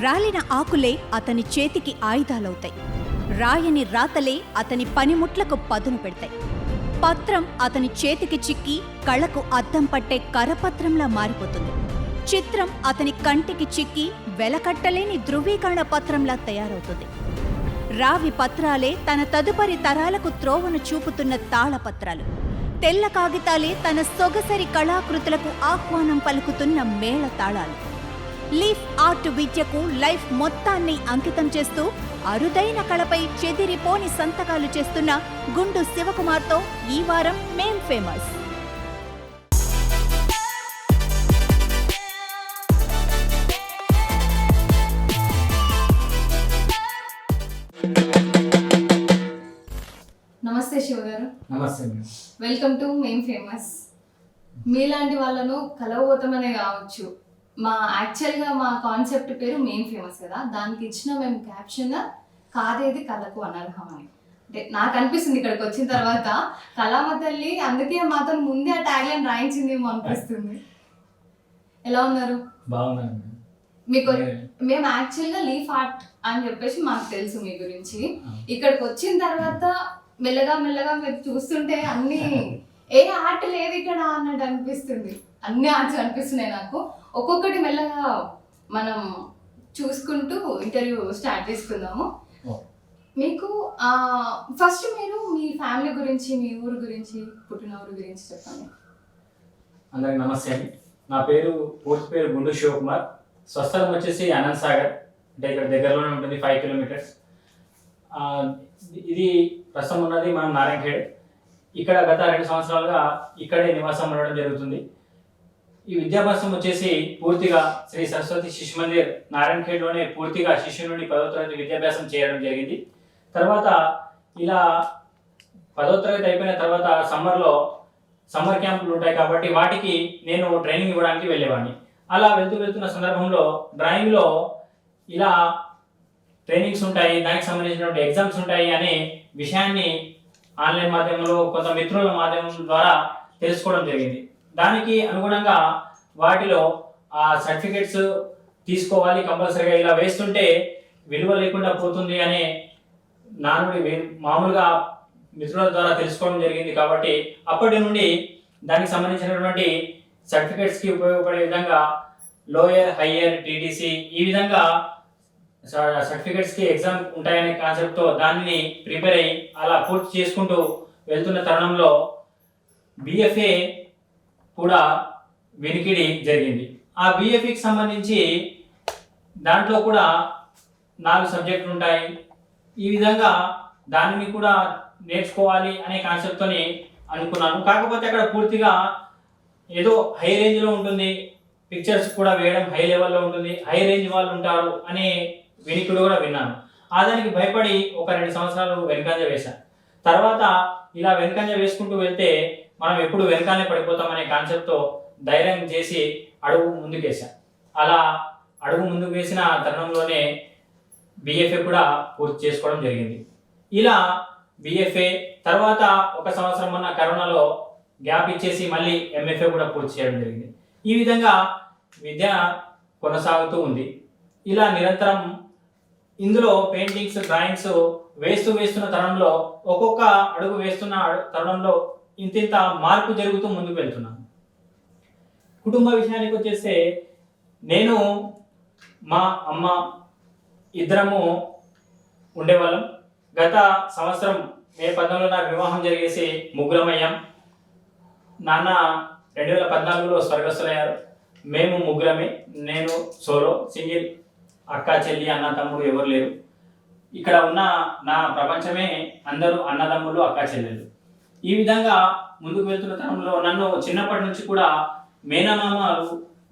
రాలిన ఆకులే అతని చేతికి ఆయుధాలవుతాయి. రాయని రాతలే అతని పనిముట్లకు పదును పెడతాయి. పత్రం అతని చేతికి చిక్కి కళ్ళకు అద్దం పట్టే కరపత్రంలా మారిపోతుంది. చిత్రం అతని కంటికి చిక్కి వెలకట్టలేని ధృవీకరణ పత్రంలా తయారవుతుంది. రావి పత్రాలే తన తదుపరి తరాలకు త్రోవను చూపుతున్న తాళపత్రాలు. తెల్ల కాగితాలే తన సొగసరి కళాకృతులకు ఆహ్వానం పలుకుతున్న మేళ తాళాలు. లీఫ్ ఆర్ట్ విద్యకు లైఫ్ మొత్తాన్ని అంకితం చేస్తూ అరుదైన కళపై చెదిరిపోని సంతకాలు చేస్తున్న గుండు శివకుమార్తో ఈ వారం మేం ఫేమస్. నమస్తే శివ గారు. నమస్తే. వెల్కమ్ టు మేం ఫేమస్. మీలాంటి వాళ్ళను కలవబోతామనే కావచ్చు. యాక్చువల్గా మా కాన్సెప్ట్ పేరు మేం ఫేమస్ కదా, దానికి ఇచ్చిన మేము క్యాప్షన్ కాదేది కళకు అనర్హం అని. అంటే నాకు అనిపిస్తుంది ఇక్కడికి వచ్చిన తర్వాత కళామ తల్లి అందుకే మాతో ముందే ఆ ట్యాగ్ లైన్ రాయించిందేమో అనిపిస్తుంది. ఎలా ఉన్నారు? బాగున్నాను. మీకు మేము యాక్చువల్గా లీఫ్ ఆర్ట్ అని చెప్పేసి మాకు తెలుసు మీ గురించి. ఇక్కడికి వచ్చిన తర్వాత మెల్లగా మెల్లగా మీరు చూస్తుంటే అన్ని ఏ ఆర్ట్ లేదు ఇక్కడ అన్నట్టు అనిపిస్తుంది. అన్ని ఆర్ట్స్ అనిపిస్తున్నాయి నాకు. ఒక్కొక్కటి మెల్లగా మనం చూసుకుంటూ ఇంటర్వ్యూ స్టార్ట్ చేసుకుందాము. మీకు ఫస్ట్ మీరు మీ ఫ్యామిలీ గురించి, మీ ఊరు గురించి, పుట్టిన ఊరు గురించి చెప్పండి. అందరికి నమస్తే అండి. నా పేరు పూర్తి పేరు గుండు శివకుమార్. స్వస్థలం వచ్చేసి అనంత్ సాగర్, అంటే ఇక్కడ దగ్గరలోనే ఉంటుంది, 5 కిలోమీటర్స్. ఇది ప్రస్తుతం ఉన్నది మనం నారాయణఖేడ్. ఇక్కడ గత 2 సంవత్సరాలుగా ఇక్కడే నివాసం ఉండడం జరుగుతుంది. ఈ విద్యాభ్యాసం వచ్చేసి పూర్తిగా శ్రీ సరస్వతి శిశు మందిర్ నారాయణఖేడ్లోనే పూర్తిగా శిశు నుండి 10వ తరగతి విద్యాభ్యాసం చేయడం జరిగింది. తర్వాత ఇలా 10వ తరగతి అయిపోయిన తర్వాత సమ్మర్ క్యాంపులు ఉంటాయి కాబట్టి వాటికి నేను ట్రైనింగ్ ఇవ్వడానికి వెళ్ళేవాడిని. అలా వెళ్తున్న సందర్భంలో డ్రాయింగ్లో ఇలా ట్రైనింగ్స్ ఉంటాయి, దానికి సంబంధించినటువంటి ఎగ్జామ్స్ ఉంటాయి అనే విషయాన్ని ఆన్లైన్ మాధ్యమంలో కొంత మిత్రుల మాధ్యమం ద్వారా తెలుసుకోవడం జరిగింది. దానికి అనుగుణంగా వాటిలో ఆ సర్టిఫికెట్స్ తీసుకోవాలి కంపల్సరీగా, ఇలా వేస్తుంటే విలువ లేకుండా పోతుంది అనే నానుడి మామూలుగా మిత్రుల ద్వారా తెలుసుకోవడం జరిగింది. కాబట్టి అప్పటి నుండి దానికి సంబంధించినటువంటి సర్టిఫికెట్స్కి ఉపయోగపడే విధంగా లోయర్, హయ్యర్, టీటీసీ ఈ విధంగా సర్టిఫికెట్స్కి ఎగ్జామ్ ఉంటాయనే కాన్సెప్ట్తో దాన్ని ప్రిపేర్ అయ్యి అలా పూర్తి చేసుకుంటూ వెళ్తున్న తరుణంలో బిఎఫ్ఏ కూడా వెనికిడి జరిగింది. ఆ బిఎఫ్ఏకి సంబంధించి దాంట్లో కూడా 4 సబ్జెక్టులు ఉంటాయి. ఈ విధంగా దానిని కూడా నేర్చుకోవాలి అనే కాన్సెప్ట్తోని అనుకున్నాను. కాకపోతే అక్కడ పూర్తిగా ఏదో హై రేంజ్లో ఉంటుంది, పిక్చర్స్ కూడా వేయడం హై లెవెల్లో ఉంటుంది, హై రేంజ్ వాళ్ళు ఉంటారు అనే వినికిడి కూడా విన్నాను. దానికి భయపడి ఒక 2 సంవత్సరాలు వెనకంజ వేశాను. తర్వాత ఇలా వెనకంజ వేసుకుంటూ వెళ్తే మనం ఎప్పుడు వెనకాలనే పడిపోతామనే కాన్సెప్ట్తో ధైర్యం చేసి అడుగు ముందుకేసాను. అలా అడుగు ముందుకు వేసిన తరుణంలోనే బిఎఫ్ఏ కూడా పూర్తి చేసుకోవడం జరిగింది. ఇలా బిఎఫ్ఏ తర్వాత 1 సంవత్సరం ఉన్న కరోనాలో గ్యాప్ ఇచ్చేసి మళ్ళీ ఎంఎఫ్ఏ కూడా పూర్తి చేయడం జరిగింది. ఈ విధంగా విద్య కొనసాగుతూ ఉంది. ఇలా నిరంతరం ఇందులో పెయింటింగ్స్, డ్రాయింగ్స్ వేస్తున్న తరుణంలో ఒక్కొక్క అడుగు వేస్తున్న తరుణంలో ఇంత మార్పు జరుగుతూ ముందుకు వెళ్తున్నాను. కుటుంబ విషయానికి వచ్చేస్తే నేను, మా అమ్మ ఇద్దరము ఉండేవాళ్ళం. గత సంవత్సరం మే 14 నాకు వివాహం జరిగేసి ముగ్గురమయ్యాం. నాన్న 2014లో స్వర్గస్థులయ్యారు. మేము ముగ్గురమే, నేను సోలో సింగిల్, అక్క, చెల్లి, అన్న, తమ్ముడు ఎవరు లేరు. ఇక్కడ ఉన్న నా ప్రపంచమే అందరూ అన్నదమ్ములు, అక్క, చెల్లెలు. ఈ విధంగా ముందుకు వెళ్తున్న తరంలో నన్ను చిన్నప్పటి నుంచి కూడా మేనమామలు,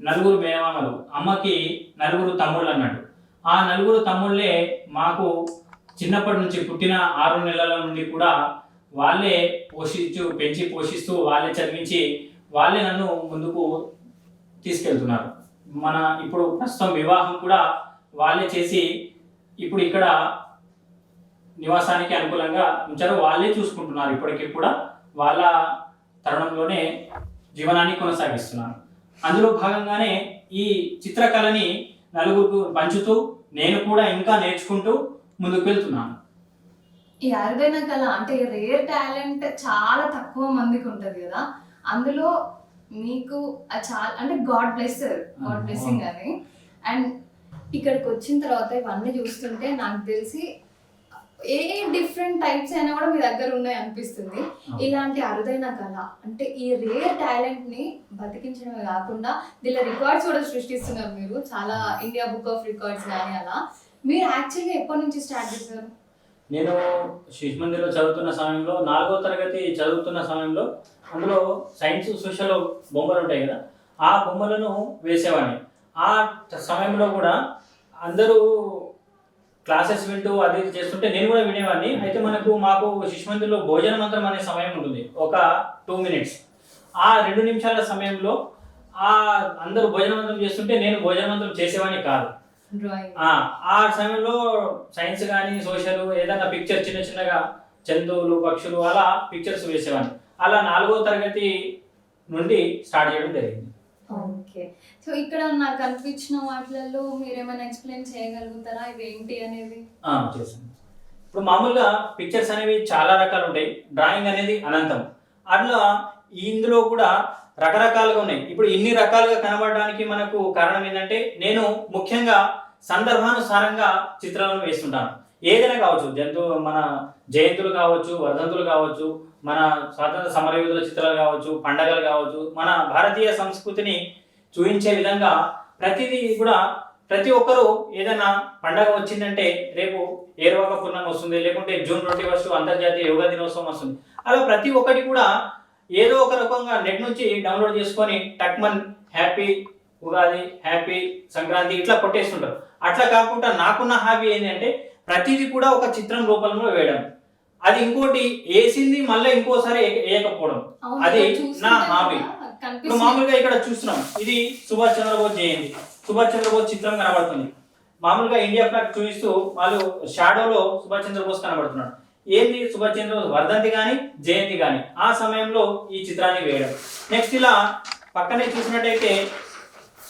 4 మేనమామలు, అమ్మకి 4 తమ్ముళ్ళు అన్నాడు. ఆ 4 తమ్ముళ్ళే మాకు చిన్నప్పటి నుంచి పుట్టిన 6 నెలల నుండి కూడా వాళ్ళే పెంచి పోషిస్తూ వాళ్ళే చదివించి వాళ్ళే నన్ను ముందుకు తీసుకెళ్తున్నారు. ఇప్పుడు ప్రస్తుతం వివాహం కూడా వాళ్ళే చేసి ఇప్పుడు ఇక్కడ నివాసానికి అనుకూలంగా ఉంచారు. వాళ్ళే చూసుకుంటున్నారు. ఇప్పటికీ కూడా వాళ్ళ తరుణంలోనే జీవనాన్ని కొనసాగిస్తున్నారు. అందులో భాగంగానే ఈ చిత్రకళని నలుగురికి పంచుతూ నేను కూడా ఇంకా నేర్చుకుంటూ ముందుకు వెళ్తున్నాను. ఈ అరుదైన కళ అంటే రేర్ టాలెంట్ చాలా తక్కువ మందికి ఉంటది కదా, అందులో మీకు చాలా అంటే గాడ్ బ్లెస్సింగ్ అని. అండ్ ఇక్కడికి వచ్చిన తర్వాత ఇవన్నీ చూస్తుంటే నాకు తెలిసి ఏ డిఫరెంట్ టైప్స్ అయినా కూడా మీ దగ్గర ఉన్నాయి అనిపిస్తుంది. ఇలాంటి అరుదైన కళ అంటే ఈ రేర్ టాలెంట్ ని బతికించడమే కాకుండా దీనిలో రికార్డ్స్ కూడా సృష్టిస్తున్నారు మీరు, చాలా ఇండియా బుక్ ఆఫ్ రికార్డ్స్ కానీ అలా. మీరు యాక్చువల్గా ఎప్పటి నుంచి స్టార్ట్ చేశారు? నేను శిశు మందిర్లో చదువుతున్న సమయంలో 4వ తరగతి చదువుతున్న సమయంలో అందులో సైన్స్ సోషల్ బొమ్మలు ఉంటాయి కదా, ఆ బొమ్మలను వేసేవాడిని. ఆ సమయంలో కూడా అందరూ క్లాసెస్ వింటూ అది చేస్తుంటే నేను కూడా వినేవాడిని. అయితే మాకు శిశు మందిర్లో భోజన మంత్రం అనే సమయం ఉంటుంది, ఒక 2 minutes. ఆ 2 నిమిషాల సమయంలో అందరూ భోజన మంత్రం చేస్తుంటే నేను భోజన మంత్రం చేసేవాడిని కాదు. ఆ సమయంలో సైన్స్ కానీ సోషల్ ఏదైనా పిక్చర్ చిన్న చిన్నగా జంతువులు పక్షులు అలా పిక్చర్స్ వేసేవాడిని. అలా 4వ తరగతి నుండి స్టార్ట్ చేయడం జరిగింది. ఓకే, సో ఇక్కడ నాకు అనిపించిన వాటిలలో మీరు ఏమైనా ఎక్స్ప్లెయిన్ చేయగలుగుతారా ఇవి ఏంటి అనేది? చేస్తాను. ఇప్పుడు మామూలుగా పిక్చర్స్ అనేవి చాలా రకాలు ఉంటాయి, డ్రాయింగ్ అనేది అనంతం. అట్లా ఇందులో కూడా రకరకాలుగా ఉన్నాయి. ఇప్పుడు ఇన్ని రకాలుగా కనబడడానికి మనకు కారణం ఏంటంటే నేను ముఖ్యంగా సందర్భానుసారంగా చిత్రాలను వేస్తుంటాను. ఏదైనా కావచ్చు, మన జయంతులు కావచ్చు, వర్ధంతులు కావచ్చు, మన స్వాతంత్ర సమరయోధుల చిత్రాలు కావచ్చు, పండగలు కావచ్చు, మన భారతీయ సంస్కృతిని చూపించే విధంగా ప్రతిదీ కూడా ప్రతి ఒక్కరూ ఏదైనా పండగ వచ్చిందంటే రేపు ఏరువాక పూర్ణం వస్తుంది, లేకుంటే June 21 అంతర్జాతీయ యోగా దినోత్సవం వస్తుంది. అలా ప్రతి ఒక్కటి కూడా ఏదో ఒక రకంగా నెట్ నుంచి డౌన్లోడ్ చేసుకొని టక్మన్ హ్యాపీ ఉగాది, హ్యాపీ సంక్రాంతి ఇట్లా కొట్టేస్తుంటారు. అట్లా కాకుండా నాకున్న హాబీ ఏంటంటే ప్రతిదీ కూడా ఒక చిత్రం రూపంలో వేయడం. అది ఇంకోటి వేసింది మళ్ళీ ఇంకోసారి వేయకపోవడం, అది నా హాబీ. ఇప్పుడు మామూలుగా ఇక్కడ చూస్తున్నాం, ఇది సుభాష్ చంద్రబోస్ జయంతి, సుభాష్ చంద్రబోస్ చిత్రం కనబడుతుంది. మామూలుగా ఇండియా ఫ్లాగ్ చూపిస్తూ వాళ్ళు షాడోలో సుభాష్ చంద్రబోస్ కనబడుతున్నాడు. ఏంది సుభాష్ చంద్రబోస్ వర్ధంతి కానీ జయంతి కానీ ఆ సమయంలో ఈ చిత్రాన్ని వేయడం. నెక్స్ట్ ఇలా పక్కనే చూసినట్టయితే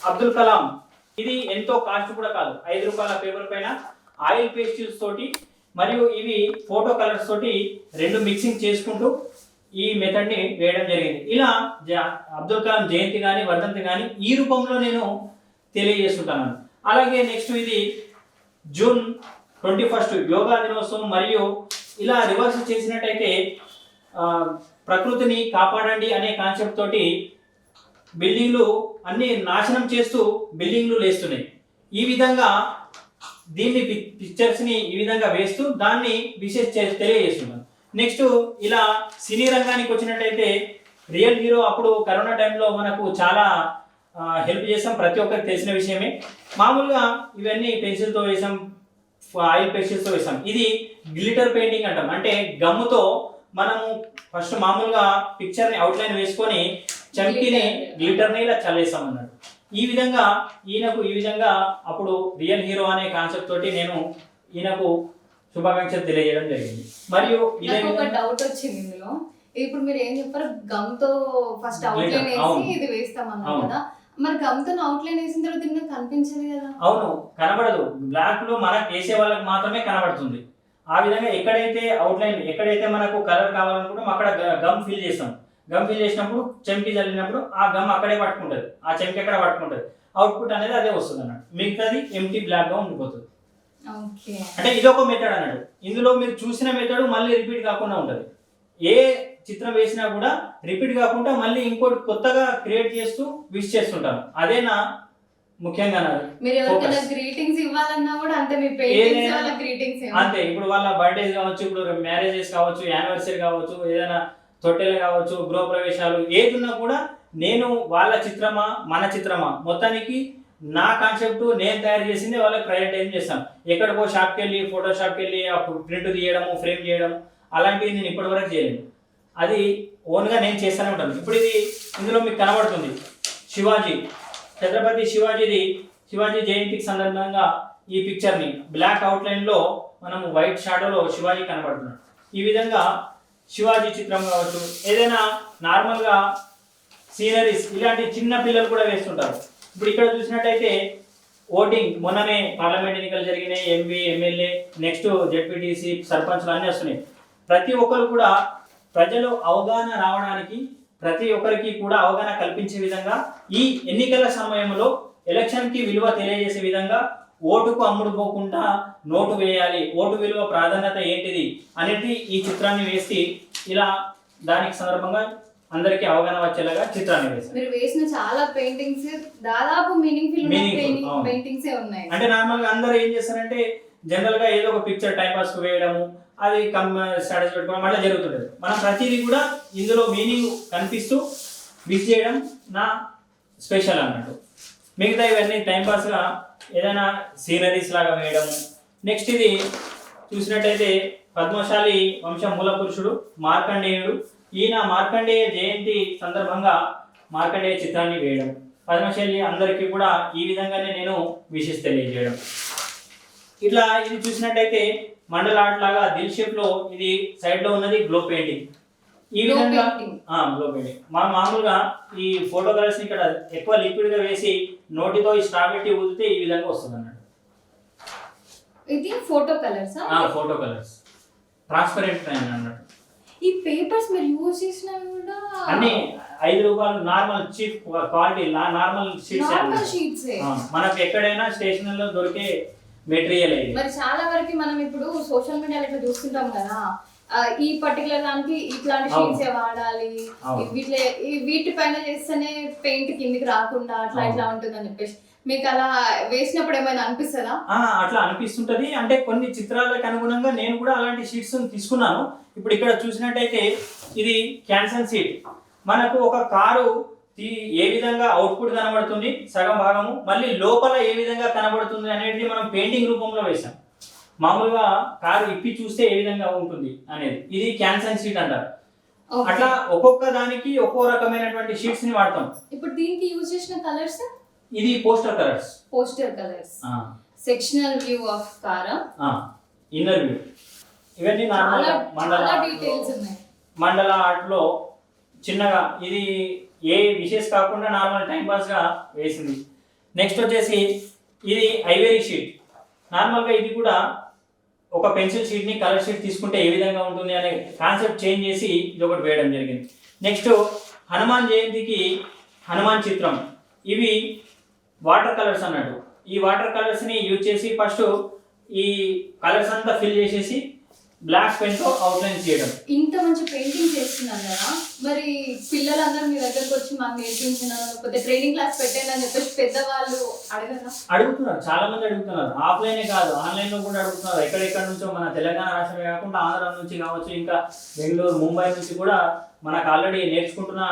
అబ్దుల్ కలాం, ఇది ఎంతో కాస్ట్ కూడా కాదు, 5 రూపాయల పేపర్ పైన ఆయిల్ పేస్టిల్స్ తోటి మరియు ఇవి ఫోటో కలర్స్ తోటి 2 మిక్సింగ్ చేసుకుంటూ ఈ మెథడ్ ని వేయడం జరిగింది. ఇలా అబ్దుల్ కలాం జయంతి కానీ వర్ధంతి కానీ ఈ రూపంలో నేను తెలియజేస్తుంటాను. అలాగే నెక్స్ట్ ఇది June 21 యోగా దినోత్సవం, మరియు ఇలా రివర్స్ చేసినట్టయితే ప్రకృతిని కాపాడండి అనే కాన్సెప్ట్ తోటి బిల్డింగ్లు అన్ని నాశనం చేస్తూ బిల్డింగ్లు లేస్తున్నాయి. ఈ విధంగా దీన్ని పిక్చర్స్ ని ఈ విధంగా వేస్తూ దాన్ని విశేష తెలియజేస్తున్నాను. నెక్స్ట్ ఇలా సినీ రంగానికి వచ్చినట్టయితే రియల్ హీరో అప్పుడు కరోనా టైంలో మనకు చాలా హెల్ప్ చేసాం, ప్రతి ఒక్కరికి తెలిసిన విషయమే. మామూలుగా ఇవన్నీ పెన్సిల్తో వేసాం, ఆయిల్ పెన్సిల్స్తో వేసాం. ఇది గ్లిటర్ పెయింటింగ్ అంటాం, అంటే గమ్ముతో మనము ఫస్ట్ మామూలుగా పిక్చర్ని అవుట్లైన్ వేసుకొని చంకీని గ్లిటర్ని ఇలా చల్లేసాం అన్నాడు. ఈ విధంగా ఈ విధంగా అప్పుడు రియల్ హీరో అనే కాన్సెప్ట్ తోటి నేను ఈయనకు శుభాకాంక్షలు తెలియజేయడం జరిగింది. మరియు ఒక డౌట్ వచ్చింది ఇందులో, ఇప్పుడు మీరు ఏం చెప్పారు, గమ్ తో ఫస్ట్ అవుట్లైన్ వేసి ఇది వేస్తామన్నారు కదా, మరి గమ్ తో అవుట్లైన్ వేసిన తర్వాత దీన్ని కనిపించదు కదా? అవును, కనబడదు. బ్లాక్ లో మనకు వేసే వాళ్ళకి మాత్రమే కనబడుతుంది. ఆ విధంగా ఎక్కడైతే మనకు కలర్ కావాలనుకుంటాం అక్కడ గమ్ ఫిల్ చేస్తాం. గమ్ ఫిల్ చేసినప్పుడు చెంకి చల్లినప్పుడు ఆ గమ్ అక్కడే పట్టుకుంటుంది, ఆ చెంకి అక్కడ పట్టుకుంటుంది, అవుట్పుట్ అనేది అదే వస్తుంది అన్నట్టు. మిగతాది ఎంటీ బ్లాక్ గా ఉండిపోతుంది. అంటే ఇది ఒక మెథడ్ అన్నాడు. ఇందులో మీరు చూసిన మెథడ్ మళ్ళీ రిపీట్ కాకుండా ఉంటుంది. ఏ చిత్రం వేసినా కూడా రిపీట్ కాకుండా మళ్ళీ ఇంకోటి కొత్తగా క్రియేట్ చేస్తూ విష్ చేస్తుంటాను. అదేనా ముఖ్యంగా అంతే. ఇప్పుడు వాళ్ళ బర్త్డేస్ కావచ్చు, ఇప్పుడు మ్యారేజెస్ కావచ్చు, యానివర్సరీ కావచ్చు, ఏదైనా తొట్టెలు కావచ్చు, గృహప్రవేశాలు ఏదున్నా కూడా నేను వాళ్ళ చిత్రమా మన చిత్రమా మొత్తానికి నా కాన్సెప్ట్ నేను తయారు చేసింది వాళ్ళకి ప్రజెంటేషన్ చేస్తాను. ఎక్కడికో షాప్కి వెళ్ళి ఫోటో షాప్కి వెళ్ళి ప్రింట్ తీయడము ఫ్రేమ్ చేయడం అలాంటివి నేను ఇప్పటివరకు చేయలేను. అది ఓన్గా నేను చేస్తూనే ఉంటాను. ఇప్పుడు ఇందులో మీకు కనబడుతుంది శివాజీ, ఛత్రపతి శివాజీ జయంతికి సందర్భంగా ఈ పిక్చర్ని బ్లాక్ అవుట్లైన్లో మనం వైట్ షాడోలో శివాజీ కనబడుతున్నాడు. ఈ విధంగా శివాజీ చిత్రం కావచ్చు, ఏదైనా నార్మల్గా సీనరీస్ ఇలాంటి చిన్న పిల్లలు కూడా వేస్తుంటారు. ఇప్పుడు ఇక్కడ చూసినట్టయితే ఓటింగ్ మొన్ననే పార్లమెంట్ ఎన్నికలు జరిగినాయి, ఎంపీ ఎమ్మెల్యే నెక్స్ట్ జెడ్పీటీసీ సర్పంచ్లు అన్నీ వస్తున్నాయి. ప్రతి ఒక్కరు కూడా ప్రజలు అవగాహన రావడానికి, ప్రతి ఒక్కరికి కూడా అవగాహన కల్పించే విధంగా ఈ ఎన్నికల సమయంలో ఎలక్షన్కి విలువ తెలియజేసే విధంగా ఓటుకు అమ్ముడు పోకుండా నోటు వేయాలి, ఓటు విలువ ప్రాధాన్యత ఏంటిది అనేది ఈ చిత్రాన్ని వేసి ఇలా దానికి సందర్భంగా అందరికీ అవగాహన వచ్చేలాగా చిత్రాన్ని వేసి మీరు వేసిన చాలా పెయింటింగ్స్ దాదాపు మీనింగ్ఫుల్ పెయింటింగ్స్ ఉన్నాయి. అంటే నార్మల్ గా అందరూ ఏం చేస్తారంటే జనరల్ గా ఏదో ఒక పిక్చర్ టైం పాస్ కు వేయడము, అది స్టేటస్ పెట్టుకోవడం అట్లా జరుగుతుంటది. మనం ప్రతిదీ కూడా ఇందులో మీనింగ్ కనిపిస్తూ విజ్ చేయడం నా స్పెషల్ అన్నట్టు. మిగతా ఇవన్నీ టైంపాస్గా ఏదైనా సీనరీస్ లాగా వేయడము. నెక్స్ట్ ఇది చూసినట్టయితే పద్మశాలి వంశం మూల పురుషుడు మార్కండేయుడు. ఈయన మార్కండేయ జయంతి సందర్భంగా మార్కండేయ చిత్రాన్ని వేయడం, పద్మశాలి అందరికీ కూడా ఈ విధంగానే నేను విషెస్ తెలియజేయడం. ఇట్లా ఇది చూసినట్టయితే మండల ఆర్ట్ లాగా దిల్ షేప్ లో ఇది సైడ్ లో ఉన్నది గ్లో పెయింటింగ్. ఈ విధంగా గ్లో పెయింటింగ్ మనం మామూలుగా ఈ ఫోటో కలర్స్ ఇక్కడ ఎక్కువ లిక్విడ్ గా వేసి నోటితో ఈ స్ట్రా పెట్టి ఊదితే ఈ విధంగా వస్తుంది అన్నట్టు. ఇది photo colours, photo colours transparent అన్నట్టు. ఈ పేపర్స్ మీరు యూజ్ చేసినా కూడా అన్ని 5 రూపాయలు normal cheap quality normal sheets మనకు ఎక్కడైనా స్టేషనరీలో దొరికే మెటీరియల్. మరి చాలా వరకు మనం ఇప్పుడు సోషల్ మీడియాలో ఇట్లా చూస్తుంటాం కదా, ఈ పర్టికులర్ దానికి ఇట్లాంటి షీట్స్ వాడాలి, వీటిపైన చేస్తేనే పెయింట్ కిందికి రాకుండా అట్లా ఇట్లా ఉంటుందని చెప్పేసి మీకు అలా వేసినప్పుడు ఏమైనా అనిపిస్తుందా? అట్లా అనిపిస్తుంటది. అంటే కొన్ని చిత్రాలకు అనుగుణంగా నేను కూడా అలాంటి షీట్స్ తీసుకున్నాను. ఇప్పుడు ఇక్కడ చూసినట్టయితే ఇది క్యాన్సన్ షీట్. మనకు ఒక కారు ఏ విధంగా అవుట్పుట్ కనబడుతుంది సగం భాగము, మళ్ళీ లోపల ఏ విధంగా కనబడుతుంది అనేది మనం పెయింటింగ్ రూపంలో వేసాం. మామూలుగా కారు ఇప్పి చూస్తే ఏ విధంగా ఉంటుంది అనేది ఇది క్యాన్సన్ షీట్ అంటారు. అట్లా ఒక్కొక్క దానికి ఒక్కో రకమైనటువంటి షీట్స్ ని వాడతాం. ఇప్పుడు దీనికి యూజ్ చేసిన కలర్స్ ఇది poster colours, sectional view of car, inner view, ఇవన్నీ మండల ఆర్ట్ లో చిన్నగా ఇది ఏ విషెస్ కాకుండా నార్మల్ టైం పాస్ గా వేసింది. నెక్స్ట్ వచ్చేసి ఇది ఐవరీ షీట్. నార్మల్గా ఇది కూడా ఒక పెన్సిల్ షీట్ ని కలర్ షీట్ తీసుకుంటే ఏ విధంగా ఉంటుంది అనే కాన్సెప్ట్ చేంజ్ చేసి ఇది ఒకటి వేయడం జరిగింది. నెక్స్ట్ హనుమాన్ జయంతికి హనుమాన్ చిత్రం. ఇవి వాటర్ కలర్స్ అన్నట్టు. ఈ వాటర్ కలర్స్ ని యూజ్ చేసి ఫస్ట్ ఈ కలర్స్ అంతా ఫిల్ చేసేసి బ్లాక్ పెన్ తో అవుట్లైన్ చేయడం. ఇంత మంచి పెయింటింగ్ చేస్తున్నారు కదా, మరి పిల్లలందరూ మీ దగ్గరకు వచ్చి మాకు నేర్పించినారు, లేకపోతే ట్రైనింగ్ క్లాస్ పెట్టాను అని చెప్పేసి పెద్దవాళ్ళు అడుగుతున్నారు, చాలా మంది అడుగుతున్నారు. ఆఫ్లైనే కాదు ఆన్లైన్ లో కూడా అడుగుతున్నారు. ఎక్కడెక్కడ నుంచో మన తెలంగాణ రాష్ట్రమే కాకుండా ఆంధ్ర నుంచి కావచ్చు, ఇంకా బెంగళూరు ముంబై నుంచి కూడా మనకు ఆల్రెడీ నేర్చుకుంటున్న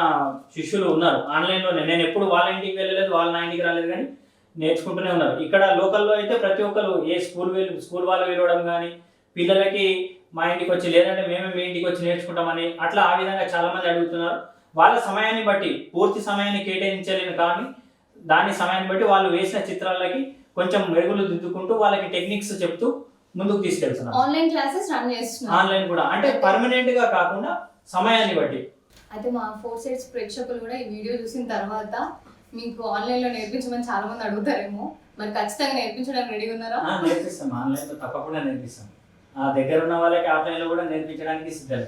శిష్యులు ఉన్నారు ఆన్లైన్లోనే. నేను ఎప్పుడు వాళ్ళ ఇంటికి వెళ్ళలేదు, వాళ్ళ నా ఇంటికి రాలేదు, కానీ నేర్చుకుంటూనే ఉన్నారు. ఇక్కడ లోకల్లో అయితే ప్రతి ఒక్కరు ఏ స్కూల్ వాళ్ళు వెళ్ళడం కానీ పిల్లలకి మా ఇంటికి వచ్చి, లేదంటే మేమే మీ ఇంటికి వచ్చి నేర్చుకుంటామని అట్లా ఆ విధంగా చాలా మంది అడుగుతున్నారు. వాళ్ళ సమయాన్ని బట్టి పూర్తి సమయాన్ని కేటాయించలేను, కానీ దాని సమయాన్ని బట్టి వాళ్ళు వేసిన చిత్రాలకి కొంచెం మెరుగులు దిద్దుకుంటూ వాళ్ళకి టెక్నిక్స్ చెప్తూ ముందుకు తీసుకెళ్తున్నారు. ఆన్లైన్ క్లాసెస్ రన్ చేస్తున్నారు. ఆన్లైన్ కూడా అంటే పర్మనెంట్ గా కాకుండా సమయాన్ని బట్టి. అయితే మా 4 Sides ప్రేక్షకులు కూడా ఈ వీడియో చూసిన తర్వాత మీకు ఆన్లైన్ లో నేర్పించమని చాలా మంది అడుగుతారేమో, మరి ఖచ్చితంగా నేర్పించడానికి రెడీ ఉన్నారా? నేర్పిస్తాం, ఆన్లైన్ లో తప్పకుండా నేర్పిస్తాం. ఆ దగ్గర ఉన్న వాళ్ళకి ఆఫ్లైన్ లో కూడా నేర్పించడానికి సిద్ధమే.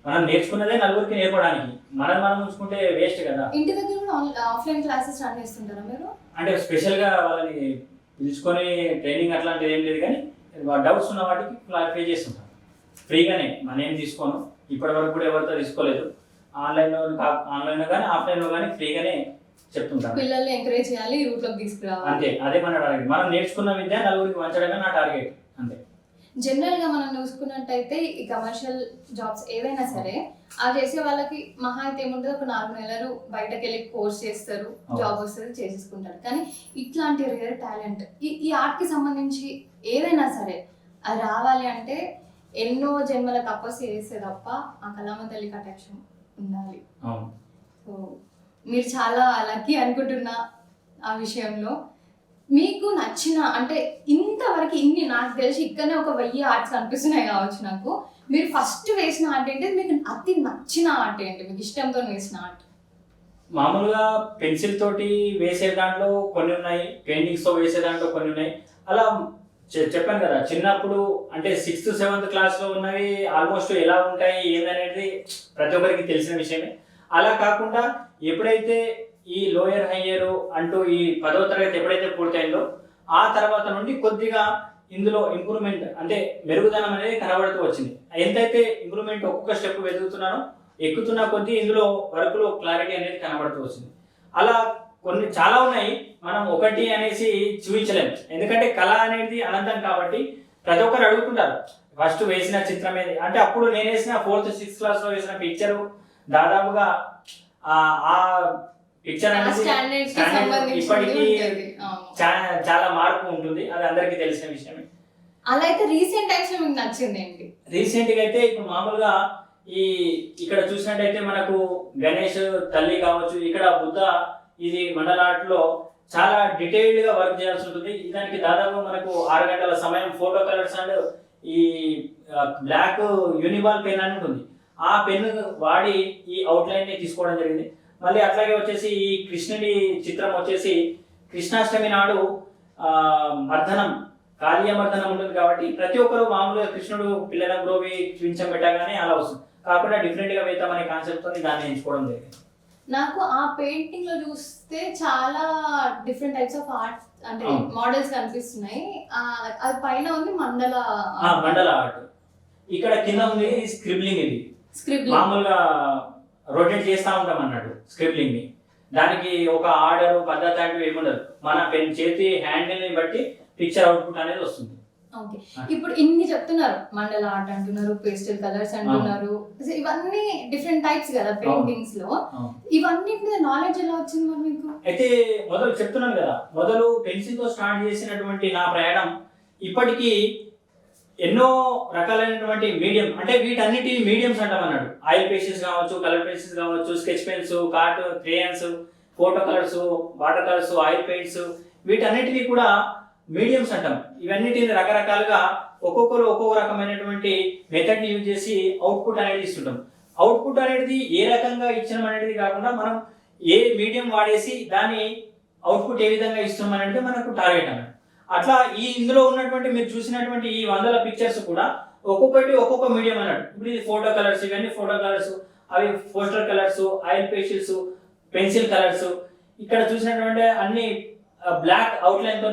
మనం నేర్చుకున్నదే నలుగురికి నేర్పడానికి, మనం ఉంచుకుంటే వేస్ట్ కదా. ఇంటి దగ్గర కూడా ఆఫ్లైన్ క్లాసెస్ రన్ చేస్తుంటారా మీరు? అంటే స్పెషల్ గా వాళ్ళని పిలుచుకొని ట్రైనింగ్ అట్లాంటిది ఏం లేదు, కానీ డౌట్స్ ఉన్న వాటికి క్లారిఫై చేస్తుంటాం ఫ్రీగానే. మనం ఏం తీసుకోను, ఇప్పటి వరకు కూడా ఎవరితో తీసుకోలేదు. ఆన్లైన్లో కానీ ఆఫ్లైన్లో కానీ ఫ్రీగానే చెప్తుంటాను. పిల్లల్ని ఎంకరేజ్ చేయాలి, ఈ రూట్లోకి తీసుకురావాలి, అంతే. అదే మన టార్గెట్. మనం నేర్చుకున్న విద్య నలుగురికి పంచడమే నా టార్గెట్, అంతే. జనరల్ గా మనం చూసుకున్నట్టయితే ఈ కమర్షియల్ జాబ్స్ ఏవైనా సరే అవి చేసే వాళ్ళకి మహా అయితే ఏముంటుంది, ఒక 4 నెలలు బయటకు వెళ్ళి కోర్స్ చేస్తారు, జాబ్ వస్తుంది, చేసేసుకుంటారు. కానీ ఇట్లాంటి రేర్ టాలెంట్ ఈ ఆర్ట్ కి సంబంధించి ఏదైనా సరే అది రావాలి అంటే ఎన్నో జన్మల తపస్సు చేస్తే తప్ప ఆ కళామ తల్లి కటాక్షం ఉండాలి. సో మీరు చాలా లక్కీ అనుకుంటున్నా ఆ విషయంలో. మీకు నచ్చిన అంటే ఇంతవరకు నాకు తెలిసి ఇక్కడనే ఒక 1000 ఆర్ట్స్ కనిపిస్తున్నాయి కావచ్చు నాకు. మీరు ఫస్ట్ వేసిన ఆర్ట్ ఏంటి, మీకు అతి నచ్చిన ఆర్ట్ ఏంటి, మీకు ఇష్టంతో వేసిన ఆర్ట్? మామూలుగా పెన్సిల్ తోటి వేసే దాంట్లో కొన్ని ఉన్నాయి, పెయింటింగ్స్ తో వేసే దాంట్లో కొన్ని ఉన్నాయి. అలా చెప్పాను కదా, చిన్నప్పుడు అంటే 6th 7th క్లాస్లో ఉన్నవి ఆల్మోస్ట్ ఎలా ఉంటాయి ఏందనేది ప్రతి ఒక్కరికి తెలిసిన విషయమే. అలా కాకుండా ఎప్పుడైతే ఈ లోయర్ హయ్యర్ అంటూ ఈ 10వ తరగతి ఎప్పుడైతే పూర్తయిందో ఆ తర్వాత నుండి కొద్దిగా ఇందులో ఇంప్రూవ్మెంట్ అంటే మెరుగుదనం అనేది కనబడుతూ వచ్చింది. ఎంతైతే ఇంప్రూవ్మెంట్ ఒక్కొక్క స్టెప్ వెతుకుతున్నానో ఎక్కుతున్న కొద్దీ ఇందులో వర్క్లో క్లారిటీ అనేది కనబడుతూ వచ్చింది. అలా కొన్ని చాలా ఉన్నాయి, మనం ఒకటి అనేసి చూపించలేము. ఎందుకంటే కళ అనేది అనంతం కాబట్టి ప్రతి ఒక్కరు అడుగుతుంటారు ఫస్ట్ వేసిన చిత్రం ఏది అంటే, అప్పుడు నేను వేసిన 4th 6th క్లాస్లో వేసిన పిక్చరు దాదాపుగా ఆ పిక్చర్ అనేది ఇప్పటికీ చాలా మార్పు ఉంటుంది, అది అందరికీ తెలిసిన విషయమే. అలా అయితే రీసెంట్ టైమ్స్ లో మీకు నచ్చింది ఏంటి? రీసెంట్ గా అయితే ఇప్పుడు మామూలుగా ఇక్కడ చూసినట్టయితే మనకు గణేష్ తల్లి కావచ్చు, ఇక్కడ బుద్ధ, ఇది మండల ఆర్ట్లో చాలా డీటెయిల్డ్ గా వర్క్ చేయాల్సి ఉంటుంది. దానికి దాదాపు మనకు 6 గంటల సమయం, ఫోటో కలర్స్ అండ్ ఈ బ్లాక్ యూనిబాల్ పెన్ అని ఉంటుంది, ఆ పెన్ వాడి ఈ అవుట్లైన్ ని తీసుకోవడం జరిగింది. మళ్ళీ అట్లాగే వచ్చేసి ఈ కృష్ణుడి చిత్రం వచ్చేసి కృష్ణాష్టమి నాడు మర్దనం, కాళీయమర్దనం ఉంటుంది కాబట్టి ప్రతి ఒక్కరు మామూలుగా కృష్ణుడు పిల్లల గ్రోవి చూపించం పెట్టగానే అలా వస్తుంది, కాకుండా డిఫరెంట్ గా వేద్దామనే కాన్సెప్ట్ తో దాన్ని ఎంచుకోవడం జరిగింది. నాకు ఆ పెయింటింగ్ లో చూస్తే చాలా డిఫరెంట్ టైప్స్ ఆఫ్ ఆర్ట్ అంటే మోడల్స్ కనిపిస్తున్నాయి. అది పైన ఉంది మండల ఆర్ట్, ఇక్కడ కింద ఉంది స్క్రిబ్లింగ్. ఇది మామూలుగా రొటేట్ చేస్తూ ఉంటాం అన్నాడు స్క్రిబ్లింగ్ ని, దానికి ఒక ఆర్డర్ పద్ధతి అంటే ఏముండదు, మన పెన్ చేతి హ్యాండిల్ ని బట్టి పిక్చర్ అవుట్పుట్ అనేది వస్తుంది. ఓకే, ఇప్పుడు ఇన్ని చెప్తున్నారు, మండల ఆర్ట్ అంటున్నారు, పేస్టల్ కలర్స్ అంటున్నారు, ఇవన్నీ డిఫరెంట్ టైప్స్ కదా పెయింటింగ్స్ లో. ఇవన్నీ మీద నాలెడ్జ్ ఎలా వచ్చింది మరి మీకు? అయితే మొదలు చెప్తున్నాను కదా, మొదలు పెన్సిల్ తో స్టార్ట్ చేసినటువంటి నా ప్రయాణం ఇప్పటికీ ఎన్నో రకాలైనటువంటి మీడియం, అంటే వీటన్నిటి మీడియంస్ అంటాం అన్నాడు. ఆయిల్ పెన్సిల్స్ కావచ్చు, కలర్ పెన్సిల్స్ కావచ్చు, sketch pens, cart, crayons, photo colours, water colours, oil paints, వీటన్నిటిని కూడా మీడియంస్ అంటాం. ఇవన్నిటిని రకరకాలుగా ఒక్కొక్కరు ఒక్కొక్క రకమైనటువంటి మెథడ్ ని యూజ్ చేసి అవుట్పుట్ అనేది ఇస్తుంటాం. అవుట్పుట్ అనేది ఏ రకంగా ఇచ్చడం అనేది కాకుండా మనం ఏ మీడియం వాడేసి దాని అవుట్పుట్ ఏ విధంగా ఇస్తున్నాం అనేది మనకు టార్గెట్ అన్నమాట. అట్లా ఈ ఇందులో ఉన్నటువంటి మీరు చూసినటువంటి ఈ 100 పిక్చర్స్ కూడా ఒక్కొక్కటి ఒక్కొక్క మీడియం అన్నాడు. ఇప్పుడు ఇది ఫోటో కలర్స్, ఇవన్నీ ఫోటో కలర్స్, అవి poster colours, oil pencils, pencil colours. ఇక్కడ చూసినటువంటి అన్ని బ్లాక్ అవుట్లైన్ తో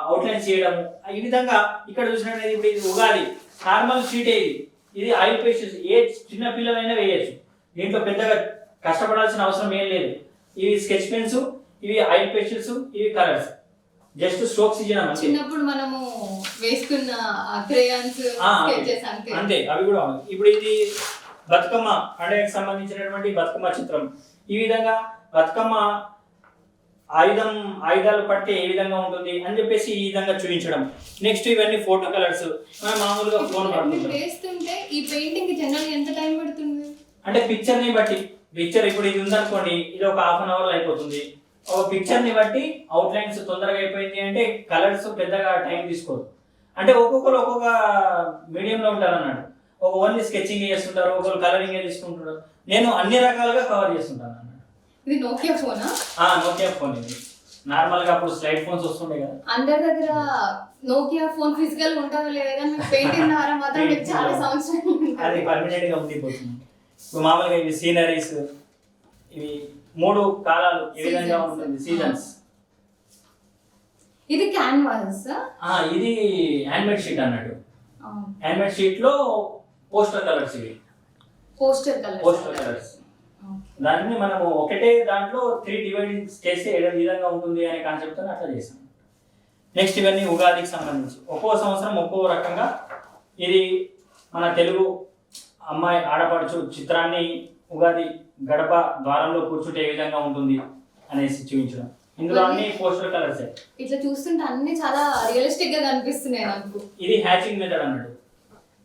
అవుట్లైన్ చేయడం. ఈ విధంగా ఇక్కడ చూసినట్టు ఇప్పుడు ఇది ఉగాది నార్మల్ షీట్, ఇది ఆయిల్ పెన్సిల్స్, ఏ చిన్న పిల్లలైనా వేయచ్చు, దీంట్లో పెద్దగా కష్టపడాల్సిన అవసరం ఏం లేదు. ఇవి స్కెచ్ పెన్స్, ఇవి ఆయిల్ పెన్సిల్స్, ఇవి కలర్స్, జస్ట్ స్ట్రోక్స్ ఇచ్చడం. చిన్నప్పుడు మనము వేసుకున్న క్రేయాన్స్ స్కెచెస్ అంతే, అవి కూడా. ఇప్పుడు ఇది బతుకమ్మ పండుగకి సంబంధించినటువంటి బతుకమ్మ చిత్రం. ఈ విధంగా బతుకమ్మ ఆయుధాలు పడితే ఏ విధంగా ఉంటుంది అని చెప్పేసి ఈ విధంగా చూపించడం. నెక్స్ట్ ఇవన్నీ ఫోటో కలర్స్, మనం మామూలుగా ఫోన్ వేస్తుంటే ఈ పెయింటింగ్ జనరల్ ఎంత టైం పడుతుంది అంటే పిక్చర్ ని బట్టి. పిక్చర్ ఇప్పుడు ఇది ఉందనుకోండి, ఇది ఒక 1/2 అవర్ అయిపోతుంది. ఒక పిక్చర్ ని బట్టి అవుట్లైన్స్ తొందరగా అయిపోయింది అంటే కలర్స్ పెద్దగా టైం తీసుకోదు. అంటే ఒక్కొక్కరు ఒక్కొక్క మీడియంలో ఉంటారు అన్నాడు. ఒక ఓన్లీ స్కెచింగ్ చేస్తుంటారు, ఒకరు కలరింగ్ తీసుకుంటారు. నేను అన్ని రకాలుగా కవర్ చేస్తుంటాను అన్నాడు. ఇది నోకియా ఫోనా? Nokia phone. ఇది నార్మల్ గా అప్పుడు స్లైడ్ ఫోన్స్ వస్తుండే కదా, అందరి దగ్గర నోకియా ఫోన్ ఫిజికల్ ఉంటుందో లేదా కానీ పెయింటింగ్ ద్వారా మాత్రం మీకు చాలా సంవత్సరాలు అది పర్మనెంట్ గా ఉండిపోతుంది. ఇప్పుడు మామూలుగా ఇవి సీనరీస్, ఇవి 3 కాలాలు ఈ విధంగా ఉంటుంది, సీజన్స్. ఇది క్యాన్వాస్, ఇది హ్యాండ్మేడ్ షీట్ అన్నట్టు. హ్యాండ్మేడ్ షీట్ లో పోస్టర్ కలర్స్, ఇవి పోస్టర్ కలర్స్. దాన్ని మనము ఒకటే దాంట్లో 3 డివైడింగ్స్ చేస్తే ఏ విధంగా ఉంటుంది అనే కాన్సెప్ట్ తో అట్లా చేసాం. నెక్స్ట్ ఇవన్నీ ఉగాదికి సంబంధించి ఒక్కో సంవత్సరం ఒక్కో రకంగా. ఇది మన తెలుగు అమ్మాయి ఆడపడుచు చిత్రాన్ని ఉగాది గడప ద్వారంలో కూర్చుంటే ఏ విధంగా ఉంటుంది అనేసి చూపించడం. ఇందులో అన్ని పోస్టర్ కలర్స్. ఇట్లా చూస్తుంటే అన్ని చాలా రియలిస్టిక్ గా కనిపిస్తున్నాయి నాకు. ఇది హ్యాచింగ్ మెథడ్ అన్నట్టు.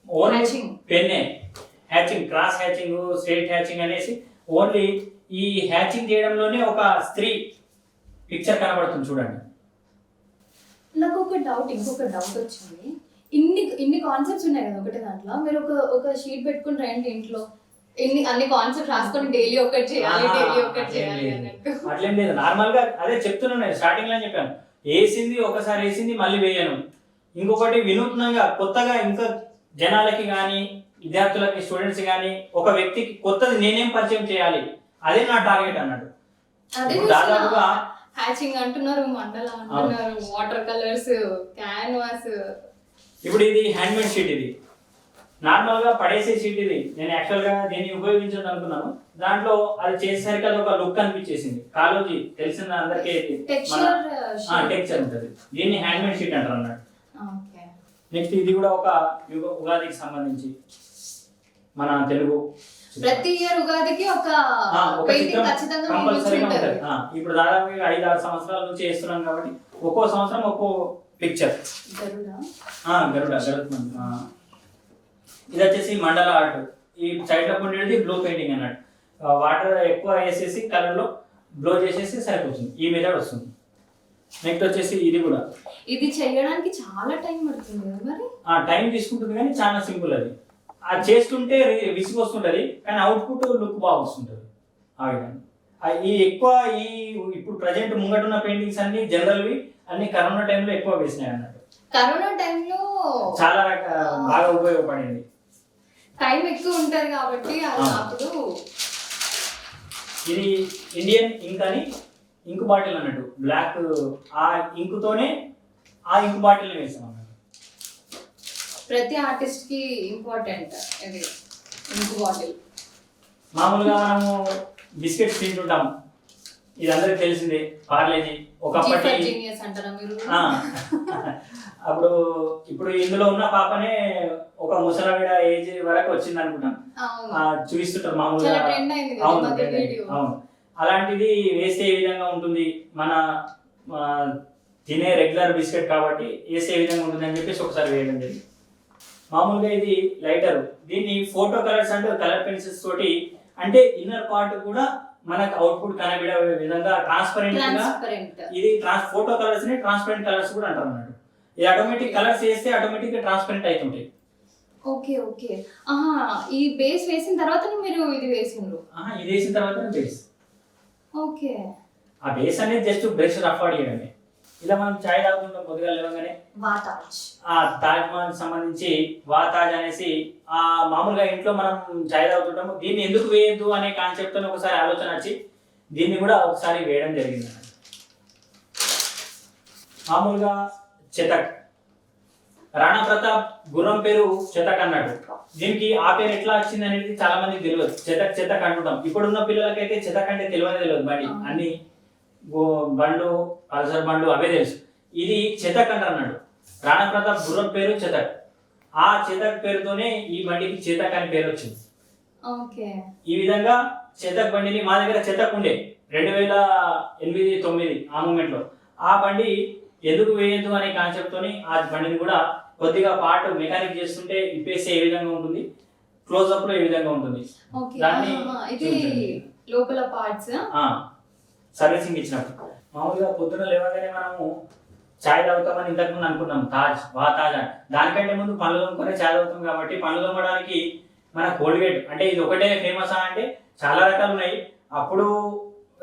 Only pen hatching, cross hatching, straight hatching అనేసి ఓన్లీ ఈ హ్యాచింగ్ చేయడంలోనే ఒక స్త్రీ పిక్చర్ కనబడుతుంది చూడండి. నాకు ఇంకొక డౌట్ వచ్చింది. ఇన్ని కాన్సెప్ట్స్ ఉన్నాయి కదా ఒకటే దాంట్లో, మీరు ఒక షీట్ పెట్టుకుని రండి ఇంట్లో, అన్ని కాన్సెప్ట్ రాసుకొని డైలీ ఒకటి చేయాలి డైలీ ఒకటి చేయాలి అన్నట్టు. అట్లేం లేదు, నార్మల్ గా అదే చెప్తున్నాను నేను స్టార్టింగ్ లో చెప్పాను, వేసింది ఒకసారి వేసింది మళ్ళీ వేయను. ఇంకొకటి వినూత్నంగా కొత్తగా ఇంకా జనాలకి కానీ విద్యార్థులకి స్టూడెంట్స్ కానీ ఒక వ్యక్తికి కొత్తది నేనేం పరిచయం చేయాలి, అదే నా టార్గెట్ అన్నాడు. అదే దాదాపుగా హ్యాచింగ్ అంటున్నారు, మండల అంటున్నారు, వాటర్ కలర్స్, క్యాన్వాస్. ఇప్పుడు ఇది హ్యాండ్మేడ్ షీట్, ఇది నార్మల్ గా పడేసే షీట్. ఇది నేను యాక్చువల్ గా దీన్ని ఉపయోగించాలని అనుకున్నాను, దాంట్లో అది చేసేసరికి అది ఒక లుక్ అనిపించేసింది. కాలోజీ తెలిసిన అందరికీ టెక్స్చర్ ఉంటుంది, దీన్ని హ్యాండ్మేడ్ షీట్ అంటారు అన్నట్టు. నెక్స్ట్ ఇది కూడా ఒక ఉగాదికి సంబంధించి మన తెలుగు ప్రతి ఇయర్ ఉగాదికి ఒక పెయింటింగ్ ఖచ్చితంగా కంపల్సరీగా ఉంటుంది. ఇప్పుడు దాదాపు 5-6 సంవత్సరాల నుంచి చేస్తున్నాం కాబట్టి ఒక్కో సంవత్సరం ఒక్కో పిక్చర్. గరుడ ఇది వచ్చేసి మండల ఆర్ట్. ఈ సైడ్ లో ఉండేది బ్లో పెయింటింగ్ అన్నట్టు. వాటర్ ఎక్కువ వేసేసి కలర్ లో బ్లో చేసేసి సరిపోతుంది, ఈ మెథడ్ వస్తుంది. నెక్స్ట్ వచ్చేసి ఇది కూడా, ఇది చేయడానికి చాలా టైం పడుతుంది మరి. టైం తీసుకుంటుంది కానీ చాలా సింపుల్. అది చేస్తుంటే విసుగు వస్తుంటది కానీ అవుట్పుట్ లుక్ బాగా వస్తుంటది. ఆ విధంగా ఈ ఎక్కువ ఇప్పుడు ప్రజెంట్ ముంగటున్న పెయింటింగ్స్ అన్ని జనరల్వి అన్ని కరోనా టైంలో ఎక్కువ వేసినాయి అన్నట్టు. కరోనా టైంలో చాలా బాగా ఉపయోగపడింది, టైం ఎక్కువ ఉంటది కాబట్టి. అప్పుడు ఇది ఇండియన్ ఇంక్ అని ఇంక్ బాటిల్ అన్నట్టు, బ్లాక్ ఆ ఇంక్ తోనే ఆ ఇంక్ బాటిల్ వేసాం అన్నట్టు. ప్రతి ఆర్టిస్ట్ కి ఇంపార్టెంట్ ఇది ఇంక్ బాటిల్. మామూలుగా మనము బిస్కెట్స్ తింటుంటాం, ఇది అందరికి తెలిసిందే, పార్లేజీ. ఒకప్పటి అప్పుడు ఇప్పుడు ఇందులో ఉన్న పాపనే ఒక ముసలావిడ ఏజ్ వరకు వచ్చింది అనుకుంటాం, చూపిస్తుంటారు మామూలుగా. అవును, అలాంటిది వేస్తే ఏ విధంగా ఉంటుంది, మన తినే రెగ్యులర్ బిస్కెట్ కాబట్టి వేస్తే ఏ విధంగా ఉంటుంది అని చెప్పేసి ఒకసారి వేయడం జరిగింది. మామూలుగా ఇది లైటర్, దీన్ని ఫోటో కలర్స్ అంటే కలర్ పెన్సిల్స్ తోటి, అంటే ఇన్నర్ పార్ట్ కూడా మనకు అవుట్పుట్ కనబడే విధంగా ట్రాన్స్పరెంట్ గా. ఇది ఫోటో కలర్స్ ని ట్రాన్స్పరెంట్ కలర్స్ కూడా అంటారు అన్నట్టు. ఇది ఆటోమేటిక్ కలర్స్ వేస్తే ఆటోమేటిక్ గా ట్రాన్స్పరెంట్ అవుతుంటాయి. Okay okay. ఈ బేస్ వేసిన తర్వాత మీరు ఇది వేసిండ్రు? ఇది వేసిన తర్వాత బేస్. ఓకే. ఆ బేస్ అనేది జస్ట్ బ్రష్ రఫ్ చేయడమే. ఇలా మనం చాయ్ తాగుతుంటాం పొద్దుగా లేవగానే, ఆ తాజ్ మహల్ సంబంధించి వాతాజ్ అనేసి మామూలుగా ఇంట్లో మనం చాయ్ తాగుతుంటాము. దీన్ని ఎందుకు వేయద్దు అనే కాన్సెప్ట్ తో ఒకసారి ఆలోచన వచ్చి దీన్ని కూడా ఒకసారి వేయడం జరిగింది. మామూలుగా చెతక్, రాణా ప్రతాప్ గుర్రం పేరు చెతక్ అన్నాడు. దీనికి ఆ పేరు ఎట్లా వచ్చింది అనేది చాలా మందికి తెలియదు. చెతక్ చెతక్ అంటుంటాం. ఇప్పుడున్న పిల్లలకైతే చెతక్ అంటే తెలియదు. బండి అన్ని బండ్లు, పల్సర్ బండ్లు అవే తెలుసు. ఇది చెతక్ అంటారు. రాణా ప్రతాప్ గుర్రం పేరు చెతక్. ఆ చెతక్ పేరుతోనే ఈ బండికి చెతక్ అని పేరు వచ్చింది. ఈ విధంగా చెతక్ బండిని మా దగ్గర చెతక్ ఉండే 2008-9 ఆ మూమెంట్ లో. ఆ బండి ఎందుకు వేయద్దు అనే కాన్సెప్ట్ తోని ఆ బండిని కూడా కొద్దిగా పార్ట్ మెకానిక్ చేస్తుంటే ఇప్పేస్తే ఏ విధంగా ఉంటుంది, క్లోజ్అప్ లో ఏ విధంగా ఉంటుంది, దాన్ని లోపల పార్ట్స్ సర్వీసింగ్ ఇచ్చినప్పుడు. మామూలుగా పొద్దున లేవగానే మనము చాయ్ తాగుతామని ఇంతకుముందు అనుకున్నాం, వాతాజ్. దానికంటే ముందు పనులు తోముకునే చాయ్ తాగుతాం కాబట్టి పనులు తోమడానికి మన కోల్గేట్ అంటే ఇది ఒకటే ఫేమస్ అంటే చాలా రకాలు ఉన్నాయి. అప్పుడు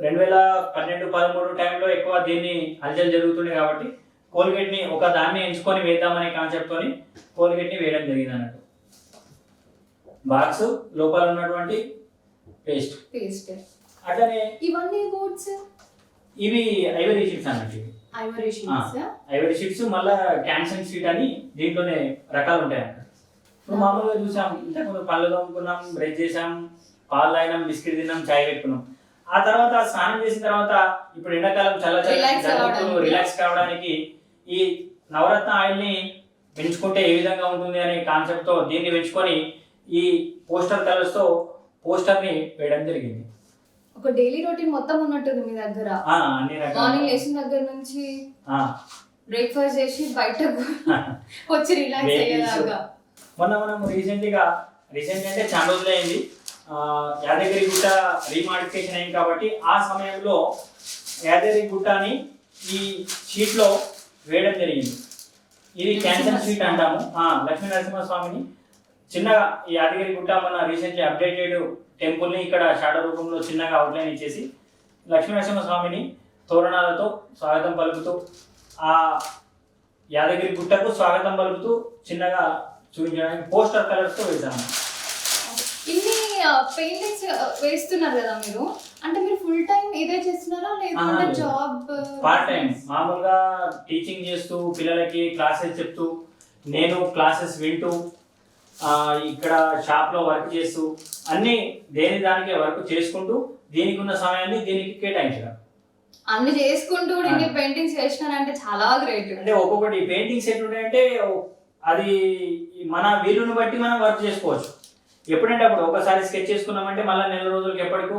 2012-13 టైంలో ఎక్కువ దీన్ని అల్జల్ జరుగుతుండే కాబట్టి కోల్గేట్ ని ఒక దాన్ని ఎంచుకొని వేద్దామనే కాన్సెప్ట్ తోని కోల్గేట్ ని వేయడం జరిగింది అన్నట్టు. బాక్స్ లోపల ఉన్నటువంటి పేస్ట్. అట్లనే ఇవన్నీ బోర్డ్స్, ఇవి ఐవరీ షీట్స్ అన్నట్టు. ఐవరీ షీట్స్ మళ్ళా క్యాన్సన్ షీట్ అని దీంట్లోనే రకాలు ఉంటాయి అన్నట్టు. ఇప్పుడు మామూలుగా చూసాం, ఇంతకుముందు పళ్ళు తోముకున్నాం, బ్రష్ చేసాం, పాలు తాగినాం, బిస్కెట్ తిన్నాం, చాయ్ పెట్టుకున్నాం. ఆ తర్వాత స్నానం చేసిన తర్వాత ఇప్పుడు ఎండాకాలం చాలా రిలాక్స్ కావడానికి ఈ నవరత్న ఆయిల్ ని పెంచుకుంటే ఏ విధంగా ఉంటుంది అనే కాన్సెప్ట్ తో దీన్ని పెంచుకొని ఈ పోస్టర్ కలర్స్ తో పోస్టర్ ని వేయడం జరిగింది. ఒక డైలీ రొటీన్ మొత్తం ఉన్నట్టుంది మీ దగ్గర. మార్నింగ్ లేచిన దగ్గర నుంచి బ్రేక్ఫాస్ట్ చేసి బయటకు వచ్చి రిలాక్స్ అయ్యేలాగా. మొన్న మనం రీసెంట్ అంటే చాలా రోజులు అయింది, యాదగిరి గుట్ట రీమాడిఫికేషన్ అయింది కాబట్టి ఆ సమయంలో యాదగిరి గుట్టని ఈ షీట్ లో వేయడం జరిగింది. ఇది క్యాన్సర్ షీట్ అంటాము. లక్ష్మీ నరసింహస్వామిని చిన్నగా ఈ యాదగిరి గుట్ట మన రీసెంట్లీ అప్డేటెడ్ టెంపుల్ని ఇక్కడ షాడో రూపంలో చిన్నగా అవుట్లైన్ ఇచ్చేసి లక్ష్మీనరసింహ స్వామిని తోరణాలతో స్వాగతం పలుకుతూ ఆ యాదగిరి గుట్టకు స్వాగతం పలుకుతూ చిన్నగా చూపించడానికి పోస్టర్ కలర్స్తో వేసాము. ఇన్ని పెయింటింగ్స్ వేస్తున్నారు కదా మీరు, అంటే మీరు ఫుల్ టైం ఇదే చేస్తున్నారా లేదంటే జాబ్ పార్ట్ టైం? మామూలుగా టీచింగ్ చేస్తూ పిల్లలకి క్లాసెస్ చెప్తూ, నేను క్లాసెస్ వింటూ, ఇక్కడ షాప్లో వర్క్ చేస్తూ, అన్నీ దేని దానికే వర్క్ చేసుకుంటూ దీనికి ఉన్న సమయాన్ని దీనికి కేటాయించడం. అన్ని చేసుకుంటూ ఇన్ని పెయింటింగ్స్ వేసినారంటే చాలా గ్రేట్. అంటే ఒక్కొక్కటి పెయింటింగ్స్ ఎట్లుంటాయంటే అది మన వీలుని బట్టి మనం వర్క్ చేసుకోవచ్చు. ఎప్పుడంటే అప్పుడు ఒకసారి స్కెచ్ చేసుకున్నామంటే మళ్ళీ నెల రోజులకి ఎప్పటికో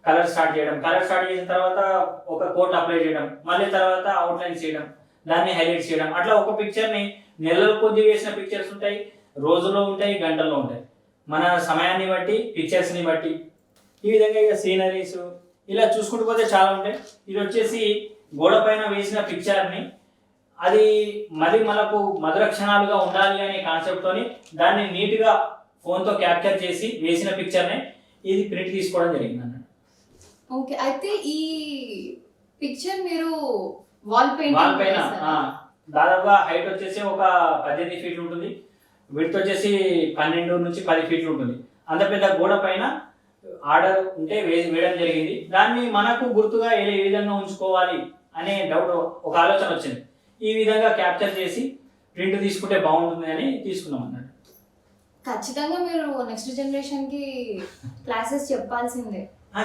కలర్ స్టార్ట్ చేయడం, కలర్ స్టార్ట్ చేసిన తర్వాత ఒక కోట్ అప్లై చేయడం, మళ్ళీ తర్వాత అవుట్లైన్ చేయడం, దాన్ని హైలైట్ చేయడం, అట్లా ఒక పిక్చర్ని నెలల కొద్ది వేసిన పిక్చర్స్ ఉంటాయి, రోజుల్లో ఉంటాయి, గంటల్లో ఉంటాయి. మన సమయాన్ని బట్టి, పిక్చర్స్ని బట్టి ఈ విధంగా ఇక సీనరీస్ ఇలా చూసుకుంటూ పోతే చాలా ఉంటాయి. ఇది వచ్చేసి గోడ పైన వేసిన పిక్చర్ని అది మళ్ళీ మనకు మధుర క్షణాలుగా ఉండాలి అనే కాన్సెప్ట్తోని దాన్ని నీట్గా ఫోన్తో క్యాప్చర్ చేసి వేసిన పిక్చర్ని ఇది ప్రింట్ తీసుకోవడం జరిగింది అన్నట్టు. ఓకే, అయితే ఈ పిక్చర్ మీరు వాల్ పైన దాదాపుగా హైట్ వచ్చేసి ఒక 18 ఫీట్లు ఉంటుంది, విడ్త్ వచ్చేసి 12 నుంచి 10 ఫీట్లు ఉంటుంది. అంత పెద్ద గోడ పైన ఆర్డర్ ఉంటే వేయడం జరిగింది. దాన్ని మనకు గుర్తుగా ఏ విధంగా ఉంచుకోవాలి అనే డౌట్, ఒక ఆలోచన వచ్చింది. ఈ విధంగా క్యాప్చర్ చేసి ప్రింట్ తీసుకుంటే బాగుంటుంది అని తీసుకున్నాం అన్నట్టు. ఖచ్చితంగా మీరు నెక్స్ట్ జనరేషన్ కి క్లాసెస్ చెప్పాల్సిందే.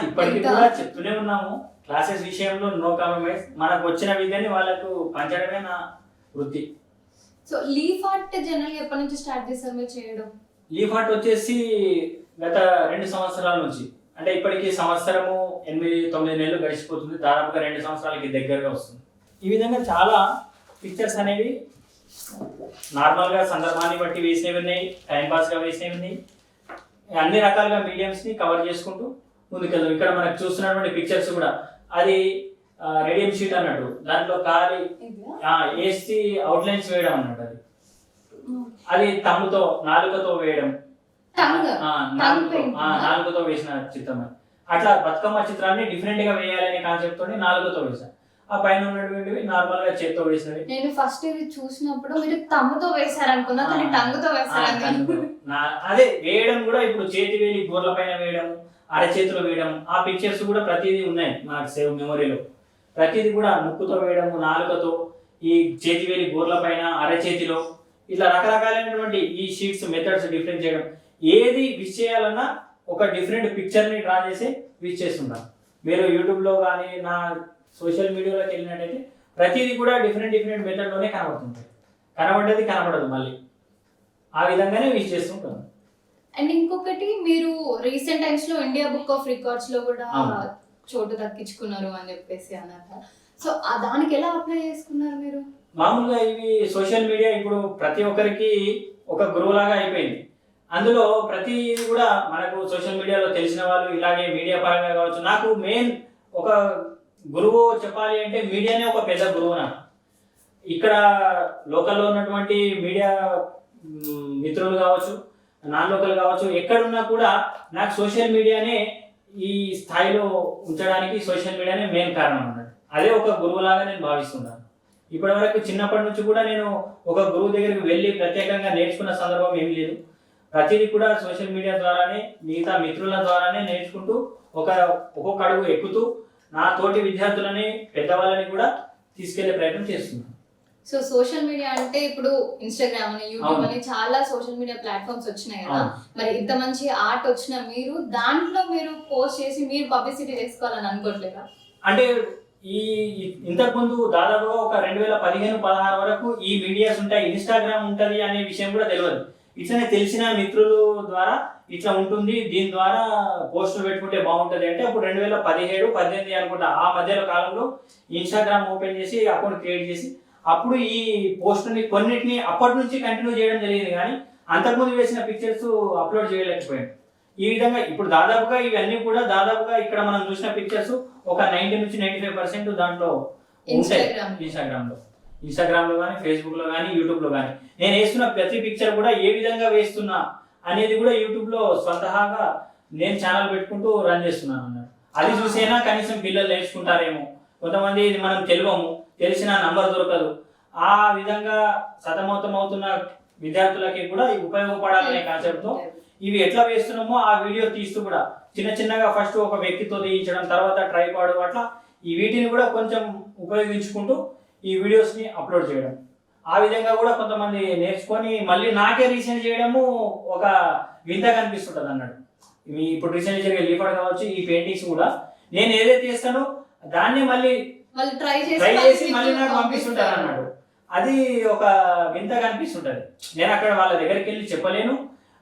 ఇప్పటికీ కూడా చెప్తూనే ఉన్నాము, క్లాసెస్ విషయంలో నో కాంప్రమైజ్. మనకు వచ్చిన విద్యని వాళ్ళకు పంచడమే నా వృత్తి. సో లీఫ్ ఆర్ట్ జనరల్ ఎప్పటి నుంచి స్టార్ట్ చేశారు మీరు చేయడం? లీఫ్ ఆర్ట్ వచ్చేసి గత 2 సంవత్సరాల నుంచి, అంటే ఇప్పటికి సంవత్సరము 8-9 నెలలు గడిచిపోతుంది, దాదాపుగా 2 సంవత్సరాలకి దగ్గరగా వస్తుంది. ఈ విధంగా చాలా పిక్చర్స్ అనేవి నార్మల్గా సందర్భాన్ని బట్టి వేసినవి ఉన్నాయి, టైంపాస్గా వేసినవి ఉన్నాయి, అన్ని రకాలుగా మీడియంస్ని కవర్ చేసుకుంటూ ముందుకెళ్తాం. ఇక్కడ మనకు చూస్తున్నటువంటి పిక్చర్స్ కూడా అది రేడియం షీట్ అన్నట్టు, దాంట్లో ఖాళీ వేసి అవుట్లైన్స్ వేయడం అన్నట్టు. అది తమ్ముతో నాలుకతో వేయడం, నాలుగుతో వేసిన చిత్రం. అట్లా బతుకమ్మ చిత్రాన్ని డిఫరెంట్ గా వేయాలనే కాన్సెప్ట్ తోని నాలుగుతో వేసాను. ఆ పైన ఉన్నటువంటివి నార్మల్ గా చేత్తో వేసినవి. నేను ఫస్ట్ ఇది చూసినప్పుడు మీరు తమ్ముతో వేసారనుకున్నా, కానీ టంగుతో వేసారు. అదే వేయడం కూడా ఇప్పుడు చేతి వేలి గోర్ల పైన వేయడం, అరచేతిలో వేయడం, ఆ పిక్చర్స్ కూడా ప్రతిదీ ఉన్నాయి నాకు సేవ్ మెమొరీలో. ప్రతిదీ కూడా ముక్కుతో వేయడము, నాలుకతో, ఈ చేతి వేలి గోర్ల పైన, అరచేతిలో, ఇట్లా రకరకాలైనటువంటి ఈ షీట్స్ మెథడ్స్ డిఫరెంట్ చేయడం. ఏది విష్ చేయాలన్నా ఒక డిఫరెంట్ పిక్చర్ని డ్రా చేసి విష్ చేస్తుంటాం. మీరు యూట్యూబ్లో కానీ నా సోషల్ మీడియాలోకి వెళ్ళినట్టయితే ప్రతిదీ కూడా డిఫరెంట్ మెథడ్లోనే కనబడుతుంటాయి. కనబడ్డది కనబడదు మళ్ళీ, ఆ విధంగానే విష్ చేస్తుంటాం. అండ్ ఇంకొకటి, మీరు రీసెంట్ టైమ్స్ లో ఇండియా బుక్ ఆఫ్ రికార్డ్స్ లో కూడా చోటు దక్కించుకున్నారు అని చెప్పేసి అన్నారు. సో దానికి ఎలా అప్లై చేసుకున్నారు మీరు? మామూలుగా ఇవి సోషల్ మీడియా ఇప్పుడు ప్రతి ఒక్కరికి ఒక గురువులాగా అయిపోయింది. అందులో ప్రతి కూడా మనకు సోషల్ మీడియాలో తెలిసిన వాళ్ళు, ఇలాగే మీడియా పరంగా కావచ్చు. నాకు మెయిన్ ఒక గురువు చెప్పాలి అంటే మీడియానే ఒక పెద్ద గురువు. నాకు ఇక్కడ లోకల్లో ఉన్నటువంటి మీడియా మిత్రులు కావచ్చు, నాన్ లోకల్ కావచ్చు, ఎక్కడున్నా కూడా నాకు సోషల్ మీడియానే ఈ స్థాయిలో ఉంచడానికి సోషల్ మీడియానే మెయిన్ కారణం అన్నట్టు. అదే ఒక గురువులాగా నేను భావిస్తున్నాను. ఇప్పటి వరకు చిన్నప్పటి నుంచి కూడా నేను ఒక గురువు దగ్గరికి వెళ్ళి ప్రత్యేకంగా నేర్చుకున్న సందర్భం ఏమీ లేదు. ప్రతిదీ కూడా సోషల్ మీడియా ద్వారానే, మిగతా మిత్రుల ద్వారానే నేర్చుకుంటూ ఒక్కొక్క అడుగు ఎక్కుతూ నా తోటి విద్యార్థులని, పెద్దవాళ్ళని కూడా తీసుకెళ్లే ప్రయత్నం చేస్తున్నాను. సో సోషల్ మీడియా అంటే ఇప్పుడు ఇన్స్టాగ్రామ్ అని, యూట్యూబ్ అని చాలా సోషల్ మీడియా ప్లాట్ఫామ్స్ వచ్చినాయి కదా. మరి ఇంత మంచి ఆర్ట్ వచ్చిన మీరు దాంట్లో మీరు పోస్ట్ చేసి మీరు పబ్లిసిటీ చేసుకోవాలని అనుకోవట్లేదా? అంటే ఇంతకు ముందు దాదాపుగా ఒక 2015-16 వరకు ఈ మీడియాస్ ఉంటాయి, ఇన్స్టాగ్రామ్ ఉంటది అనే విషయం కూడా తెలియదు. ఇట్లనే తెలిసిన మిత్రుల ద్వారా ఇట్లా ఉంటుంది, దీని ద్వారా పోస్టులు పెట్టుకుంటే బాగుంటుంది అంటే అప్పుడు 2017-18 అనుకుంటా ఆ మధ్యలో కాలంలో ఇన్స్టాగ్రామ్ ఓపెన్ చేసి అకౌంట్ క్రియేట్ చేసి అప్పుడు ఈ పోస్టుని కొన్నిటిని అప్పటి నుంచి కంటిన్యూ చేయడం జరిగింది. కానీ అంతకుముందు వేసిన పిక్చర్స్ అప్లోడ్ చేయలేకపోయాను. ఈ విధంగా ఇప్పుడు దాదాపుగా ఇవన్నీ కూడా దాదాపుగా ఇక్కడ మనం చూసిన పిక్చర్స్ ఒక 90-95% దాంట్లో ఉంటాయి ఇన్స్టాగ్రామ్ లో కానీ, ఫేస్బుక్ లో కానీ, యూట్యూబ్ లో కానీ. నేను వేస్తున్న ప్రతి పిక్చర్ కూడా ఏ విధంగా వేస్తున్నా అనేది కూడా యూట్యూబ్లో స్వతహాగా నేను ఛానల్ పెట్టుకుంటూ రన్ చేస్తున్నాను అన్నాడు. అది చూసైనా కనీసం పిల్లలు నేర్చుకుంటారేమో, కొంతమంది ఇది మనం తెలియము, తెలిసిన నంబర్ దొరకదు, ఆ విధంగా సతమతం అవుతున్న విద్యార్థులకి కూడా ఉపయోగపడాలనే కాన్సెప్ట్తో ఇవి ఎట్లా వేస్తున్నామో ఆ వీడియో తీస్తూ కూడా చిన్న చిన్నగా ఫస్ట్ ఒక వ్యక్తితో తీయించడం, తర్వాత ట్రైపాడ్, అట్లా ఈ వీటిని కూడా కొంచెం ఉపయోగించుకుంటూ ఈ వీడియోస్ని అప్లోడ్ చేయడం. ఆ విధంగా కూడా కొంతమంది నేర్చుకొని మళ్ళీ నాకే రీసెంట్ చేయడము ఒక వింత కనిపిస్తుంటుంది అన్నాడు. ఇప్పుడు రీసెంట్ జరిగే లీఫాట్ కావచ్చు, ఈ పెయింటింగ్స్ కూడా నేను ఏదైతే చేస్తానో దాన్ని మళ్ళీ ట్రై చేసి మళ్ళీ నాకు పంపిస్తుంటారు అన్నాడు. అది ఒక వింత కనిపిస్తుంటది. నేను అక్కడ వాళ్ళ దగ్గరికి వెళ్ళి చెప్పలేను,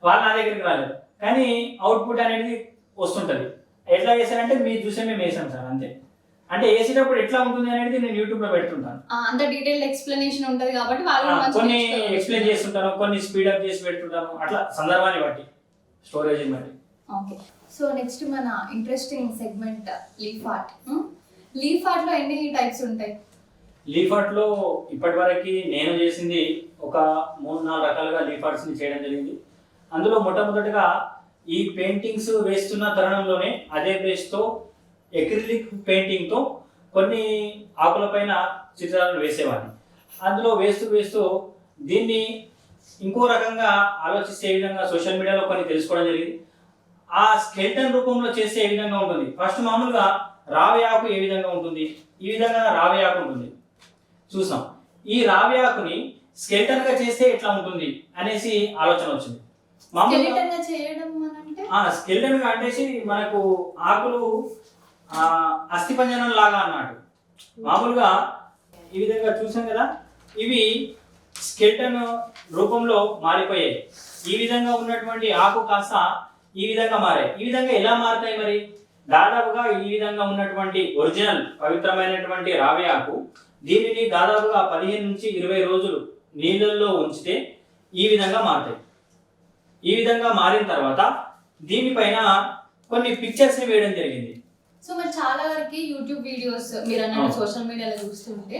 వాళ్ళు నా దగ్గరికి రాలేదు, కానీ అవుట్పుట్ అనేది వస్తుంటది. ఎట్లా చేశారంటే మీరు చూసే మేము వేసాం సార్ అంతే. అంటే వేసేటప్పుడు ఎట్లా ఉంటుంది అనేది నేను యూట్యూబ్ లో పెడుతుంటాను. అంత డీటెయిల్డ్ ఎక్స్ప్లెనేషన్ ఉంటది కాబట్టి కొన్ని ఎక్స్ప్లెయిన్ చేస్తుంటాను, కొన్ని స్పీడప్ చేసి పెడుతుంటాను, అట్లా సందర్భాన్ని బట్టి, స్టోరేజ్ బట్టి. ఓకే, సో నెక్స్ట్ మన interesting segment leaf art. Leaf art లో ఎన్ని టైప్స్ ఉంటాయి? లీఫ్ ఆర్ట్ లో ఇప్పటి వరకు నేను చేసింది ఒక 3-4 రకాలుగా లీఫ్ ఆర్ట్స్ ని చేయడం జరిగింది. అందులో మొట్టమొదటిగా ఈ పెయింటింగ్స్ వేస్తున్న తరుణంలోనే అదే బేస్ తో ఎక్రిలిక్ పెయింటింగ్ తో కొన్ని ఆకుల పైన చిత్రాలను వేసేవాడిని. అందులో వేస్తూ దీన్ని ఇంకో రకంగా ఆలోచిస్తే ఏ విధంగా సోషల్ మీడియాలో కొన్ని తెలుసుకోవడం జరిగింది. ఆ స్కెల్టన్ రూపంలో చేస్తే ఏ విధంగా ఉంటుంది, ఫస్ట్ మామూలుగా రావి ఆకు ఏ విధంగా ఉంటుంది, ఈ విధంగా రావి ఆకు ఉంటుంది చూసాం. ఈ రావి ఆకుని స్కెల్టన్ గా చేస్తే ఎట్లా ఉంటుంది అనేసి ఆలోచన వచ్చింది. స్కెల్టన్ గా అంటే మనకు ఆకులు అస్థిపంజరం లాగా అన్నట్టు. మామూలుగా ఈ విధంగా చూసాం కదా, ఇవి స్కెల్టన్ రూపంలో మారిపోయాయి. ఈ విధంగా ఉన్నటువంటి ఆకు కాస్త ఈ విధంగా మారాయి. ఈ విధంగా ఎలా మారుతాయి మరి? దాదాపుగా ఈ విధంగా ఉన్నటువంటి ఒరిజినల్ పవిత్రమైనటువంటి రావి ఆకు, దీనిని దాదాపుగా 15 నుంచి 20 రోజులు నీళ్ళల్లో ఉంచితే ఈ విధంగా మారుతాయి. ఈ విధంగా మారిన తర్వాత దీనిపైన కొన్ని పిక్చర్స్ ని వేయడం జరిగింది. సో మరి చాలా వరకు యూట్యూబ్ వీడియోస్ మీరు అన్నట్టు సోషల్ మీడియాలో చూస్తుంటే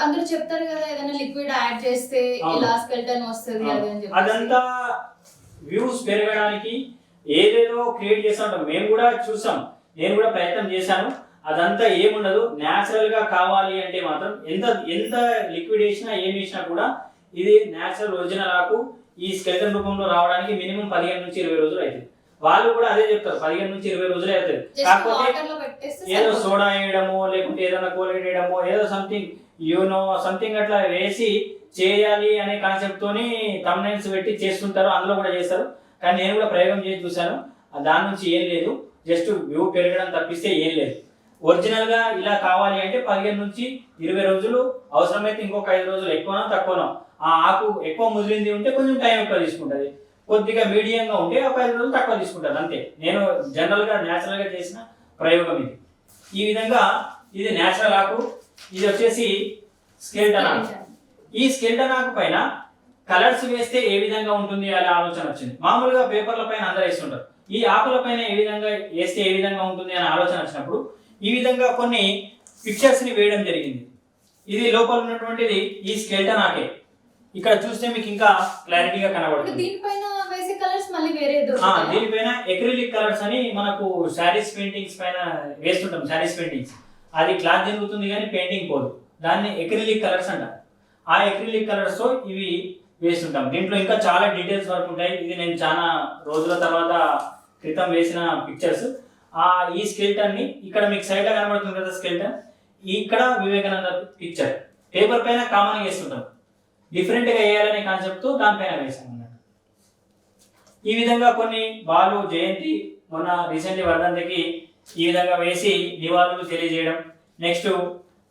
అందరూ చెప్తారు కదా, ఏదైనా లిక్విడ్ యాడ్ చేస్తే ఇలా స్కెల్టన్ వస్తుంది అది అని చెప్పి. అదంతా వ్యూస్ పెరగడానికి ఏదేదో క్రియేట్ చేస్తూ ఉంటాం. మేము కూడా చూసాం, నేను కూడా ప్రయత్నం చేశాను. అదంతా ఏముండదు, న్యాచురల్ గా కావాలి అంటే మాత్రం ఎంత లిక్విడ్ వేసినా ఏం వేసినా కూడా ఇది న్యాచురల్ ఒరిజినల్ ఆకు ఈ స్కెల్టన్ రూపంలో రావడానికి మినిమం 15 నుంచి 20 రోజులు అవుతుంది. వాళ్ళు కూడా అదే చెప్తారు, 15 నుంచి 20 రోజులే అవుతుంది. కాకపోతే ఏదో సోడా వేయడమో లేకుంటే ఏదైనా కోల్గేట్ వేయడమో ఏదో సంథింగ్ అట్లా వేసి చేయాలి అనే కాన్సెప్ట్ తోని థంబ్నైల్స్ పెట్టి చేస్తుంటారు, అందులో కూడా చేస్తారు. కానీ నేను కూడా ప్రయోగం చేసి చూశాను, దాని నుంచి ఏం లేదు, జస్ట్ వ్యూ పెరగడం తప్పిస్తే ఏం లేదు. ఒరిజినల్ గా ఇలా కావాలి అంటే 15 నుంచి 20 రోజులు, అవసరమైతే ఇంకొక 5 రోజులు ఎక్కువనో తక్కువనో. ఆ ఆకు ఎక్కువ ముదిరింది ఉంటే కొంచెం టైం ఎక్కువ తీసుకుంటుంది, కొద్దిగా మీడియంగా ఉంటే ఒక 5 రోజులు తక్కువ తీసుకుంటుంది అంతే. నేను జనరల్ గా న్యాచురల్ గా చేసిన ప్రయోగం ఇది. ఈ విధంగా ఇది న్యాచురల్ ఆకు, ఇది వచ్చేసి స్కెల్టన్ ఆకు. ఈ స్కెల్టన్ ఆకు పైన కలర్స్ వేస్తే ఏ విధంగా ఉంటుంది అనే ఆలోచన వచ్చింది. మామూలుగా పేపర్ల పైన అందరూ వేస్తుంటారు, ఈ ఆకుల పైన ఏ విధంగా వేస్తే ఏ విధంగా ఉంటుంది అనే ఆలోచన వచ్చినప్పుడు ఈ విధంగా కొన్ని పిక్చర్స్ ని వేయడం జరిగింది. ఇది లోపల ఉన్నటువంటిది ఈ స్కెల్టన్ ఆకే. ఇక్కడ చూస్తే మీకు ఇంకా క్లారిటీగా కనబడుతుంది. దీనిపైన ఎక్రిలిక్ కలర్స్ అని మనకు శారీస్ పెయింటింగ్స్ పైన వేస్తుంటాం. శారీస్ పెయింటింగ్స్ అది క్లాత్ జరుగుతుంది కానీ పెయింటింగ్ పోదు, దాన్ని ఎక్రిలిక్ కలర్స్ అంటారు. ఆ ఎక్రిలిక్ కలర్స్ తో ఇవి వేస్తుంటాం. దీంట్లో ఇంకా చాలా డీటెయిల్స్ వరకు ఉంటాయి. ఇది నేను చాలా రోజుల తర్వాత క్రితం వేసిన పిక్చర్స్. ఈ స్కెల్టన్ ని ఇక్కడ మీకు సైడ్ గా కనబడుతుంది కదా స్కెల్టన్, ఇక్కడ వివేకానంద పిక్చర్ పేపర్ పైన కామన్ వేస్తుంటాం. డిఫరెంట్ గా వేయాలనే కాన్సెప్ట్ తో దానిపైన వేసాం అన్నట్టు. ఈ విధంగా కొన్ని బాలు జయంతి మొన్న రీసెంట్లీ వర్ధంతికి ఈ విధంగా వేసి నివాళులు తెలియజేయడం. నెక్స్ట్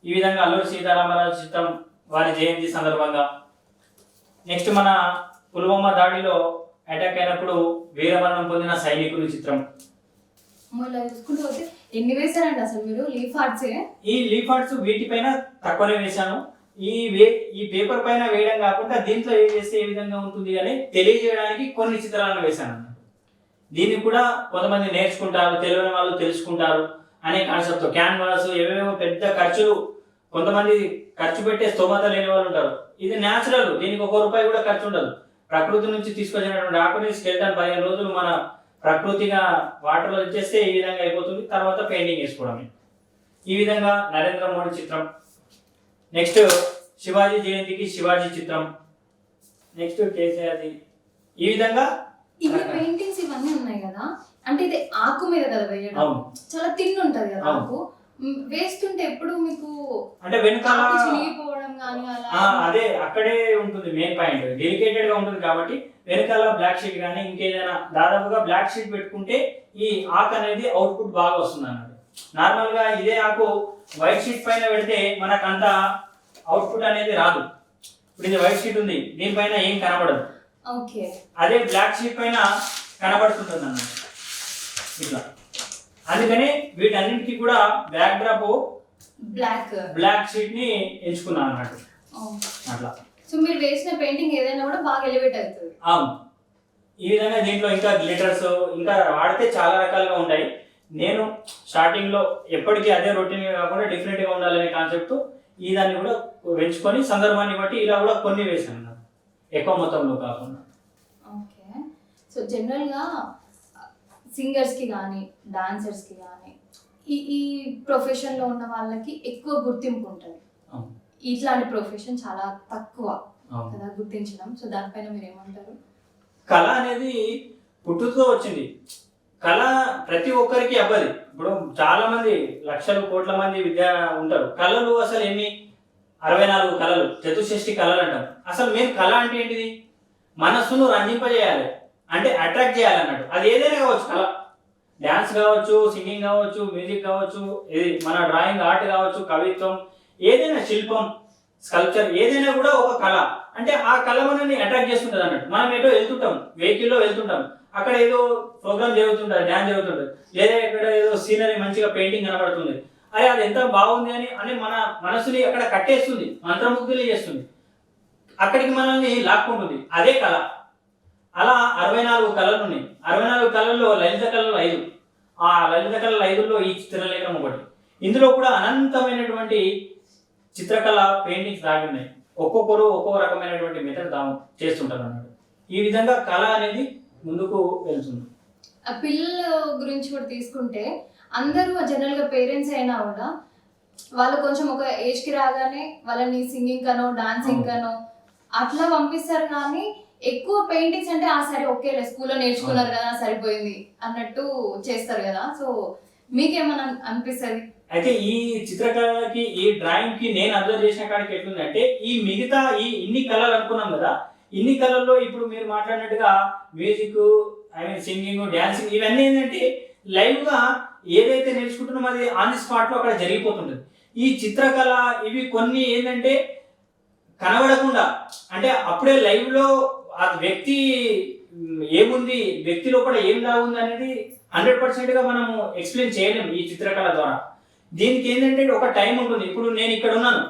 ఈ విధంగా అల్లూరి సీతారామరాజు చిత్రం వారి జయంతి సందర్భంగా. నెక్స్ట్ మన పుల్వామా దాడిలో అటాక్ అయినప్పుడు వీరమరణం పొందిన సైనికులు చిత్రం. ఎన్ని వేసారండి అసలు మీరు లీఫ్ ఆర్ట్స్? ఈ లీఫ్ ఆర్ట్స్ వీటిపైన తక్కువనే వేశాను. ఈ పేపర్ పైన వేయడం కాకుండా దీంట్లో ఏ వేస్తే ఏ విధంగా ఉంటుంది అని తెలియజేయడానికి కొన్ని చిత్రాలను వేశాను. దీన్ని కూడా కొంతమంది నేర్చుకుంటారు, తెలియని వాళ్ళు తెలుసుకుంటారు అనే కాన్సెప్ట్ తో క్యాన్వాస్ ఏవేవో పెద్ద ఖర్చులు, కొంతమంది ఖర్చు పెట్టే స్తోమత లేని వాళ్ళు ఉంటారు. ఇది న్యాచురల్, దీనికి ₹1 కూడా ఖర్చు ఉండదు. ప్రకృతి నుంచి తీసుకొచ్చినటువంటి ఆకుని స్కెల్టన్ 15 రోజులు మన ప్రకృతిగా వాటర్లో ఇచ్చేస్తే ఈ విధంగా అయిపోతుంది. తర్వాత పెయింటింగ్ వేసుకోవడమే. ఈ విధంగా నరేంద్ర మోడీ చిత్రం. నెక్స్ట్ శివాజీ జయంతికి శివాజీ చిత్రం. నెక్స్ట్ కేసీఆర్ది. ఈ విధంగా ఇవి పెయింటింగ్స్ ఇవన్నీ ఉన్నాయి కదా, అంటే ఇది ఆకు మీద కదా వేయడం, అవును చాలా తిన్ ఉంటది కదా అవును. ఆకు. వేస్తుంటే ఎప్పుడు మీకు అంటే వెనకాల ఆకు చినిగిపోవడం కానీ అలా అదే అక్కడే ఉంటుంది మెయిన్ పాయింట్. డెలికేటెడ్ గా ఉంటుంది కాబట్టి వెనకాల బ్లాక్ షీట్ కానీ ఇంకేదైనా దాదాపుగా బ్లాక్ షీట్ పెట్టుకుంటే ఈ ఆకు అనేది అవుట్పుట్ బాగా వస్తుంది అన్నమాట. నార్మల్ గా ఇదే ఆకు వైట్ షీట్ పైన పెడితే మనకు అంత అవుట్పుట్ అనేది రాదు. ఇప్పుడు ఇది వైట్ షీట్ ఉంది, దీనిపైన ఏం కనబడదు. ఓకే, అదే బ్లాక్ షీట్ పైన కనబడుతుంటుంది అన్నమాట ఇట్లా. అందుకని వీటన్నింటికి కూడా బ్యాక్ డ్రాప్ బ్లాక్ షీట్ ని ఎంచుకున్నాను అన్నట్టు అట్లా. సో మీరు వేసిన పెయింటింగ్ ఏదైనా కూడా బాగా ఎలివేట్ అవుతుంది. అవును, ఈ విధంగా దీంట్లో ఇంకా గ్లిటర్స్ ఇంకా వాడితే చాలా రకాలుగా ఉంటాయి. నేను స్టార్టింగ్ లో ఎప్పటికీ అదే రొటీన్ కాకుండా డిఫరెంట్ గా ఉండాలనే కాన్సెప్ట్ ఈ దాన్ని కూడా పెంచుకొని సందర్భాన్ని బట్టి ఇలా కూడా కొన్ని వేసాను నాకు, ఎక్కువ మొత్తంలో కాకుండా. ఓకే, సో జనరల్ గా సింగర్స్ కి కానీ డాన్సర్స్ కి కానీ ఈ ప్రొఫెషన్ లో ఉన్న వాళ్ళకి ఎక్కువ గుర్తింపు ఉంటుంది. ఇట్లాంటి ప్రొఫెషన్ చాలా తక్కువ కదా గుర్తించడం. సో దానిపైన మీరు ఏమంటారు? కళ అనేది పుట్టుకతో వచ్చింది. కళ ప్రతి ఒక్కరికి అవ్వదు. ఇప్పుడు చాలా మంది లక్షల కోట్ల మంది విద్య ఉంటారు. కళలు అసలు ఎన్ని 64 కళలు, చతుషష్ఠి కళలు అంటాం. అసలు మెయిన్ కళ అంటే ఏంటిది? మనస్సును రంజింపజేయాలి, అంటే అట్రాక్ట్ చేయాలి అన్నట్టు. అది ఏదైనా కావచ్చు, కళ డ్యాన్స్ కావచ్చు, సింగింగ్ కావచ్చు, మ్యూజిక్ కావచ్చు, ఇది మన డ్రాయింగ్ ఆర్ట్ కావచ్చు, కవిత్వం, ఏదైనా శిల్పం, స్కల్ప్చర్, ఏదైనా కూడా ఒక కళ. అంటే ఆ కళ మనల్ని అట్రాక్ట్ చేస్తుంటది అన్నట్టు. మనం ఏదో వెళ్తుంటాం, వెహికల్లో వెళ్తుంటాం, అక్కడ ఏదో ప్రోగ్రామ్ జరుగుతుంటుంది, డ్యాన్స్ జరుగుతుంటుంది, లేదా ఇక్కడ ఏదో సీనరీ మంచిగా పెయింటింగ్ కనబడుతుంది, అరే అది ఎంత బాగుంది అని మన మనసుని అక్కడ కట్టేస్తుంది, మంత్రముగ్ధులు చేస్తుంది, అక్కడికి మనల్ని లాక్కుంటుంది. అదే కళ. అలా 64 కళలు ఉన్నాయి. 64 కళల్లో లలిత కళలు 5. ఆ లలిత కళల 5లో ఈ చిత్రలేఖనం ఒకటి. ఇందులో కూడా అనంతమైనటువంటి చిత్రకళ పెయింటింగ్స్ దాగి ఉన్నాయి. ఒక్కొక్కరు ఒక్కొక్క రకమైనటువంటి మెథడ్ చేస్తుంటారు అన్నట్టు. ఈ విధంగా కళ అనేది ముందుకు వెళ్తుంది. ఆ పిల్లల గురించి కూడా తీసుకుంటే అందరూ జనరల్ గా పేరెంట్స్ అయినా కూడా వాళ్ళు కొంచెం ఒక ఏజ్ కి రాగానే వాళ్ళని సింగింగ్ కనో డాన్సింగ్ కనో అట్లా పంపిస్తారు, కానీ ఎక్కువ పెయింటింగ్స్ అంటే ఆ సరే ఓకేలే స్కూల్లో నేర్చుకున్నారు కదా సరిపోయింది అన్నట్టు చేస్తారు కదా. సో మీకేమన్నా అనిపిస్తుంది? అయితే ఈ చిత్రకళకి ఈ డ్రాయింగ్ కి నేను అబ్జర్వ్ చేసిన కాడికి ఎట్లుందంటే, ఈ మిగతా ఇన్ని కళలు అనుకున్నాం కదా, ఇన్ని కళల్లో ఇప్పుడు మీరు మాట్లాడినట్టుగా మ్యూజిక్, సింగింగ్, డాన్సింగ్, ఇవన్నీ ఏంటంటే లైవ్ గా ఏదైతే నేర్చుకుంటున్నామో అది ఆన్ ది స్పాట్ లో అక్కడ జరిగిపోతుంటది. ఈ చిత్రకళ ఇవి కొన్ని ఏంటంటే కనబడకుండా, అంటే అప్పుడే లైవ్ లో ఆ వ్యక్తి ఏముంది, వ్యక్తి లోపల ఏం దాగుంది అనేది 100% గా మనము ఎక్స్ప్లెయిన్ చేయలేము ఈ చిత్రకళ ద్వారా. దీనికి ఏంటంటే ఒక టైం ఉంటుంది. ఇప్పుడు నేను ఇక్కడ ఉన్నాను,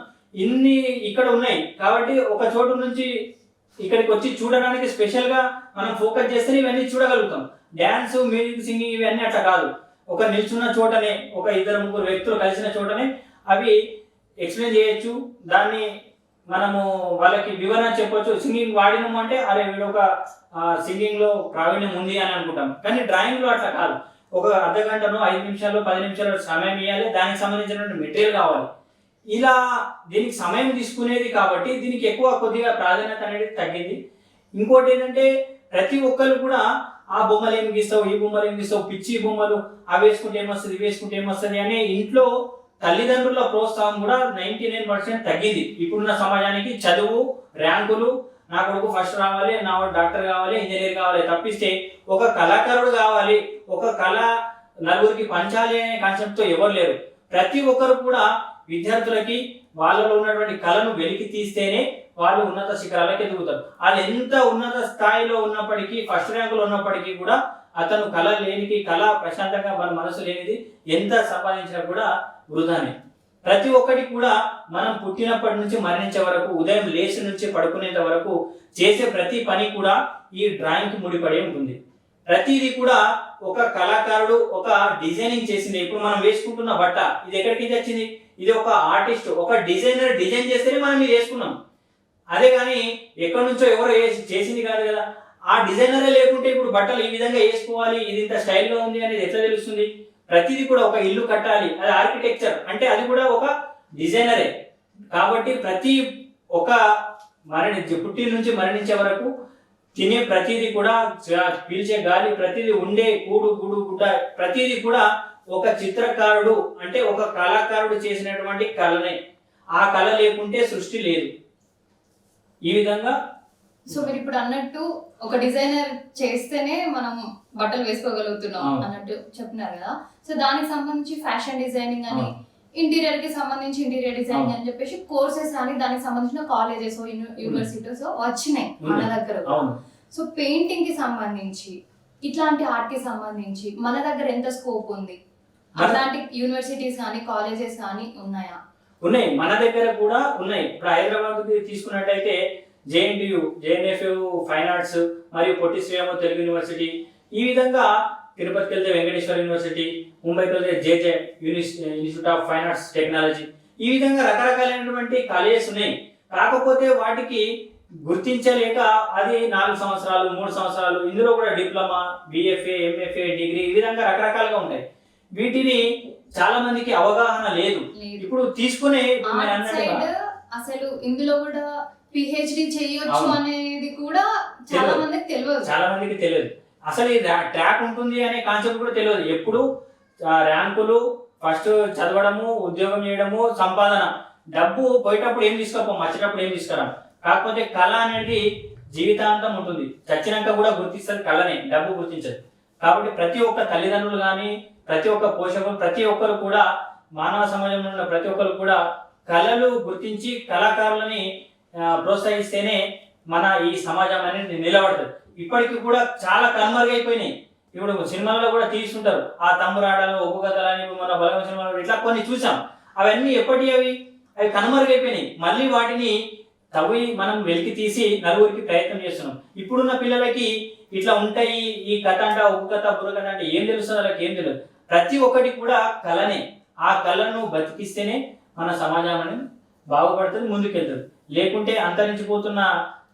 ఇన్ని ఇక్కడ ఉన్నాయి కాబట్టి ఒక చోటు నుంచి ఇక్కడికి వచ్చి చూడడానికి స్పెషల్ గా మనం ఫోకస్ చేస్తే ఇవన్నీ చూడగలుగుతాం. డ్యాన్స్, మ్యూజిక్, సింగింగ్ ఇవన్నీ అట్లా కాదు. ఒక నిల్చున్న చోటనే, ఒక 2-3 వ్యక్తులు కలిసిన చోటనే అవి ఎక్స్ప్లెయిన్ చేయొచ్చు. దాన్ని మనము వాళ్ళకి వివరణ చెప్పొచ్చు. సింగింగ్ వాడినాము అంటే అరే వీడు ఒక సింగింగ్ లో ప్రావీణ్యం ఉంది అని అనుకుంటాం. కానీ డ్రాయింగ్ లో అట్లా కాదు. ఒక అర్ధగంటనో 5 నిమిషాలు 10 నిమిషాలు సమయం ఇవ్వాలి, దానికి సంబంధించినటువంటి మెటీరియల్ కావాలి. ఇలా దీనికి సమయం తీసుకునేది కాబట్టి దీనికి ఎక్కువ కొద్దిగా ప్రాధాన్యత అనేది తగ్గింది. ఇంకోటి ఏంటంటే ప్రతి ఒక్కరు కూడా ఆ బొమ్మలు ఏం గీస్తావు, ఈ బొమ్మలు ఏం గీస్తావు, పిచ్చి బొమ్మలు, అవి వేసుకుంటే ఏమొస్తుంది, ఇవి వేసుకుంటే ఏమొస్తుంది అనే ఇంట్లో తల్లిదండ్రుల ప్రోత్సాహం కూడా 99% తగ్గింది. ఇప్పుడున్న సమాజానికి చదువు, ర్యాంకులు, నా కొడుకు ఫస్ట్ రావాలి, నా డాక్టర్ కావాలి, ఇంజనీర్ కావాలి తప్పిస్తే ఒక కళాకారుడు కావాలి, ఒక కళ నలుగురికి పంచాలి అనే కాన్సెప్ట్తో ఎవరు లేరు. ప్రతి ఒక్కరు కూడా విద్యార్థులకి వాళ్ళలో ఉన్నటువంటి కళను వెలికి తీస్తేనే వాళ్ళు ఉన్నత శిఖరాలకు ఎదుగుతారు. వాళ్ళు ఎంత ఉన్నత స్థాయిలో ఉన్నప్పటికీ, ఫస్ట్ ర్యాంకులో ఉన్నప్పటికీ కూడా అతను కళ లేనికి, కళ ప్రశాంతంగా మన మనసు లేనిది ఎంత సంపాదించినా కూడా వృధానే. ప్రతి ఒక్కటి కూడా మనం పుట్టినప్పటి నుంచి మరణించే వరకు, ఉదయం లేచి నుంచి పడుకునేంత వరకు చేసే ప్రతి పని కూడా ఈ డ్రాయింగ్ కి ముడిపడి ఉంటుంది. ప్రతిదీ కూడా ఒక కళాకారుడు ఒక డిజైనింగ్ చేసింది. ఇప్పుడు మనం వేసుకుంటున్న బట్ట ఇది ఎక్కడికి వచ్చింది? ఇది ఒక ఆర్టిస్ట్, ఒక డిజైనర్ డిజైన్ చేస్తేనే మనం ఇది వేసుకున్నాం. అదే కానీ ఎక్కడి నుంచో ఎవరో చేసింది కాదు కదా. ఆ డిజైనరే లేకుంటే ఇప్పుడు బట్టలు ఈ విధంగా వేసుకోవాలి, ఇది ఇంత స్టైల్లో ఉంది అనేది ఎట్లా తెలుస్తుంది? ప్రతిదీ కూడా ఒక ఇల్లు కట్టాలి, అది ఆర్కిటెక్చర్ అంటే అది కూడా ఒక డిజైనరే. కాబట్టి ప్రతి ఒక పుట్టి నుంచి మరణించే వరకు తినే ప్రతిదీ కూడా, పీల్చే గాలి ప్రతిదీ, ఉండే కూడు గూడు గుడ్డ ప్రతిదీ కూడా ఒక చిత్రకారుడు అంటే ఒక కళాకారుడు చేసినటువంటి కళనే. ఆ కళ లేకుంటే సృష్టి లేదు. ఈ విధంగా సో మీరు ఇప్పుడు అన్నట్టు ఒక డిజైనర్ చేస్తేనే మనం బట్టలు వేసుకోగలుగుతున్నాం అన్నట్టు చెప్పినారు కదా. సో దానికి సంబంధించి ఫ్యాషన్ డిజైనింగ్ అని, ఇంటీరియర్ కి సంబంధించి ఇంటీరియర్ డిజైనింగ్ అని చెప్పేసి కోర్సెస్ అని దానికి సంబంధించిన కాలేజెస్ యూనివర్సిటీస్ వచ్చినాయి మన దగ్గర. సో పెయింటింగ్ కి సంబంధించి ఇట్లాంటి ఆర్ట్ కి సంబంధించి మన దగ్గర ఎంత స్కోప్ ఉంది? అట్లాంటి యూనివర్సిటీస్ కానీ కాలేజెస్ కానీ ఉన్నాయా? ఉన్నాయి, మన దగ్గర కూడా ఉన్నాయి. ఇప్పుడు హైదరాబాద్ తీసుకున్నట్టయితే JNTU, JNFU ఫైన్ ఆర్ట్స్ మరియు పొట్టి శ్రీరాములు తెలుగు యూనివర్సిటీ, ఈ విధంగా తిరుపతికి వెళ్తే వెంకటేశ్వర యూనివర్సిటీ, ముంబైకి వెళ్తే JJ institute of fine arts technology, ఈ విధంగా రకరకాలైనటువంటి కాలేజెస్ ఉన్నాయి. కాకపోతే వాటికి గుర్తించలేక అది 4 సంవత్సరాలు 3 సంవత్సరాలు, ఇందులో కూడా డిప్లొమా, BFA, MFA, డిగ్రీ, ఈ విధంగా రకరకాలుగా ఉంటాయి. వీటిని చాలా మందికి అవగాహన లేదు. ఇప్పుడు తీసుకునే అసలు ఇందులో కూడా PhD చేయొచ్చు అనేది కూడా చాలా మందికి తెలియదు. అసలు ఈ ట్రాక్ ఉంటుంది అనే కాన్సెప్ట్ కూడా తెలియదు. ఎప్పుడు ర్యాంకులు, ఫస్ట్ చదవడము, ఉద్యోగం చేయడము, సంపాదన, డబ్బు పోయేటప్పుడు ఏం తీసుకోపోం, వచ్చేటప్పుడు ఏం తీసుకురా. కాకపోతే కళ అనేది జీవితాంతం ఉంటుంది, చచ్చినాక కూడా గుర్తిస్తుంది కళనే, డబ్బు గుర్తించదు. కాబట్టి ప్రతి ఒక్క తల్లిదండ్రులు కానీ, ప్రతి ఒక్క పోషకులు, ప్రతి ఒక్కరు కూడా, మానవ సమాజంలో ఉన్న ప్రతి ఒక్కరు కూడా కళలు గుర్తించి కళాకారులని ప్రోత్సహిస్తేనే మన ఈ సమాజం అనేది నిలబడుతుంది. ఇప్పటికీ కూడా చాలా కనుమరుగైపోయినాయి. ఇప్పుడు సినిమాల్లో కూడా తీసుకుంటారు, ఆ తమ్మురాడలు, ఒగ్గు కథలని, మన బలగం సినిమాలు ఇట్లా కొన్ని చూసాం. అవన్నీ అవి కనుమరుగైపోయినాయి. మళ్ళీ వాటిని తవ్వి మనం వెలికి తీసి నలుగురికి ప్రయత్నం చేస్తున్నాం. ఇప్పుడున్న పిల్లలకి ఇట్లా ఉంటాయి, ఈ కథ అంట, ఒగ్గు కథ, బుర్ర కథ అంటే ఏం తెలుస్తుంది? వాళ్ళకి ఏం తెలియదు. ప్రతి ఒక్కటి కూడా కళనే. ఆ కళను బతికిస్తేనే మన సమాజం అనేది బాగుపడుతుంది, ముందుకెళ్తుంది. లేకుంటే అంతరించిపోతున్న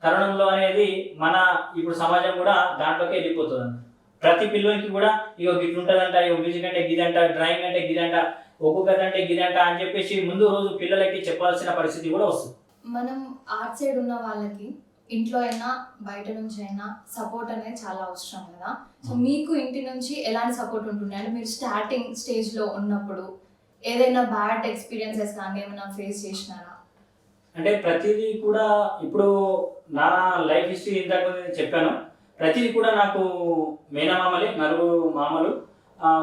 తరుణంలో అనేది మన ఇప్పుడు సమాజం కూడా దాంట్లోకి వెళ్ళిపోతుంది అన్న. ప్రతి పిల్లలకి కూడా ఇగో గిట్ ఉంటుందంట, ఇగో మ్యూజిక్ అంటే గిదంట, డ్రాయింగ్ అంటే గిదంట, ఒక్కొక్క కథ అంటే గిదంట అని చెప్పేసి ముందు రోజు పిల్లలకి చెప్పాల్సిన పరిస్థితి కూడా వస్తుంది. మనం ఆర్ట్ సైడ్ ఉన్న వాళ్ళకి ఇంట్లో అయినా బయట నుంచి అయినా సపోర్ట్ అనేది చాలా అవసరం కదా. సో మీకు ఇంటి నుంచి ఎలాంటి సపోర్ట్ ఉంటుంది? అంటే మీరు స్టార్టింగ్ స్టేజ్ లో ఉన్నప్పుడు ఏదైనా బ్యాడ్ ఎక్స్పీరియన్సెస్ కానీ ఏమైనా ఫేస్ చేసినారా? అంటే ప్రతిదీ కూడా ఇప్పుడు నా లైఫ్ హిస్టరీ ఇంతకు చెప్పాను. ప్రతిదీ కూడా నాకు మేనమామలే, నలుగురు మామలు,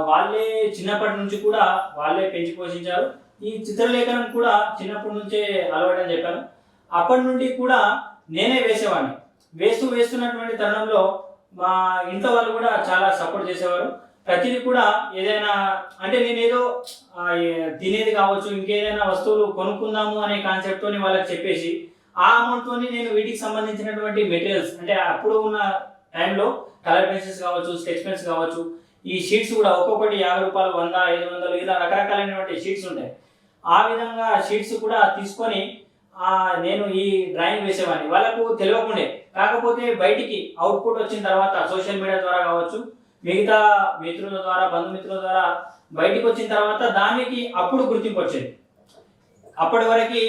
వాళ్ళే చిన్నప్పటి నుంచి కూడా వాళ్ళే పెంచి పోషించారు. ఈ చిత్రలేఖనం కూడా చిన్నప్పటి నుంచే అలవాటు అని చెప్పాను. అప్పటి నుండి కూడా నేనే వేసేవాడిని. వేస్తున్నటువంటి తరుణంలో మా ఇంట్లో వాళ్ళు కూడా చాలా సపోర్ట్ చేసేవారు. ప్రతిదీ కూడా ఏదైనా అంటే నేనేదో తినేది కావచ్చు, ఇంకేదైనా వస్తువులు కొనుక్కుందాము అనే కాన్సెప్ట్తో వాళ్ళకి చెప్పేసి ఆ అమౌంట్తో నేను వీటికి సంబంధించినటువంటి మెటీరియల్స్ అంటే అప్పుడు ఉన్న టైంలో కలర్ పెన్సిల్స్ కావచ్చు, స్కెచ్ పెన్స్ కావచ్చు, ఈ షీట్స్ కూడా ఒక్కొక్కటి 50 రూపాయలు, 100, 500 ఇలా రకరకాలైనటువంటి షీట్స్ ఉంటాయి. ఆ విధంగా షీట్స్ కూడా తీసుకొని నేను ఈ డ్రాయింగ్ వేసేవాడిని. వాళ్ళకు తెలియకుండే. కాకపోతే బయటికి అవుట్పుట్ వచ్చిన తర్వాత సోషల్ మీడియా ద్వారా కావచ్చు, మిగతా మిత్రుల ద్వారా, బంధుమిత్రుల ద్వారా బయటికి వచ్చిన తర్వాత దానికి అప్పుడు గుర్తింపు వచ్చేది. అప్పటి వరకు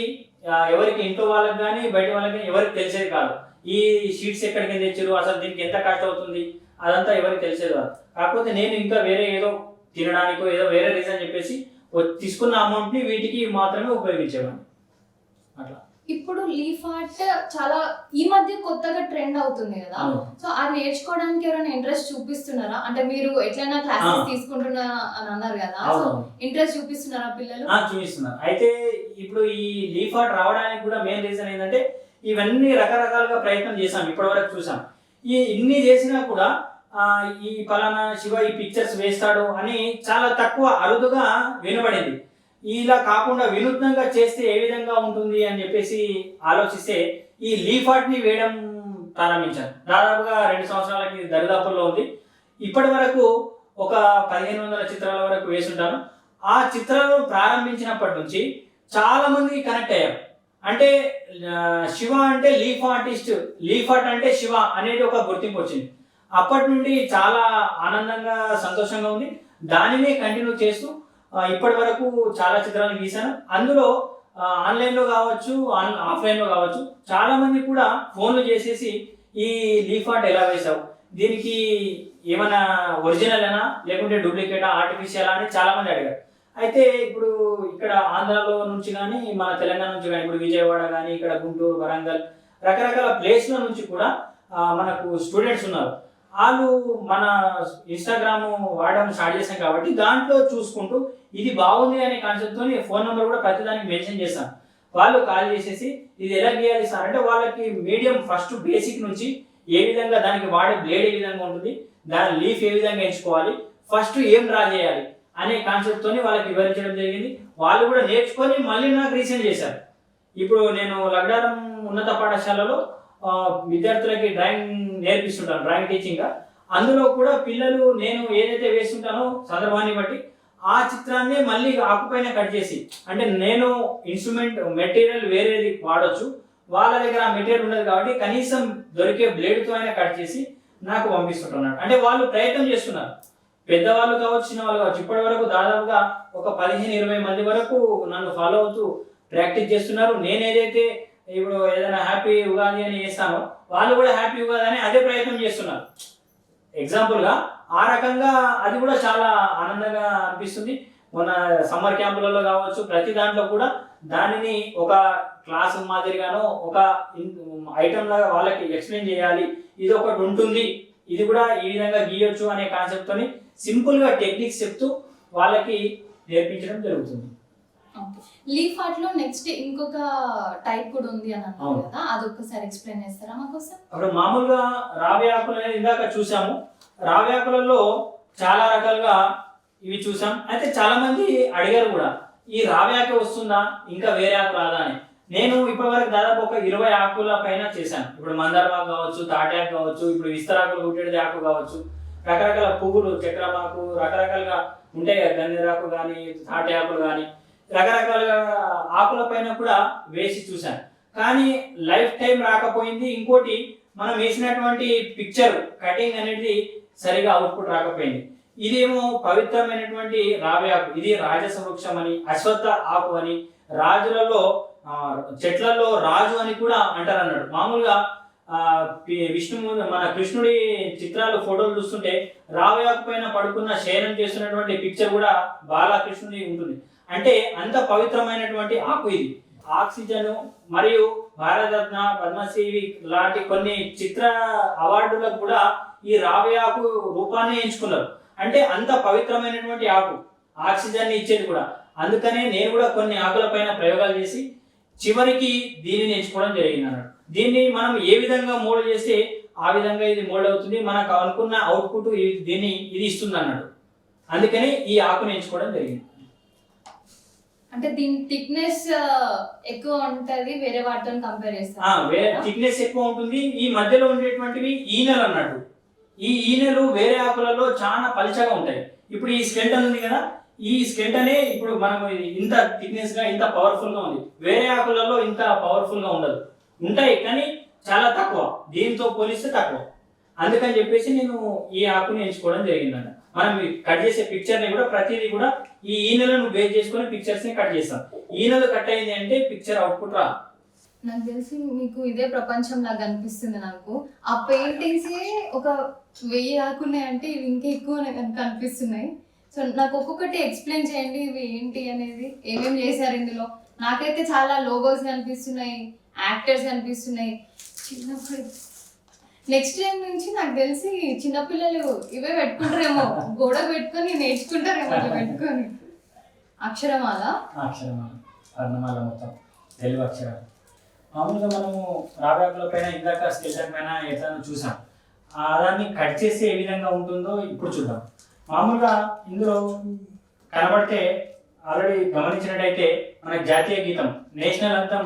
ఎవరికి ఇంట్లో వాళ్ళకి కానీ బయట వాళ్ళకి కానీ ఎవరికి తెలిసేది కాదు. ఈ షీట్స్ ఎక్కడికి తెచ్చారు, అసలు దీనికి ఎంత కాస్ట్ అవుతుంది, అదంతా ఎవరికి తెలిసేది కాదు. కాకపోతే నేను ఇంకా వేరే ఏదో తినడానికో ఏదో వేరే రీజన్ చెప్పేసి తీసుకున్న అమౌంట్ని వీటికి మాత్రమే ఉపయోగించేవాడిని. అట్లా ఇప్పుడు లీఫ్ ఆర్ట్ చాలా ఈ మధ్య కొత్తగా ట్రెండ్ అవుతుంది కదా. సో అది నేర్చుకోవడానికి ఎవరైనా ఇంట్రెస్ట్ చూపిస్తున్నారా? అంటే మీరు ఎట్లైనా క్లాసెస్ తీసుకుంటున్నారా అని అన్నారు కదా, సో ఇంట్రెస్ట్ చూపిస్తున్నారా పిల్లలు? చూపిస్తున్నారు. అయితే ఇప్పుడు ఈ లీఫ్ ఆర్ట్ రావడానికి కూడా మెయిన్ రీజన్ ఏంటంటే ఇవన్నీ రకరకాలుగా ప్రయత్నం చేశాం, ఇప్పటి వరకు చూసాం. ఇన్ని చేసినా కూడా ఈ పలానా శివ ఈ పిక్చర్స్ వేస్తాడు అని చాలా తక్కువ, అరుదుగా వినబడింది. ఇలా కాకుండా వినూత్నంగా చేస్తే ఏ విధంగా ఉంటుంది అని చెప్పేసి ఆలోచిస్తే ఈ లీఫ్ ఆర్ట్ని వేయడం ప్రారంభించాను. దాదాపుగా 2 సంవత్సరాలకి దరిదాపుల్లో ఉంది. ఇప్పటి వరకు ఒక 1500 చిత్రాల వరకు వేసుంటాను. ఆ చిత్రాలు ప్రారంభించినప్పటి నుంచి చాలా మంది కనెక్ట్ అయ్యారు. అంటే శివ అంటే లీఫ్ ఆర్టిస్ట్, లీఫ్ ఆర్ట్ అంటే శివ అనేది ఒక గుర్తింపు వచ్చింది. అప్పటి నుండి చాలా ఆనందంగా సంతోషంగా ఉంది. దానినే కంటిన్యూ చేస్తూ ఇప్పటి వరకు చాలా చిత్రాలు గీశాను. అందులో ఆన్లైన్లో కావచ్చు, ఆఫ్లైన్లో కావచ్చు, చాలా మంది కూడా ఫోన్లు చేసేసి ఈ లీఫ్ ఆర్ట్ ఎలా వేశావు, దీనికి ఏమైనా ఒరిజినల్ అయినా లేకుంటే డూప్లికేటా, ఆర్టిఫిషియల్ అని చాలా మంది అడిగారు. అయితే ఇప్పుడు ఇక్కడ ఆంధ్రాలో నుంచి కానీ మన తెలంగాణ నుంచి కానీ, ఇప్పుడు విజయవాడ కానీ, ఇక్కడ గుంటూరు, వరంగల్, రకరకాల ప్లేస్ల నుంచి కూడా మనకు స్టూడెంట్స్ ఉన్నారు. వాళ్ళు మన ఇన్స్టాగ్రామ్ వాడడం స్టార్ట్ చేశాం కాబట్టి దాంట్లో చూసుకుంటూ ఇది బాగుంది అనే కాన్సెప్ట్తో ఫోన్ నెంబర్ కూడా ప్రతిదానికి మెన్షన్ చేశాను. వాళ్ళు కాల్ చేసేసి ఇది ఎలా గీయాలి సార్ అంటే, వాళ్ళకి మీడియం ఫస్ట్ బేసిక్ నుంచి ఏ విధంగా దానికి వాడే బ్లేడ్ ఏ విధంగా ఉంటుంది, దాని లీఫ్ ఏ విధంగా ఎంచుకోవాలి, ఫస్ట్ ఏం డ్రా చేయాలి అనే కాన్సెప్ట్తో వాళ్ళకి వివరించడం జరిగింది. వాళ్ళు కూడా నేర్చుకొని మళ్ళీ నాకు రీసెంట్ చేశారు. ఇప్పుడు నేను లగ్డారం ఉన్నత పాఠశాలలో విద్యార్థులకి డ్రాయింగ్ నేర్పిస్తుంటాను, డ్రాయింగ్ టీచింగ్గా. అందులో కూడా పిల్లలు నేను ఏదైతే వేస్తుంటానో సందర్భాన్ని బట్టి ఆ చిత్రాన్ని మళ్ళీ ఆకుపైన కట్ చేసి, అంటే నేను ఇన్స్ట్రుమెంట్ మెటీరియల్ వేరేది వాడచ్చు, వాళ్ళ దగ్గర ఆ మెటీరియల్ ఉండదు కాబట్టి కనీసం దొరికే బ్లేడ్తో అయినా కట్ చేసి నాకు పంపిస్తుంటున్నాడు. అంటే వాళ్ళు ప్రయత్నం చేస్తున్నారు, పెద్దవాళ్ళు కావచ్చు, చిన్న వాళ్ళు కావచ్చు. ఇప్పటి వరకు దాదాపుగా ఒక 15-20 మంది వరకు నన్ను ఫాలో అవుతూ ప్రాక్టీస్ చేస్తున్నారు. నేను ఏదైతే ఇప్పుడు ఏదైనా హ్యాపీ ఉగాది అని చేస్తానో వాళ్ళు కూడా హ్యాపీ ఉగాది అని అదే ప్రయత్నం చేస్తున్నారు. ఎగ్జాంపుల్గా ఆ రకంగా అది కూడా చాలా ఆనందంగా అనిపిస్తుంది. మన సమ్మర్ క్యాంపులలో కావచ్చు, ప్రతి దాంట్లో కూడా దానిని ఒక క్లాస్ మాదిరిగానో ఒక ఐటమ్ లాగా వాళ్ళకి ఎక్స్ప్లెయిన్ చేయాలి, ఇది ఒకటి ఉంటుంది, ఇది కూడా ఈ విధంగా గీయొచ్చు అనే కాన్సెప్ట్తోని సింపుల్గా టెక్నిక్స్ చెప్తూ వాళ్ళకి నేర్పించడం జరుగుతుంది. లీఫ్ ఆర్ట్ లో నెక్స్ట్ ఇంకొక టైప్ కూడా ఉంది అని అన్నారు కదా, అది ఒక్కసారి ఎక్స్ప్లెయిన్ చేస్తారా మాకోసం? అప్పుడు మామూలుగా రావి ఆకులు అనేది ఇందాక చూసాము. రావి ఆకులలో చాలా రకాలుగా ఇవి చూసాం. అయితే చాలా మంది అడిగారు కూడా, ఈ రావి ఆకు వస్తుందా, ఇంకా వేరే ఆకు రాదా అని. నేను ఇప్పటివరకు దాదాపు ఒక 20 ఆకుల పైన చేశాను. ఇప్పుడు మందారమాకు కావచ్చు, తాటాకు కావచ్చు, ఇప్పుడు విస్తరాకులు కుట్టేది ఆకు కావచ్చు, రకరకాల పువ్వులు, చక్రమాకు, రకరకాలుగా ఉంటాయి కదా, గన్నేరాకు కానీ, తాటి ఆకులు కానీ, రకరకాలుగా ఆకుల పైన కూడా వేసి చూశాను. కానీ లైఫ్ టైం రాకపోయింది. ఇంకోటి, మనం వేసినటువంటి పిక్చర్ కటింగ్ అనేది సరిగా అవుట్పుట్ రాకపోయింది. ఇదేమో పవిత్రమైనటువంటి రావి ఆకు, ఇది రాజస వృక్షం అని, అశ్వత్థ ఆకు అని, రాజులలో చెట్లలో రాజు అని కూడా అంటారు అన్నాడు. మామూలుగా మన కృష్ణుడి చిత్రాలు, ఫోటోలు చూస్తుంటే రావి ఆకు పైన పడుకున్న శయనం చేస్తున్నటువంటి పిక్చర్ కూడా బాలకృష్ణుడి ఉంటుంది. అంటే అంత పవిత్రమైనటువంటి ఆకు ఇది. ఆక్సిజన్ మరియు భారతరత్న, పద్మశ్రీ లాంటి కొన్ని చిత్ర అవార్డులకు కూడా ఈ రావి ఆకు రూపాన్ని ఎంచుకున్నారు. అంటే అంత పవిత్రమైనటువంటి ఆకు, ఆక్సిజన్ ఇచ్చేది కూడా. అందుకనే నేను కూడా కొన్ని ఆకుల పైన ప్రయోగాలు చేసి చివరికి దీనిని ఎంచుకోవడం జరిగింది అన్నాడు. దీన్ని మనం ఏ విధంగా మోల్డ్ చేస్తే ఆ విధంగా ఇది మోల్డ్ అవుతుంది, మనకు అనుకున్న అవుట్పుట్ దీన్ని ఇది ఇస్తుంది అన్నాడు. అందుకని ఈ ఆకుని ఎంచుకోవడం జరిగింది. అంటే దీని థిక్నెస్ ఎక్కువ ఉంటది వేరే వాటితో కంపేర్ చేస్తే? థిక్నెస్ ఎక్కువ ఉంటుంది. ఈ మధ్యలో ఉండేటువంటివి ఈనెలు అన్నట్టు. ఈ ఈనెలు వేరే ఆకులలో చాలా పలుచగా ఉంటాయి. ఇప్పుడు ఈ స్కెల్టన్ ఉంది కదా, ఈ స్కెల్టనే ఇప్పుడు మనం ఇంత థిక్నెస్ గా, ఇంత పవర్ఫుల్ గా ఉంది. వేరే ఆకులలో ఇంత పవర్ఫుల్ గా ఉండదు, ఉంటాయి కానీ చాలా తక్కువ, దీంతో పోలిస్తే తక్కువ. అందుకని చెప్పేసి నేను ఈ ఆకుని ఎంచుకోవడం జరిగిందన్న. మనం కట్ చేసే పిక్చర్ ని కూడా ప్రతిదీ కూడా ఈ ఈనెలను బేస్ చేసుకొని పిక్చర్స్ ని కట్ చేస్తాం. ఈనెలు కట్ అయింది అంటే పిక్చర్ అవుట్పుట్ రా. నాకు తెలిసి మీకు ఇదే ప్రపంచం లాగా అనిపిస్తుంది. నాకు ఆ పెయింటింగ్స్ ఒక 1000 ఆకున్నాయి అంటే ఇవి ఇంకా ఎక్కువ కనిపిస్తున్నాయి. సో నాకు ఒక్కొక్కటి ఎక్స్ప్లెయిన్ చేయండి, ఇవి ఏంటి అనేది, ఏమేమి చేశారు ఇందులో. నాకైతే చాలా లోగోస్ కనిపిస్తున్నాయి, యాక్టర్స్ కనిపిస్తున్నాయి. చిన్నప్పుడు నెక్స్ట్ టైం నుంచి నాకు తెలిసి చిన్నపిల్లలు ఇవే పెట్టుకుంటారేమో, గోడ పెట్టుకొని నేర్చుకుంటారేమో పెట్టుకొని. అక్షరమాల, వర్ణమాల మొత్తం తెలుగు అక్షరాలు. మామూలుగా మనము రాగాకుల పైన ఇందాక స్కెల్టన్ పైన ఎట్లా చూసాం, దాన్ని కట్ చేసి ఏ విధంగా ఉంటుందో ఇప్పుడు చూద్దాం. మామూలుగా ఇందులో కనబడితే ఆల్రెడీ గమనించినట్టయితే మనకి జాతీయ గీతం, నేషనల్ అంతం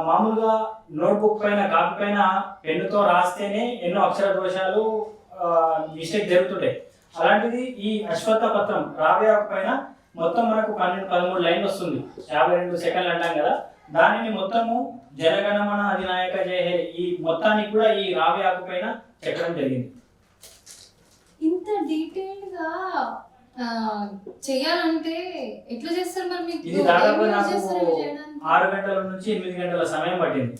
మామూలుగా నోట్బుక్ పైన, కాపీ పైన పెన్నుతో రాస్తేనే ఎన్నో అక్షర దోషాలు, మిస్టేక్ జరుగుతుంటాయి. అలాంటిది ఈ అశ్వత్థ పత్రం రావి ఆకు పైన మొత్తం మనకు 12-13 లైన్లు వస్తుంది. 52 సెకండ్లు అంటాం కదా, దానిని మొత్తము జనగణమన అధినాయక జయ హే ఈ మొత్తాన్ని కూడా ఈ రావి ఆకు పైన చెక్కడం జరిగింది. ఇంత డీటెయిల్డ్ గా చేయాలంటే ఎట్లా చేస్తారు మరి? మీకు ఇది దాదాపు నాకు 6 గంటల నుంచి 8 గంటల సమయం పట్టింది.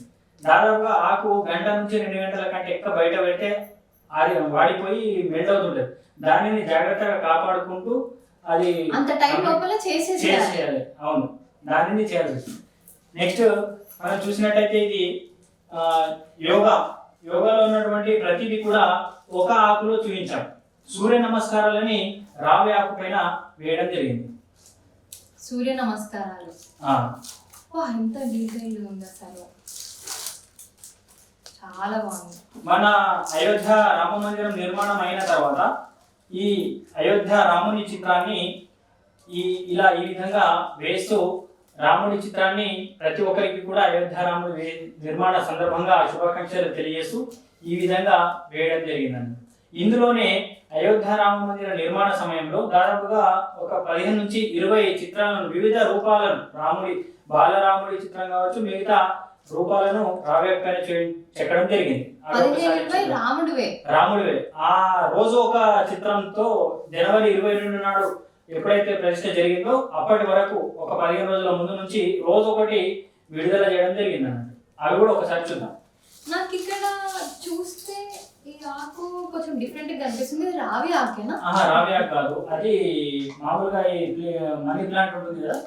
దాదాపుగా ఆకు గంట నుంచి 2 గంటల కంటే ఎక్కువ బయట పెడితే వాడిపోయి మెల్ట్ అవుతుంటది. దానిని జాగ్రత్తగా కాపాడుకుంటూ అది అంత టైం లోపల చేసేయాలి. అవును, దానిని చేయాలి. నెక్స్ట్ మనం చూసినట్టయితే ఇది యోగాలో ఉన్నటువంటి ప్రతిదీ కూడా ఒక ఆకులో చూపించాం. సూర్య నమస్కారాలని రావి ఆకు పైన వేయడం జరిగింది. సూర్య నమస్కారాలు ఎంత డీటెయిల్ ఉంది అసలు, చాలా బాగుంది. మన అయోధ్య రామ మందిరం నిర్మాణం అయిన తర్వాత ఈ అయోధ్య రాముని చిత్రాన్ని ఈ విధంగా వేస్తూ రాముడి చిత్రాన్ని ప్రతి ఒక్కరికి కూడా అయోధ్య రాముడి నిర్మాణ సందర్భంగా శుభాకాంక్షలు తెలియజేస్తూ ఈ విధంగా వేయడం జరిగిందండి. ఇందులోనే అయోధ్య రామ మందిర నిర్మాణ సమయంలో దాదాపుగా ఒక 15 నుంచి 20 చిత్రాలను వివిధ రూపాలను బాలరాముడి చిత్రం కావచ్చు, మిగతా రూపాలను రావి పైన చెక్కడం జరిగింది. రాముడివే ఆ రోజు ఒక చిత్రంతో జనవరి 22 నాడు ఎప్పుడైతే ప్రతిష్ట జరిగిందో అప్పటి వరకు ఒక 15 రోజుల ముందు నుంచి రోజు ఒకటి విడుదల చేయడం జరిగింది అన్నట్టు. అవి కూడా ఒకసారి చూద్దాం. నాకు ఇక్కడ చూస్తే ఈ ఆకు కొంచెం డిఫరెంట్ గా కనిపిస్తుంది. రావి ఆకేనా? రావి ఆకు కాదు, అది మామూలుగా ఈ మనీ ప్లాంట్ ఉంటుంది కదా,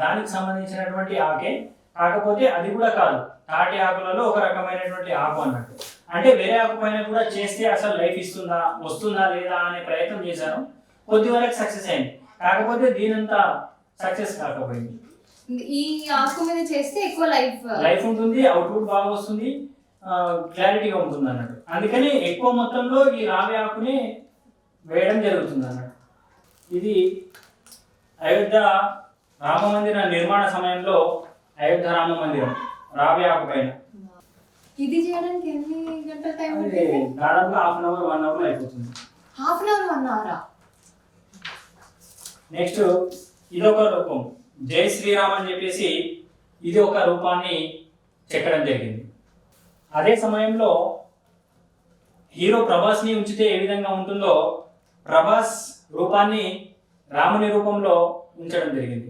దానికి సంబంధించినటువంటి ఆకే. కాకపోతే అది కూడా కాదు, తాటి ఆకులలో ఒక రకమైనటువంటి ఆకు అన్నట్టు. అంటే వేరే ఆకు పైన కూడా చేస్తే అసలు లైఫ్ వస్తుందా లేదా అనే ప్రయత్నం చేశాను. కొద్ది వరకు సక్సెస్ అయింది, కాకపోతే దీనంతా సక్సెస్ కాకపోయింది. ఈ ఆకు మీద చేస్తే ఎక్కువ లైఫ్ ఉంటుంది, అవుట్పుట్ బాగా వస్తుంది, క్లారిటీగా ఉంటుంది అన్నట్టు. అందుకని ఎక్కువ మొత్తంలో ఈ రావి ఆకుని వేయడం జరుగుతుంది అన్నట్టు. ఇది అయోధ్య రామ మందిర నిర్మాణ సమయంలో అయోధ్య రామ మందిరం రావి ఆకు పైన. ఇది చేయడానికి ఎన్ని గంటల టైం? దాదాపుగా 1/2 అవర్ 1 అవర్ అయిపోతుంది. 1/2 అవర్? నెక్స్ట్ ఇదొక రూపం, జై శ్రీరామ్ అని చెప్పేసి ఇది ఒక రూపాన్ని చెక్కడం జరిగింది. అదే సమయంలో హీరో ప్రభాస్ని ఉంచితే ఏ విధంగా ఉంటుందో ప్రభాస్ రూపాన్ని రాముని రూపంలో ఉంచడం జరిగింది.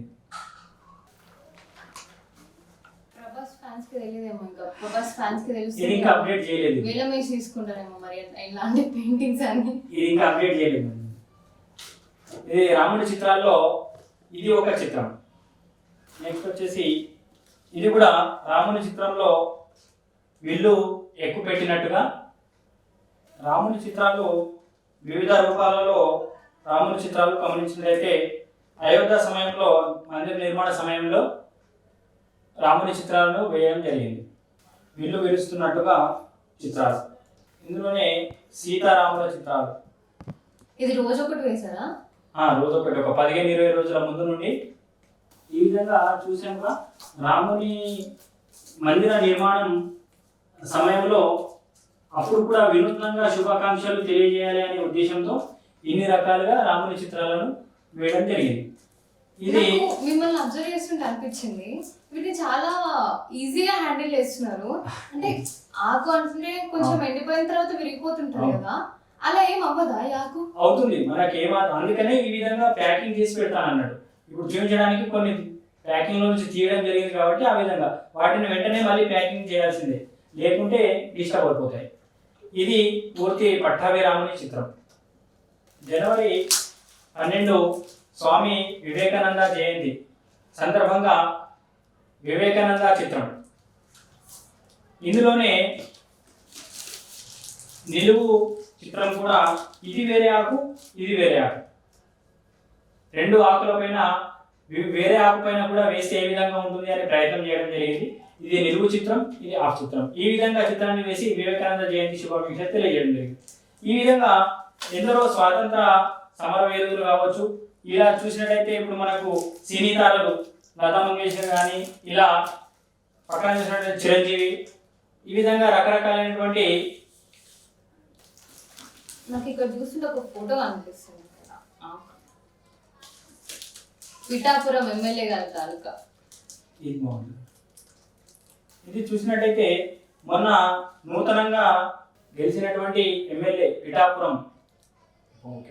ప్రభాస్ ఫ్యాన్స్ కి తెలియదేమో, ఇంకా ప్రభాస్ ఫ్యాన్స్ కి తెలుసు, ఇది ఇంకా అప్డేట్ చేయలేదు. వేలమేసి తీసుకుంటారేమో మరి ఇలాంటి పెయింటింగ్స్ అన్ని. ఇది ఇంకా అప్డేట్ చేయలేదు. ఇది రాముడి చిత్రాల్లో ఇది ఒక చిత్రం. నెక్స్ట్ వచ్చేసి ఇది కూడా రాముని చిత్రంలో విల్లు ఎక్కువ పెట్టినట్టుగా రాముని చిత్రాలు వివిధ రూపాలలో రాముని చిత్రాలు గమనించినట్లయితే అయోధ్య సమయంలో మందిర నిర్మాణ సమయంలో రాముని చిత్రాలను వేయడం జరిగింది. విల్లు విరుస్తున్నట్టుగా చిత్రాలు. ఇందులోనే సీతారాముల చిత్రాలు. ఇది రోజు ఒకటి వేశారా? రోజు ఒకటి, ఒక 15-20 రోజుల ముందు నుండి ఈ విధంగా చూసాక రాముని మందిర నిర్మాణం సమయంలో అప్పుడు కూడా వినూత్నంగా శుభాకాంక్షలు తెలియజేయాలి అనే ఉద్దేశంతో ఇన్ని రకాలుగా రాముని చిత్రాలను వేయడం జరిగింది. ఇది మిమ్మల్ని అబ్జర్వ్ చేస్తుంటే అనిపించింది, వీటిని చాలా ఈజీగా హ్యాండిల్ చేస్తున్నారు. అంటే ఆకు అంటే కొంచెం ఎండిపోయిన తర్వాత విరిగిపోతుంటారు కదా, అలా ఏం అవ్వదా? ఆకు అవుతుంది, మనకి అందుకనే ఈ విధంగా ప్యాకింగ్ చేసి పెడతాను అన్నాడు. ఇప్పుడు చూపించడానికి కొన్ని ప్యాకింగ్ లో నుంచి తీయడం జరిగింది కాబట్టి ఆ విధంగా వాటిని వెంటనే మళ్ళీ ప్యాకింగ్ చేయాల్సిందే, లేకుంటే డిస్టర్బ్ అయిపోతాయి. ఇది పూర్తి పట్టాభి రాముని చిత్రం. జనవరి 12 స్వామి వివేకానంద జయంతి సందర్భంగా వివేకానంద చిత్రం. ఇందులోనే నిలువు చిత్రం కూడా ఇది వేరే ఆకు, ఇది వేరే ఆకు, 2 ఆకుల పైన వేరే ఆకు పైన కూడా వేస్తే ఏ విధంగా ఉంటుంది అనే ప్రయత్నం చేయడం జరిగింది. ఇది నిలువు చిత్రం, ఇది ఆకు చిత్రం. ఈ విధంగా చిత్రాన్ని వేసి వివేకానంద జయంతి శుభాకాంక్షలు తెలియజేయడం జరిగింది. ఈ విధంగా ఎందరో స్వాతంత్ర సమరవేదులు కావచ్చు, ఇలా చూసినట్టయితే ఇప్పుడు మనకు సినీ తారలు లతా మంగేష్కర్ కానీ, ఇలా పక్కన చూసినట్టయితే చిరంజీవి, ఈ విధంగా రకరకాలైనటువంటి. నాకు ఇక్కడ చూస్తుంటే ఒక ఫోటో కనిపిస్తుంది, పిఠాపురం ఎమ్మెల్యే గారి తాలూకా. ఇది బాగుంది. ఇది చూసినట్టయితే మొన్న నూతనంగా గెలిచినటువంటి ఎమ్మెల్యే పిఠాపురం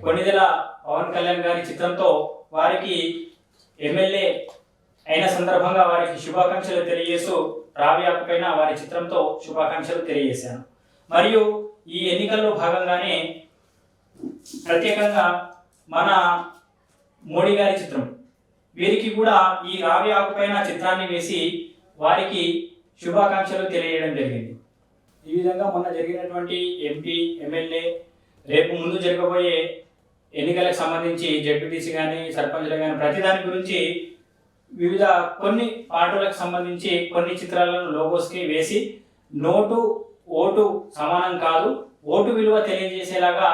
కొణిదెల పవన్ కళ్యాణ్ గారి చిత్రంతో వారికి ఎమ్మెల్యే అయిన సందర్భంగా వారికి శుభాకాంక్షలు తెలియజేస్తూ రావ్యాకు పైన వారి చిత్రంతో శుభాకాంక్షలు తెలియజేశాను. మరియు ఈ ఎన్నికల్లో భాగంగానే ప్రత్యేకంగా మన మోడీ గారి చిత్రం వీరికి కూడా ఈ రావ్యాకు పైన చిత్రాన్ని వేసి వారికి శుభాకాంక్షలు తెలియజేయడం జరిగింది. ఈ విధంగా మొన్న జరిగినటువంటి ఎంపీ ఎమ్మెల్యే రేపు ముందు జరగబోయే ఎన్నికలకు సంబంధించి జడ్పీటీసీ కానీ సర్పంచ్లు కానీ ప్రతిదాని గురించి వివిధ కొన్ని పార్టీలకు సంబంధించి కొన్ని చిత్రాలను లోగోస్కి వేసి నోటు ఓటు సమానం కాదు, ఓటు విలువ తెలియజేసేలాగా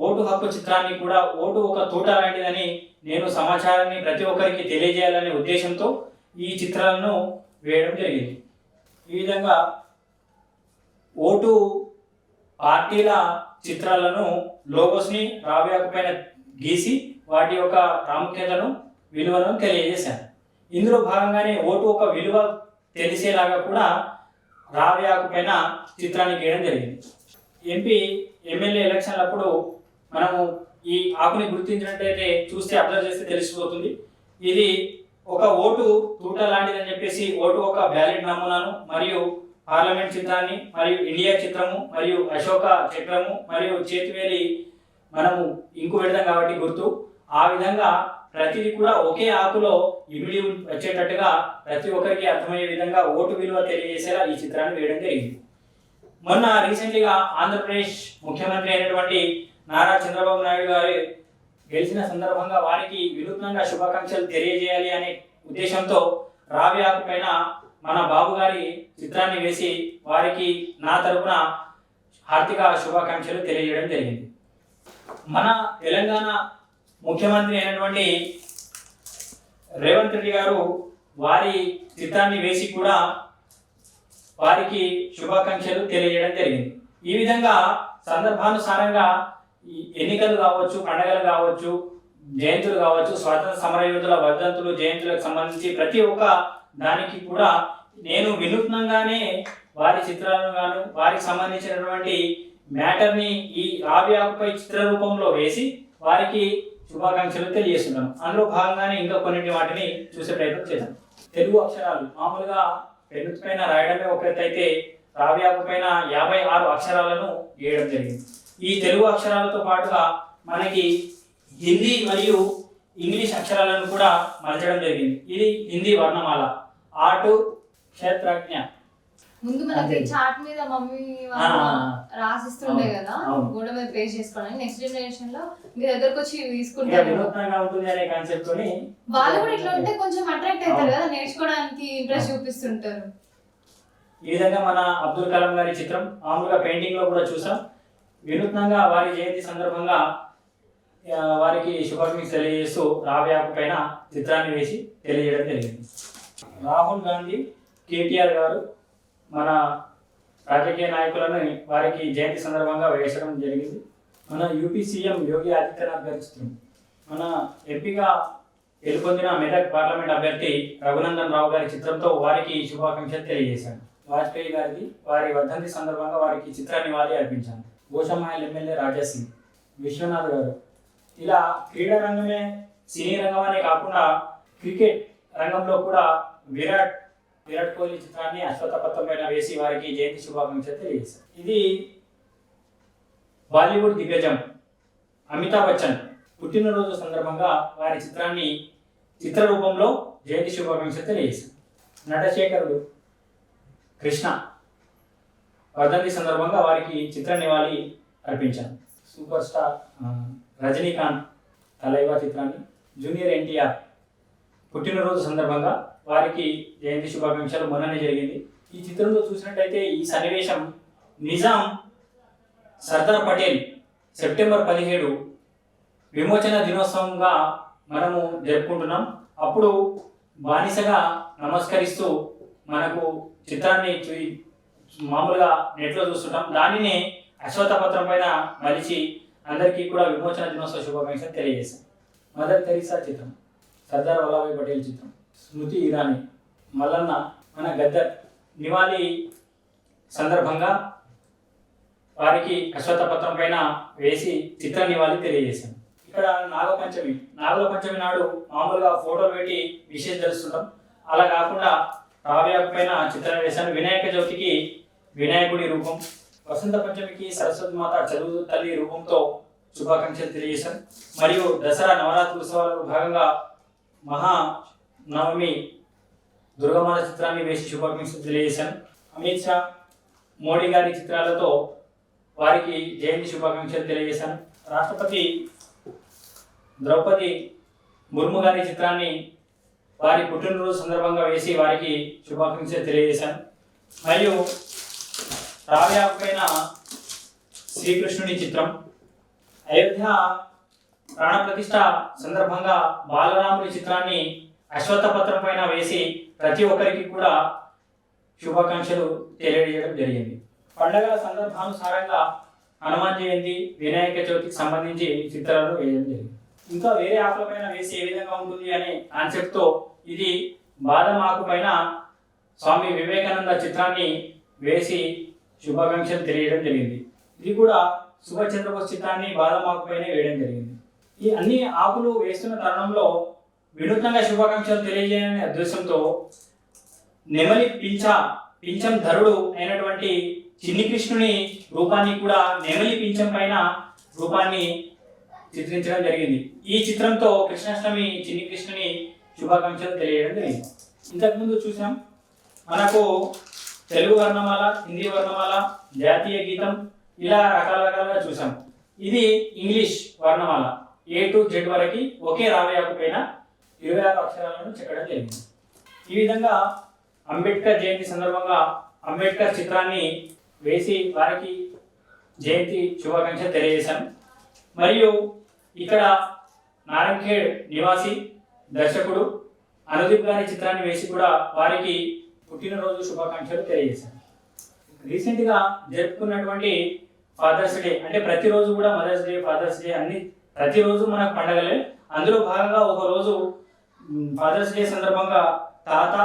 ఓటు హక్కు చిత్రాన్ని కూడా ఓటు ఒక తూట లాంటిదని నేను సమాచారాన్ని ప్రతి ఒక్కరికి తెలియజేయాలనే ఉద్దేశంతో ఈ చిత్రాలను వేయడం జరిగింది. ఈ విధంగా ఓటు పార్టీల చిత్రాలను లోగోస్ని రావ్యాకు పైన గీసి వాటి యొక్క ప్రాముఖ్యతను విలువలను తెలియజేశాను. ఇందులో భాగంగానే ఓటు ఒక విలువ తెలిసేలాగా కూడా రావ్యాకు పైన చిత్రాన్ని గీయడం జరిగింది. ఎంపీ ఎమ్మెల్యే ఎలక్షన్లప్పుడు మనము ఈ ఆకుని గుర్తించినట్టయితే చూస్తే అబ్జర్వ్ చేస్తే తెలిసిపోతుంది. ఇది ఒక ఓటు తూట లాంటిదని చెప్పేసి ఓటు ఒక బ్యాలెట్ నమూనాను మరియు పార్లమెంట్ చిత్రాన్ని మరియు ఇండియా చిత్రము మరియు అశోక చక్రము మరియు చేతివేలి మనము ఇంకు పెడతాం కాబట్టి గుర్తు ఆ విధంగా ప్రతిదీ కూడా ఒకే ఆకులో ఇమిడి వచ్చేటట్టుగా ప్రతి ఒక్కరికి అర్థమయ్యే విధంగా ఓటు విలువ తెలియజేసేలా ఈ చిత్రాన్ని వేయడం జరిగింది. మొన్న రీసెంట్గా ఆంధ్రప్రదేశ్ ముఖ్యమంత్రి అయినటువంటి నారా చంద్రబాబు నాయుడు గారు గెలిచిన సందర్భంగా వారికి వినూత్నంగా శుభాకాంక్షలు తెలియజేయాలి అనే ఉద్దేశంతో రావ్యాకు పైన మన బాబు గారి చిత్రాన్ని వేసి వారికి నా తరపున హార్దిక శుభాకాంక్షలు తెలియజేయడం జరిగింది. మన తెలంగాణ ముఖ్యమంత్రి అయినటువంటి రేవంత్ రెడ్డి గారు వారి చిత్రాన్ని వేసి కూడా వారికి శుభాకాంక్షలు తెలియజేయడం జరిగింది. ఈ విధంగా సందర్భానుసారంగా ఈ ఎన్నికలు కావచ్చు, పండుగలు కావచ్చు, జయంతులు కావచ్చు, స్వాతంత్ర సమరయోధుల వర్ధంతులు జయంతులకు సంబంధించి ప్రతి ఒక్క దానికి కూడా నేను వినూత్నంగానే వారి చిత్రాలను గాను వారికి సంబంధించినటువంటి మ్యాటర్ని ఈ రావ్యాకుపై చిత్ర రూపంలో వేసి వారికి శుభాకాంక్షలు తెలియజేస్తున్నాను. అందులో భాగంగానే ఇంకా కొన్నింటి వాటిని చూసే ప్రయత్నం చేద్దాం. తెలుగు అక్షరాలు మామూలుగా పెన్ను పైన రాయడమే ఒక ఎత్తు అయితే రావ్యాకు పైన 56 అక్షరాలను గీయడం జరిగింది. ఈ తెలుగు అక్షరాలతో పాటుగా మనకి హిందీ మరియు ఇంగ్లీష్ అక్షరాలను కూడా మలచడం జరిగింది. ఇది హిందీ వర్ణమాల ఆటు క్షేత్రజ్ఞ. ముందు మనకి చార్ట్ మీద మమ్మీ రాసిస్తుండే కదా, గోడ మీద పేస్ట్ చేసుకోవడానికి. నెక్స్ట్ జనరేషన్ లో మీ దగ్గరకు వచ్చి తీసుకుంటారు. వాళ్ళు కూడా ఇట్లా ఉంటే కొంచెం అట్రాక్ట్ అవుతారు కదా, నేర్చుకోవడానికి ఇంట్రెస్ట్ చూపిస్తుంటారు. ఈ విధంగా మన అబ్దుల్ కలాం గారి చిత్రం మామూలుగా పెయింటింగ్ లో కూడా చూసాం. వినూత్నంగా వారి జయంతి సందర్భంగా వారికి శుభాకాంక్షలు తెలియజేస్తూ రావ్యాకు పైన చిత్రాన్ని వేసి తెలియజేయడం జరిగింది. రాహుల్ గాంధీ, కేటీఆర్ గారు మన రాజకీయ నాయకులను వారికి జయంతి సందర్భంగా వేసడం జరిగింది. మన యూపీ సీఎం యోగి ఆదిత్యనాథ్ గారి చిత్రం, మన ఎంపీగా గెలుపొందిన మెదక్ పార్లమెంట్ అభ్యర్థి రఘునందన్ రావు గారి చిత్రంతో వారికి శుభాకాంక్షలు తెలియజేశాను. వాజ్పేయి గారిది వారి వర్ధంతి సందర్భంగా వారికి చిత్ర నివాళి అర్పించాను. గోషమాయల్ ఎమ్మెల్యే రాజాసింగ్, విశ్వనాథ్ గారు. ఇలా క్రీడా రంగమే సినీ రంగం అనే కాకుండా క్రికెట్ రంగంలో కూడా విరాట్ కోహ్లీ చిత్రాన్ని అశ్వత్థపథం పైన వేసి వారికి జయంతి శుభాకాంక్షలు తెలియజేశారు. ఇది బాలీవుడ్ దిగ్గజం అమితాబ్ బచ్చన్ పుట్టినరోజు సందర్భంగా వారి చిత్రాన్ని చిత్ర రూపంలో జయంతి శుభాకాంక్షలు తెలియజేశారు. నటశేఖరుడు కృష్ణ వర్ధంతి సందర్భంగా వారికి చిత్ర నివాళి అర్పించాను. సూపర్ స్టార్ రజనీకాంత్ తలైవా చిత్రాన్ని, జూనియర్ ఎన్టీఆర్ పుట్టినరోజు సందర్భంగా వారికి జయంతి శుభాకాంక్షలు మొన్ననే జరిగింది. ఈ చిత్రంలో చూసినట్టయితే ఈ సన్నివేశం నిజాం సర్దార్ పటేల్ సెప్టెంబర్ 17 విమోచన దినోత్సవంగా మనము జరుపుకుంటున్నాం. అప్పుడు బానిసగా నమస్కరిస్తూ మనకు చిత్రాన్ని మామూలుగా నెట్లో చూస్తుంటాం. దానిని అశ్వత్థపత్రం పైన మలిచి అందరికీ కూడా విమోచన దినోత్సవ శుభాకాంక్షలు తెలియజేశాం. మదర్ తెరీసా చిత్రం, సర్దార్ వల్లభాయ్ పటేల్ చిత్రం, స్మృతి ఇరానీ, మల్లన్న, మన గద్దర్ నివాళి సందర్భంగా వారికి అశ్వత్థ పత్రం పైన వేసి చిత్ర నివాళి తెలియజేశాను. ఇక్కడ నాగుల పంచమి నాడు మామూలుగా ఫోటోలు పెట్టి విశేష తెలుస్తుంటాం. అలా కాకుండా రావ్యాకు పైన చిత్రం వేశాను. వినాయక చవితికి వినాయకుడి రూపం, వసంత పంచమికి సరస్వతి మాత చదువు తల్లి రూపంతో శుభాకాంక్షలు తెలియజేశాను. మరియు దసరా నవరాత్రి ఉత్సవాలలో భాగంగా మహానవమి దుర్గమాత చిత్రాన్ని వేసి శుభాకాంక్షలు తెలియజేశాను. అమిత్ షా, మోడీ గారి చిత్రాలతో వారికి జయంతి శుభాకాంక్షలు తెలియజేశాను. రాష్ట్రపతి ద్రౌపది ముర్ము గారి చిత్రాన్ని వారి పుట్టినరోజు సందర్భంగా వేసి వారికి శుభాకాంక్షలు తెలియజేశాను. మరియు రావ్యా పైన శ్రీకృష్ణుని చిత్రం, అయోధ్య ప్రాణప్రతిష్ఠ సందర్భంగా బాలరాముని చిత్రాన్ని అశ్వత్థ పత్రం పైన వేసి ప్రతి ఒక్కరికి కూడా శుభాకాంక్షలు తెలియజేయడం జరిగింది. పండగల సందర్భానుసారంగా హనుమాన్ జయంతి, వినాయక చవితికి సంబంధించి చిత్రాలు వేయడం జరిగింది. ఇంకా వేరే ఆకుల పైన వేసి ఏ విధంగా ఉంటుంది అనే కాన్సెప్ట్తో ఇది బాదం ఆకు పైన స్వామి వివేకానంద చిత్రాన్ని వేసి శుభాకాంక్షలు తెలియడం జరిగింది. ఇది కూడా సుభాష్ చంద్రబోస్ చిత్రాన్ని బాదం ఆకు పైన వేయడం జరిగింది. ఈ అన్ని ఆకులు వేస్తున్న తరుణంలో వినూత్నంగా శుభాకాంక్షలు తెలియజేయాలనే ఉద్దేశంతో నెమలి పింఛం ధరుడు అయినటువంటి చిన్ని కృష్ణుని రూపాన్ని కూడా నెమలి పింఛం పైన రూపాన్ని చిత్రించడం జరిగింది. ఈ చిత్రంతో కృష్ణాష్టమి చిన్ని కృష్ణుని శుభాకాంక్షలు తెలియడం జరిగింది. ఇంతకుముందు చూసాం మనకు తెలుగు వర్ణమాల, హిందీ వర్ణమాల, జాతీయ గీతం ఇలా రకాలుగా చూసాం. ఇది ఇంగ్లీష్ వర్ణమాల A to Z వరకు ఒకే రావయాకు పైన 26 అక్షరాలను చెక్కడం జరిగింది. ఈ విధంగా అంబేద్కర్ జయంతి సందర్భంగా అంబేద్కర్ చిత్రాన్ని వేసి వారికి జయంతి శుభాకాంక్షలు తెలియజేశాను. మరియు ఇక్కడ నారాయణఖేడ్ నివాసి దర్శకుడు అనుదీప్ గారి చిత్రాన్ని వేసి కూడా వారికి పుట్టినరోజు శుభాకాంక్షలు తెలియజేశాను. రీసెంట్గా జరుపుకున్నటువంటి ఫాదర్స్ డే, అంటే ప్రతిరోజు కూడా మదర్స్ డే, ఫాదర్స్ డే అన్ని ప్రతిరోజు మనకు పండగలే. అందులో భాగంగా ఒకరోజు ఫాదర్స్ డే సందర్భంగా తాత,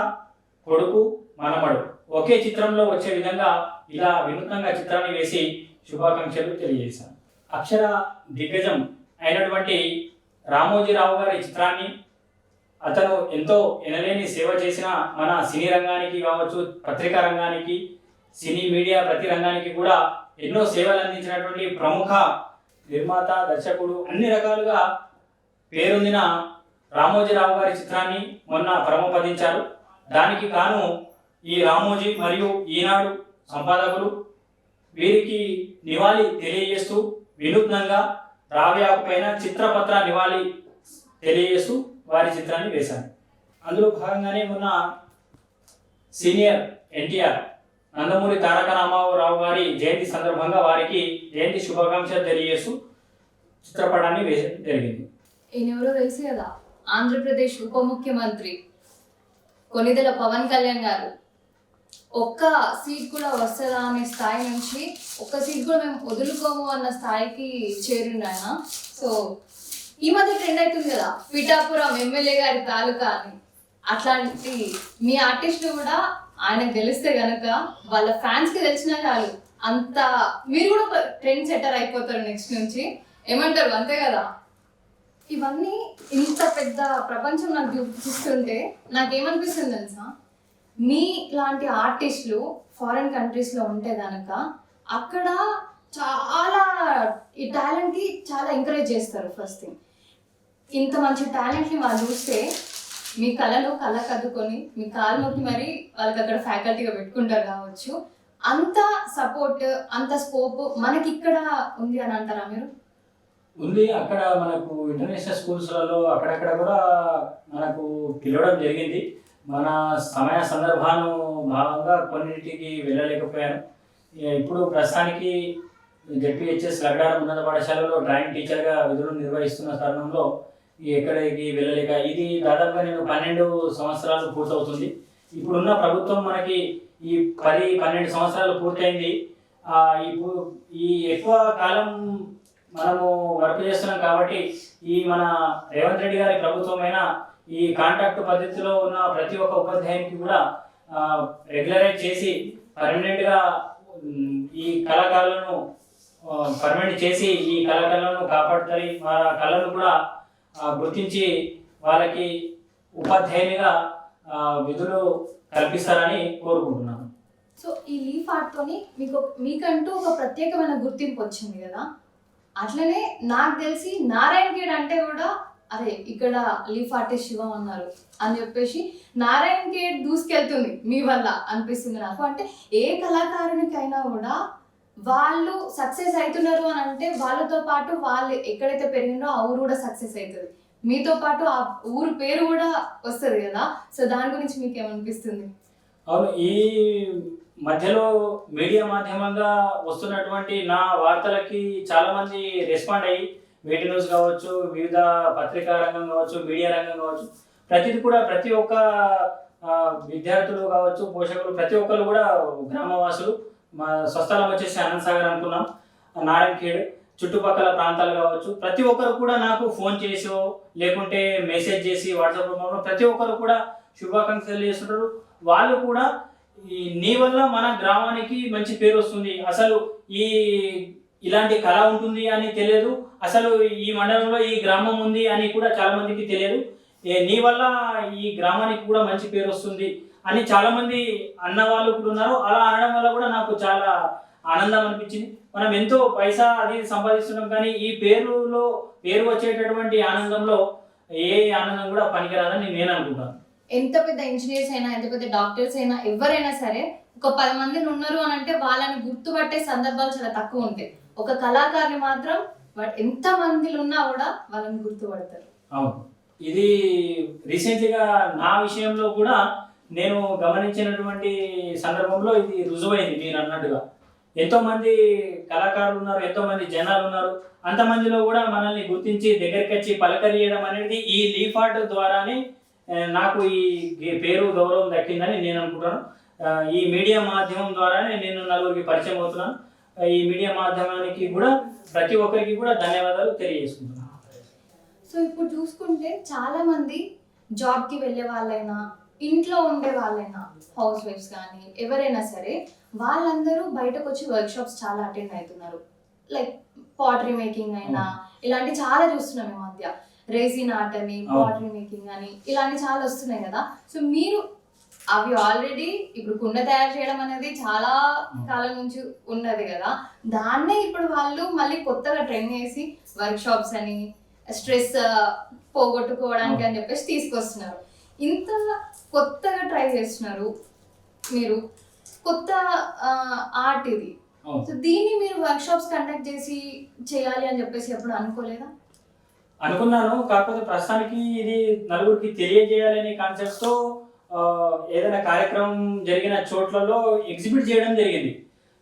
కొడుకు, మనమడు ఒకే చిత్రంలో వచ్చే విధంగా ఇలా వినూత్నంగా చిత్రాన్ని వేసి శుభాకాంక్షలు తెలియజేశాను. అక్షర దిగ్గజం అయినటువంటి రామోజీరావు గారి చిత్రాన్ని, అతను ఎంతో ఎనలేని సేవ చేసిన మన సినీ రంగానికి కావచ్చు, పత్రికా రంగానికి, సినీ మీడియా ప్రతి రంగానికి కూడా ఎన్నో సేవలు అందించినటువంటి ప్రముఖ నిర్మాత, దర్శకుడు, అన్ని రకాలుగా పేరొందిన రామోజీరావు గారి చిత్రాన్ని మొన్న ప్రముఖపదించారు. దానికి గాను ఈ రామోజీ మరియు ఈనాడు సంపాదకులు వీరికి నివాళి తెలియజేస్తూ వినూత్నంగా రావ్యాకు పైన చిత్రపత్ర నివాళి తెలియజేస్తూ వారి చిత్రాన్ని వేశారు. అందులో భాగంగానే మొన్న సీనియర్ ఎన్టీఆర్ నందమూరి తారక రామారావు గారి జయంతి సందర్భంగా వారికి జయంతి శుభాకాంక్షలు తెలియజేస్తూ చిత్రపటాన్ని వేయడం జరిగింది. ఈయనెవరో తెలుసు కదా, ఆంధ్రప్రదేశ్ ఉప ముఖ్యమంత్రి కొనిదెల పవన్ కళ్యాణ్ గారు. ఒక్క సీట్ కూడా వస్తుందా అనే స్థాయి నుంచి ఒక్క సీట్ కూడా మేము వదులుకోము అన్న స్థాయికి చేరిండు ఆయన. సో ఈ మధ్య ట్రెండ్ అవుతుంది కదా పిఠాపురం ఎమ్మెల్యే గారి తాలూకా అని. అట్లాంటి మీ ఆర్టిస్టులు కూడా ఆయనకు తెలిస్తే గనక వాళ్ళ ఫ్యాన్స్ కి తెలిసినా చాలు, అంత మీరు కూడా ట్రెండ్ సెటర్ అయిపోతారు నెక్స్ట్ నుంచి. ఏమంటారు, అంతే కదా? ఇవన్నీ ఇంత పెద్ద ప్రపంచం నాకు చూస్తుంటే నాకేమనిపిస్తుంది తెలుసా, మీ లాంటి ఆర్టిస్టులు ఫారిన్ కంట్రీస్లో ఉంటే కనుక అక్కడ చాలా ఈ టాలెంట్కి చాలా ఎంకరేజ్ చేస్తారు. ఫస్ట్ థింగ్, ఇంత మంచి టాలెంట్ని వాళ్ళు చూస్తే మీ కళలో కళ కద్దుకొని మీ కాలు నొక్కి మరి వాళ్ళకి అక్కడ ఫ్యాకల్టీగా పెట్టుకుంటారు కావచ్చు. అంత సపోర్ట్, అంత స్కోప్ మనకి ఇక్కడ ఉంది అని అంటారా మీరు? ఉంది. అక్కడ మనకు ఇంటర్నేషనల్ స్కూల్స్లలో అక్కడక్కడ కూడా మనకు పిలవడం జరిగింది. మన సమయ సందర్భాను భాగంగా కొన్నింటికి వెళ్ళలేకపోయాను. ఇప్పుడు ప్రస్తుతానికి జెడ్పీహెచ్ఎస్ లగ్డారం ఉన్నత పాఠశాలలో డ్రాయింగ్ టీచర్గా విధులు నిర్వహిస్తున్న తరుణంలో ఎక్కడికి వెళ్ళలేక, ఇది దాదాపుగా నేను 12 సంవత్సరాలు పూర్తవుతుంది. ఇప్పుడున్న ప్రభుత్వం మనకి ఈ 10-12 సంవత్సరాలు పూర్తయింది. ఈ ఎక్కువ కాలం మనము వర్క్ చేస్తున్నాం కాబట్టి ఈ మన రేవంత్ రెడ్డి గారి ప్రభుత్వమైన ఈ కాంట్రాక్ట్ పద్ధతిలో ఉన్న ప్రతి ఒక్క ఉపాధ్యాయునికి కూడా రెగ్యులరైజ్ చేసి పర్మనెంట్గా ఈ కళాకారులను పర్మనెంట్ చేసి ఈ కళాకారులను కాపాడుతారు. వాళ్ళ కళను కూడా గుర్తించి వాళ్ళకి ఉపాధ్యాయునిగా విధులు కల్పిస్తారని కోరుకుంటున్నాను. సో ఈ లీఫ్ ఆర్ట్తోని మీకంటూ ఒక ప్రత్యేకమైన గుర్తింపు వచ్చింది కదా, అట్లనే నాకు తెలిసి నారాయణ ఖేడ్ అంటే కూడా అరే ఇక్కడ లీఫ్ ఆర్టిస్ట్ శివం ఉన్నారు అని చెప్పేసి నారాయణ ఖేడ్ దూసుకెళ్తుంది మీ వల్ల అనిపిస్తుంది నాకు. అంటే ఏ కళాకారునికైనా కూడా వాళ్ళు సక్సెస్ అవుతున్నారు అని అంటే వాళ్ళతో పాటు వాళ్ళు ఎక్కడైతే పెరిగిందో ఆ ఊరు కూడా సక్సెస్ అవుతుంది, మీతో పాటు ఆ ఊరు పేరు కూడా వస్తుంది కదా. సో దాని గురించి మీకు ఏమనిపిస్తుంది? అవును, ఈ మధ్యలో మీడియా మాధ్యమంగా వస్తున్నటువంటి నా వార్తలకి చాలా మంది రెస్పాండ్ అయ్యి వేటి న్యూస్ కావచ్చు, వివిధ పత్రికా రంగం కావచ్చు, మీడియా రంగం కావచ్చు, ప్రతిది కూడా ప్రతి ఒక్క విద్యార్థులు కావచ్చు, పోషకులు ప్రతి ఒక్కరు కూడా గ్రామవాసులు. మా స్వస్థలం వచ్చేసి అనంత సాగర్ అనుకున్నాం, నారాయణ ఖేడ్ చుట్టుపక్కల ప్రాంతాలు కావచ్చు, ప్రతి ఒక్కరు కూడా నాకు ఫోన్ చేసో లేకుంటే మెసేజ్ చేసి వాట్సాప్ రూపంలో ప్రతి ఒక్కరు కూడా శుభాకాంక్షలు చేస్తుంటారు. వాళ్ళు కూడా నీ వల్ల మన గ్రామానికి మంచి పేరు వస్తుంది, అసలు ఇలాంటి కళ ఉంటుంది అని తెలియదు, అసలు ఈ మండలంలో ఈ గ్రామం ఉంది అని కూడా చాలా మందికి తెలియదు, నీ వల్ల ఈ గ్రామానికి కూడా మంచి పేరు వస్తుంది అని చాలా మంది అన్న వాళ్ళు కూడా ఉన్నారు. అలా అనడం వల్ల కూడా నాకు చాలా ఆనందం అనిపించింది. మనం ఎంతో పైసా అది సంపాదిస్తున్నాం కానీ ఈ పేరు వచ్చేటటువంటి ఆనందంలో ఏ ఆనందం కూడా పనికిరాదని నేను అనుకుంటాను. ఎంత పెద్ద ఇంజనీర్స్ అయినా, ఎంత పెద్ద డాక్టర్స్ అయినా, ఎవరైనా సరే ఒక 10 మందిని ఉన్నారు అని అంటే వాళ్ళని గుర్తుపట్టే సందర్భాలు చాలా తక్కువ ఉంటాయి. ఒక కళాకారుని మాత్రం ఎంత మందిలో ఉన్నా కూడా వాళ్ళని గుర్తుపడతారు. అవును, ఇది రీసెంట్లీగా నా విషయంలో కూడా నేను గమనించినటువంటి సందర్భంలో ఇది రుజువైంది. మీరు అన్నట్టుగా ఎంతో మంది కళాకారులు ఉన్నారు, ఎంతో మంది జనాలు ఉన్నారు, అంతమందిలో కూడా మనల్ని గుర్తించి దగ్గరికి వచ్చి పలకరియడం అనేది ఈ లీఫ్ ఆర్ట్ ద్వారానే నాకు ఈ పేరు గౌరవం దక్కిందని నేను అనుకుంటాను. ఈ మీడియా మాధ్యమం ద్వారానే నేను నలుగురికి పరిచయం అవుతున్నాను. ఈ మీడియా మాధ్యమానికి కూడా ప్రతి ఒక్కరికి కూడా ధన్యవాదాలు తెలియజేసుకుంటున్నాను. సో ఇప్పుడు చూసుకుంటే చాలా మంది జాబ్కి వెళ్ళే వాళ్ళైనా, ఇంట్లో ఉండే వాళ్ళైనా, హౌస్ వైఫ్స్ కానీ ఎవరైనా సరే వాళ్ళందరూ బయటకు వచ్చి వర్క్షాప్స్ చాలా అటెండ్ అవుతున్నారు. లైక్ పాటరీ మేకింగ్ అయినా ఇలాంటి చాలా చూస్తున్నాం ఈ మధ్య. రెసిన్ ఆర్ట్ అని, పాటరీ మేకింగ్ అని ఇలాంటి చాలా వస్తున్నాయి కదా. సో మీరు అవి ఆల్రెడీ ఇప్పుడు కుండ తయారు చేయడం అనేది చాలా కాలం నుంచి ఉన్నది కదా, దాన్నే ఇప్పుడు వాళ్ళు మళ్ళీ కొత్తగా ట్రైన్ చేసి వర్క్ షాప్స్ అని, స్ట్రెస్ పోగొట్టుకోవడానికి అని చెప్పేసి తీసుకొస్తున్నారు. ఇంత కొత్తగా ట్రై చేస్తున్నారు మీరు, కొత్త ఆర్ట్ ఇది. సో దీన్ని మీరు వర్క్ షాప్స్ కండక్ట్ చేసి చేయాలి అని చెప్పేసి ఎప్పుడు అనుకోలేదా? అనుకున్నాను, కాకపోతే ప్రస్తుతానికి ఇది నలుగురికి తెలియజేయాలనే కాన్సెప్ట్తో ఏదైనా కార్యక్రమం జరిగిన చోట్లలో ఎగ్జిబిట్ చేయడం జరిగింది.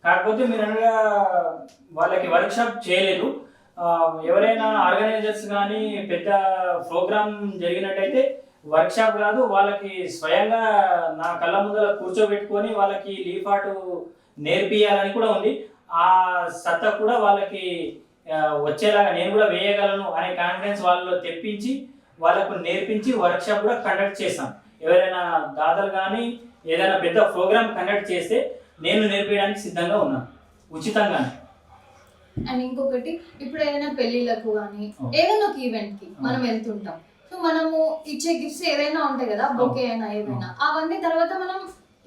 కాకపోతే మీరు అనగా వాళ్ళకి వర్క్షాప్ చేయలేదు. ఎవరైనా ఆర్గనైజర్స్ కానీ పెద్ద ప్రోగ్రామ్ జరిగినట్టయితే వర్క్షాప్ కాదు, వాళ్ళకి స్వయంగా నా కళ్ళ ముందర కూర్చోబెట్టుకొని వాళ్ళకి లీఫ్ ఆర్ట్ నేర్పియాలని కూడా ఉంది. ఆ సత్తా కూడా వాళ్ళకి వచ్చేలాగా నేను కూడా వేయగలను అనే కాన్ఫిడెన్స్ వాళ్ళలో తెప్పించి వాళ్ళకు నేర్పించి వర్క్షాప్ కూడా కండక్ట్ చేస్తాం. ఎవరైనా దాతలు కానీ ఏదైనా పెద్ద ప్రోగ్రామ్ కండక్ట్ చేస్తే నేను నేర్పించడానికి సిద్ధంగా ఉన్నాను, ఉచితంగానే. అండ్ ఇంకొకటి, ఇప్పుడు ఏదైనా పెళ్ళిళ్ళకు కానీ ఏదైనా ఒక ఈవెంట్కి మనం వెళ్తుంటాం. సో మనము ఇచ్చే గిఫ్ట్స్ ఏదైనా ఉంటాయి కదా, బొకే అయినా ఏదైనా, అవన్నీ తర్వాత మనం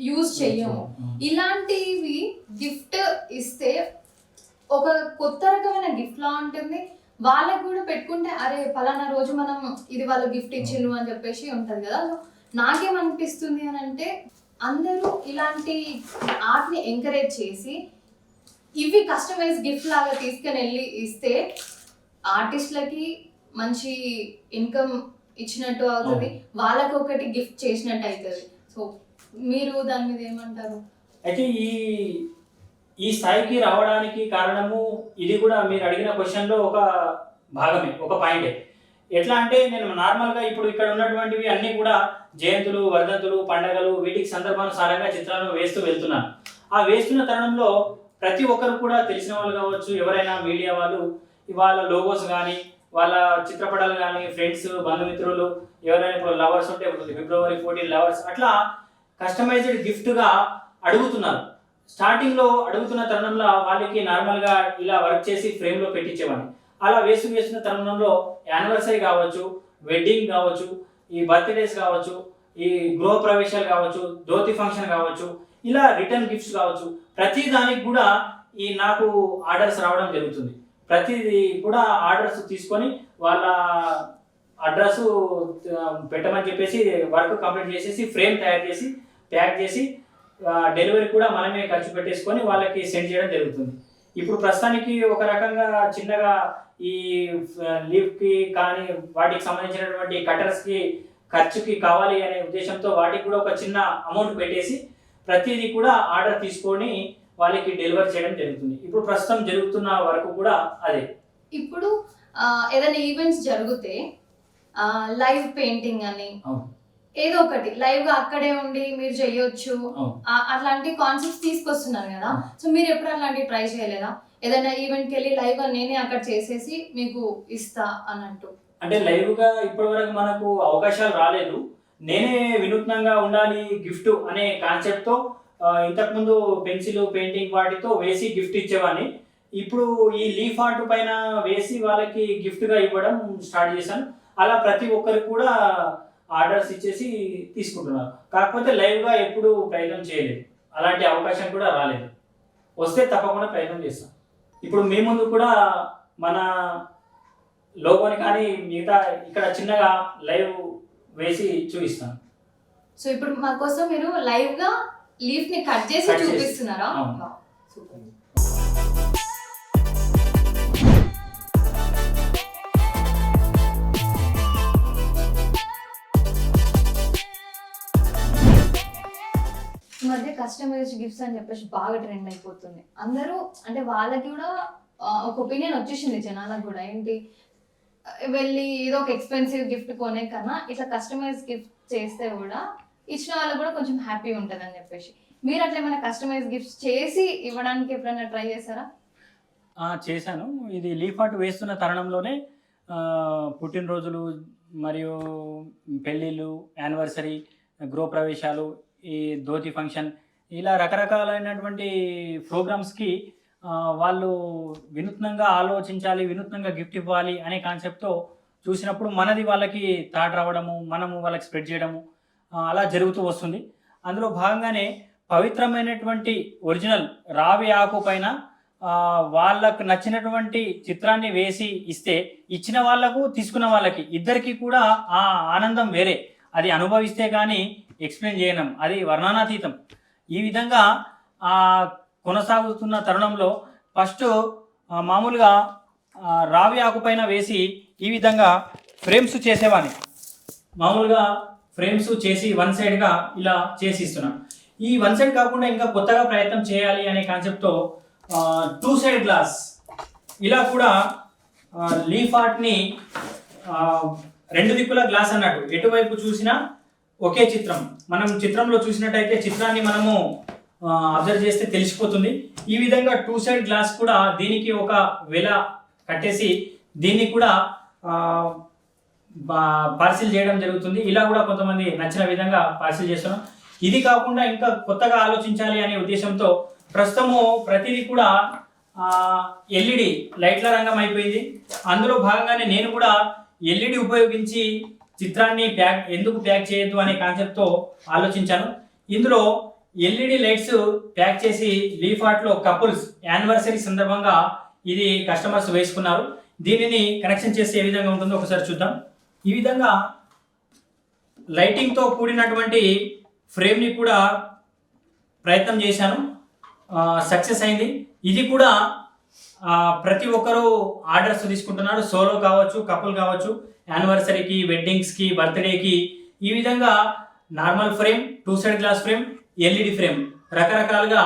యూజ్ చెయ్యము. ఇలాంటివి గిఫ్ట్ ఇస్తే ఒక కొత్త రకమైన గిఫ్ట్ లా ఉంటుంది. వాళ్ళకి కూడా పెట్టుకుంటే అరే పలానా రోజు మనం ఇది వాళ్ళు గిఫ్ట్ ఇచ్చిండ్రు అని చెప్పేసి ఉంటుంది కదా. సో నాకేమనిపిస్తుంది అని అంటే అందరూ ఇలాంటి ఆర్ట్ని ఎంకరేజ్ చేసి ఇవి కస్టమైజ్ గిఫ్ట్ లాగా తీసుకుని వెళ్ళి ఇస్తే ఆర్టిస్టులకి మంచి ఇన్కమ్ ఇచ్చినట్టు అవుతుంది, వాళ్ళకి ఒకటి గిఫ్ట్ చేసినట్టు అవుతుంది. సో మీరు దాని మీద ఏమంటారు? అయితే ఈ స్థాయికి రావడానికి కారణము ఇది కూడా మీరు అడిగిన క్వశ్చన్లో ఒక భాగమే, ఒక పాయింటే. ఎట్లా అంటే నేను నార్మల్గా ఇప్పుడు ఇక్కడ ఉన్నటువంటివి అన్నీ కూడా జయంతులు, వర్ధంతులు, పండగలు, వీటికి సందర్భానుసారంగా చిత్రాలను వేస్తూ వెళ్తున్నాను. ఆ వేస్తున్న తరుణంలో ప్రతి ఒక్కరు కూడా తెలిసిన వాళ్ళు కావచ్చు, ఎవరైనా మీడియా వాళ్ళు వాళ్ళ లోగోస్ కానీ వాళ్ళ చిత్రపటాలు కానీ, ఫ్రెండ్స్, బంధుమిత్రులు, ఎవరైనా ఇప్పుడు లవర్స్ ఉంటే February 14 లవర్స్, అట్లా కస్టమైజ్డ్ గిఫ్ట్గా అడుగుతున్నారు. స్టార్టింగ్లో అడుగుతున్న తరుణంలో వాళ్ళకి నార్మల్గా ఇలా వర్క్ చేసి ఫ్రేమ్లో పెట్టించేవాడిని. అలా వేస్తున్న తరుణంలో యానివర్సరీ కావచ్చు, వెడ్డింగ్ కావచ్చు, ఈ బర్త్డేస్ కావచ్చు, ఈ గృహ ప్రవేశాలు కావచ్చు, ధోతి ఫంక్షన్ కావచ్చు, ఇలా రిటర్న్ గిఫ్ట్స్ కావచ్చు, ప్రతి దానికి కూడా ఈ నాకు ఆర్డర్స్ రావడం జరుగుతుంది. ప్రతిదీ కూడా ఆర్డర్స్ తీసుకొని వాళ్ళ అడ్రస్ పెట్టమని చెప్పేసి వర్క్ కంప్లీట్ చేసేసి ఫ్రేమ్ తయారు చేసి ప్యాక్ చేసి డెలివరీ కూడా మనమే ఖర్చు పెట్టేసుకొని వాళ్ళకి సెండ్ చేయడం జరుగుతుంది. ఇప్పుడు ప్రస్తుతానికి ఒక రకంగా చిన్నగా ఈ లీఫ్కి కానీ వాటికి సంబంధించినటువంటి కటర్స్కి ఖర్చుకి కావాలి అనే ఉద్దేశంతో వాటికి కూడా ఒక చిన్న అమౌంట్ పెట్టేసి ప్రతిదీ కూడా ఆర్డర్ తీసుకొని వాళ్ళకి డెలివరీ చేయడం జరుగుతుంది. ఇప్పుడు ప్రస్తుతం జరుగుతున్న వరకు కూడా అదే. ఇప్పుడు ఏదైనా ఈవెంట్స్ జరిగితే లైవ్ పెయింటింగ్ అని ఏదో ఒకటి లైవ్ గా అక్కడే ఉండి మీరు చేయొచ్చు, అట్లాంటి కాన్సెప్ట్స్ తీసుకొస్తున్నారు కదా. సో మీరు ఎప్పుడు అలాంటివి ట్రై చేయలేదా? ఏదైనా ఈవెంట్కి వెళ్ళి లైవ్ గా నేనే అక్కడ చేసేసి మీకు ఇస్తా అన్నట్టు. అంటే లైవ్ గా ఇప్పటి వరకు మనకు అవకాశాలు రాలేదు. నేనే వినూత్నంగా ఉండాలి గిఫ్ట్ అనే కాన్సెప్ట్ తో ఇంతకుముందు పెన్సిల్ పెయింటింగ్ వాటితో వేసి గిఫ్ట్ ఇచ్చేవాడిని. ఇప్పుడు ఈ లీఫ్ ఆర్ట్ పైన వేసి వాళ్ళకి గిఫ్ట్ గా ఇవ్వడం స్టార్ట్ చేశాను. అలా ప్రతి ఒక్కరికి కూడా ఆర్డర్స్ ఇచ్చేసి తీసుకుంటున్నారు. కాకపోతే లైవ్ గా ఎప్పుడు ప్రయత్నం చేయలేదు, అలాంటి అవకాశం కూడా రాలేదు. వస్తే తప్పకుండా ప్రయత్నం చేస్తాం. ఇప్పుడు మీ ముందు కూడా మన లోగోని కానీ మిగతా ఇక్కడ చిన్నగా లైవ్ వేసి చూపిస్తాను. సో ఇప్పుడు మా కోసం మీరు లైవ్ గా లీఫ్ ని కట్ చేసి చూపిస్తున్నారా? సూపర్. ఈ మధ్య కస్టమైజ్డ్ గిఫ్ట్స్ అని చెప్పేసి బాగా ట్రెండ్ అయిపోతుంది. అందరూ అంటే వాళ్ళకి కూడా ఒక ఒపీనియన్ వచ్చేసింది జనాలకు కూడా, ఏంటి వెళ్ళి ఏదో ఒక ఎక్స్పెన్సివ్ గిఫ్ట్ కొనే కన్నా ఇట్లా కస్టమైజ్ గిఫ్ట్ చేస్తే కూడా ఇచ్చిన వాళ్ళకి కూడా కొంచెం హ్యాపీ ఉంటుంది అని చెప్పేసి. మీరు అట్లా ఏమైనా కస్టమైజ్ గిఫ్ట్స్ చేసి ఇవ్వడానికి ఎప్పుడైనా ట్రై చేశారా? చేశాను. ఇది లీఫ్ ఆర్ట్ వేస్తున్న తరుణంలోనే పుట్టినరోజులు మరియు పెళ్ళిళ్ళు, యానివర్సరీ, గృహప్రవేశాలు, ఈ ధోతి ఫంక్షన్, ఇలా రకరకాలైనటువంటి ప్రోగ్రామ్స్కి వాళ్ళు వినూత్నంగా ఆలోచించాలి, వినూత్నంగా గిఫ్ట్ ఇవ్వాలి అనే కాన్సెప్ట్తో చూసినప్పుడు మనది వాళ్ళకి థాట్ రావడము, మనము వాళ్ళకి స్ప్రెడ్ చేయడము అలా జరుగుతూ వస్తుంది. అందులో భాగంగానే పవిత్రమైనటువంటి ఒరిజినల్ రావి ఆకు పైన వాళ్ళకు నచ్చినటువంటి చిత్రాన్ని వేసి ఇస్తే ఇచ్చిన వాళ్ళకు తీసుకున్న వాళ్ళకి ఇద్దరికి కూడా ఆ ఆనందం వేరే. అది అనుభవిస్తే కానీ ఎక్స్ప్లెయిన్ చేయడం, అది వర్ణనాతీతం. ఈ విధంగా కొనసాగుతున్న తరుణంలో ఫస్ట్ మామూలుగా రావి ఆకుపైన వేసి ఈ విధంగా ఫ్రేమ్స్ చేసేవాడిని. మామూలుగా ఫ్రేమ్స్ చేసి వన్ సైడ్గా ఇలా చేసి ఇస్తున్నాను. ఈ వన్ సైడ్ కాకుండా ఇంకా కొత్తగా ప్రయత్నం చేయాలి అనే కాన్సెప్ట్తో 2 సైడ్ గ్లాస్ ఇలా కూడా లీఫ్ ఆర్ట్ని 2 దిక్కుల గ్లాస్ అన్నట్టు ఎటువైపు చూసినా ఒకే చిత్రం. మనం చిత్రంలో చూసినట్టయితే చిత్రాన్ని మనము అబ్జర్వ్ చేస్తే తెలిసిపోతుంది. ఈ విధంగా 2 సైడ్ గ్లాస్ కూడా దీనికి ఒక వెల కట్టేసి దీన్ని కూడా పార్సిల్ చేయడం జరుగుతుంది. ఇలా కూడా కొంతమంది నచ్చిన విధంగా పార్సిల్ చేస్తున్నాం. ఇది కాకుండా ఇంకా కొత్తగా ఆలోచించాలి అనే ఉద్దేశంతో ప్రస్తుతము ప్రతిదీ కూడా ఎల్ఈడి లైట్ల రంగం అయిపోయింది. అందులో భాగంగానే నేను కూడా ఎల్ఈడి ఉపయోగించి చిత్రాన్ని ఎందుకు ప్యాక్ చేయొద్దు అనే కాన్సెప్ట్తో ఆలోచించాను. ఇందులో ఎల్ఈడి లైట్స్ ప్యాక్ చేసి లీఫ్ ఆర్ట్లో కపుల్స్ యానివర్సరీ సందర్భంగా ఇది కస్టమర్స్ వేసుకున్నారు. దీనిని కనెక్షన్ చేస్తే ఏ విధంగా ఉంటుందో ఒకసారి చూద్దాం. ఈ విధంగా లైటింగ్తో కూడినటువంటి ఫ్రేమ్ని కూడా ప్రయత్నం చేశాను, సక్సెస్ అయింది. ఇది కూడా ప్రతి ఒక్కరూ ఆర్డర్స్ తీసుకుంటున్నారు. సోలో కావచ్చు, కపుల్ కావచ్చు, యానివర్సరీకి, వెడ్డింగ్స్కి, బర్త్డేకి. ఈ విధంగా normal frame, 2 side glass frame, LED frame రకరకాలుగా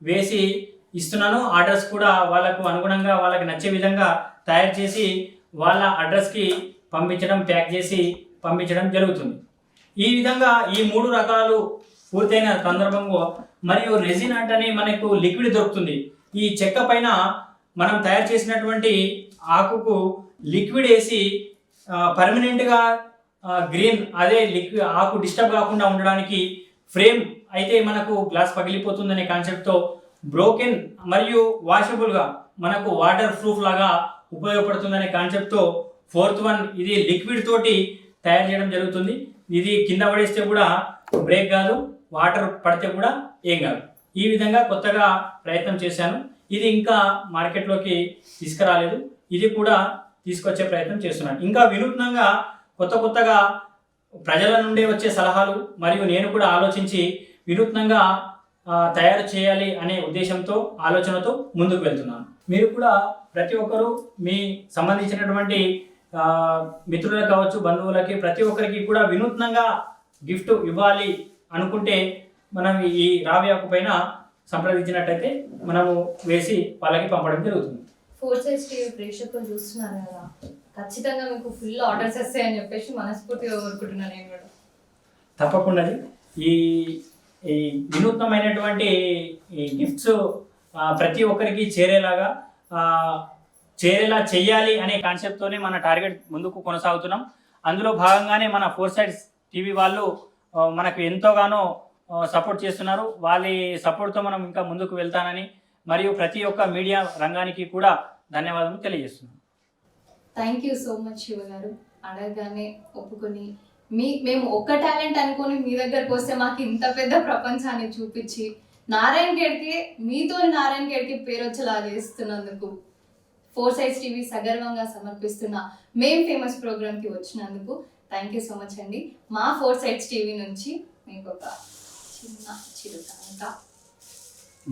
వేసి ఇస్తున్నాను. ఆర్డర్స్ కూడా వాళ్ళకు అనుగుణంగా వాళ్ళకి నచ్చే విధంగా తయారు చేసి వాళ్ళ అడ్రస్కి పంపించడం, ప్యాక్ చేసి పంపించడం జరుగుతుంది. ఈ విధంగా ఈ 3 రకాలు పూర్తయిన సందర్భంలో మరియు రెజిన్ ఆర్ట్ అని మనకు లిక్విడ్ దొరుకుతుంది. ఈ చెక్క పైన మనం తయారు చేసినటువంటి ఆకుకు లిక్విడ్ వేసి పర్మనెంట్గా గ్రీన్ అదే లిక్విడ్ ఆకు డిస్టర్బ్ కాకుండా ఉండడానికి ఫ్రేమ్ అయితే మనకు గ్లాస్ పగిలిపోతుందనే కాన్సెప్ట్తో బ్రోకెన్ మరియు వాషబుల్గా మనకు వాటర్ ప్రూఫ్ లాగా ఉపయోగపడుతుందనే కాన్సెప్ట్తో 4th వన్ ఇది లిక్విడ్ తోటి తయారు చేయడం జరుగుతుంది. ఇది కింద పడేస్తే కూడా బ్రేక్ కాదు, వాటర్ పడితే కూడా ఏం కాదు. ఈ విధంగా కొత్తగా ప్రయత్నం చేశాను. ఇది ఇంకా మార్కెట్లోకి తీసుకురాలేదు, ఇది కూడా తీసుకొచ్చే ప్రయత్నం చేస్తున్నాను. ఇంకా వినూత్నంగా కొత్తగా ప్రజల నుండి వచ్చే సలహాలు మరియు నేను కూడా ఆలోచించి వినూత్నంగా తయారు చేయాలి అనే ఉద్దేశంతో ఆలోచనతో ముందుకు వెళ్తున్నాను. మీరు కూడా ప్రతి ఒక్కరూ మీ సంబంధించినటువంటి మిత్రులకు కావచ్చు, బంధువులకి, ప్రతి ఒక్కరికి కూడా వినూత్నంగా గిఫ్ట్ ఇవ్వాలి అనుకుంటే మనం ఈ రావి ఆకు పైన సంప్రదించినట్టయితే మనము వేసి వాళ్ళకి పంపడం జరుగుతుంది. 4 Sides TV ప్రేక్షకులు చూస్తున్నారు కదా, ఖచ్చితంగా మీకు ఫుల్ ఆర్డర్స్ వస్తాయని చెప్పేసి మనస్ఫూర్తిగా కోరుకుంటున్నాను నేను కూడా. తప్పకుండా ఈ వినూత్నమైనటువంటి ఈ గిఫ్ట్స్ ప్రతి ఒక్కరికి చేరేలా చెయ్యాలి అనే కాన్సెప్ట్తోనే మన టార్గెట్ ముందుకు కొనసాగుతున్నాం. అందులో భాగంగానే మన 4 Sides TV వాళ్ళు మనకు ఎంతోగానో సపోర్ట్ చేస్తున్నారు. వాళ్ళ సపోర్ట్తో మనం ఇంకా ముందుకు వెళ్తానని మరియు ప్రతి ఒక్క మీడియా రంగానికి కూడా ధన్యవాదాలు తెలియజేస్తున్నాను. Thank you so much Shiva గారు. అడగగానే ఒప్పుకొని మేము ఒక్క టాలెంట్ అనుకొని మీ దగ్గరకు వస్తే మాకు ఇంత పెద్ద ప్రపంచాన్ని చూపించి నారాయణ ఖేడ్కి నారాయణ ఖేడ్కి పేరు వచ్చేలా చేస్తున్నందుకు 4 Sides TV సగర్వంగా సమర్పిస్తున్న మేం ఫేమస్ ప్రోగ్రామ్కి వచ్చినందుకు థ్యాంక్ యూ సో మచ్ అండి. మా 4 Sides TV నుంచి మీకు ఒక చిన్న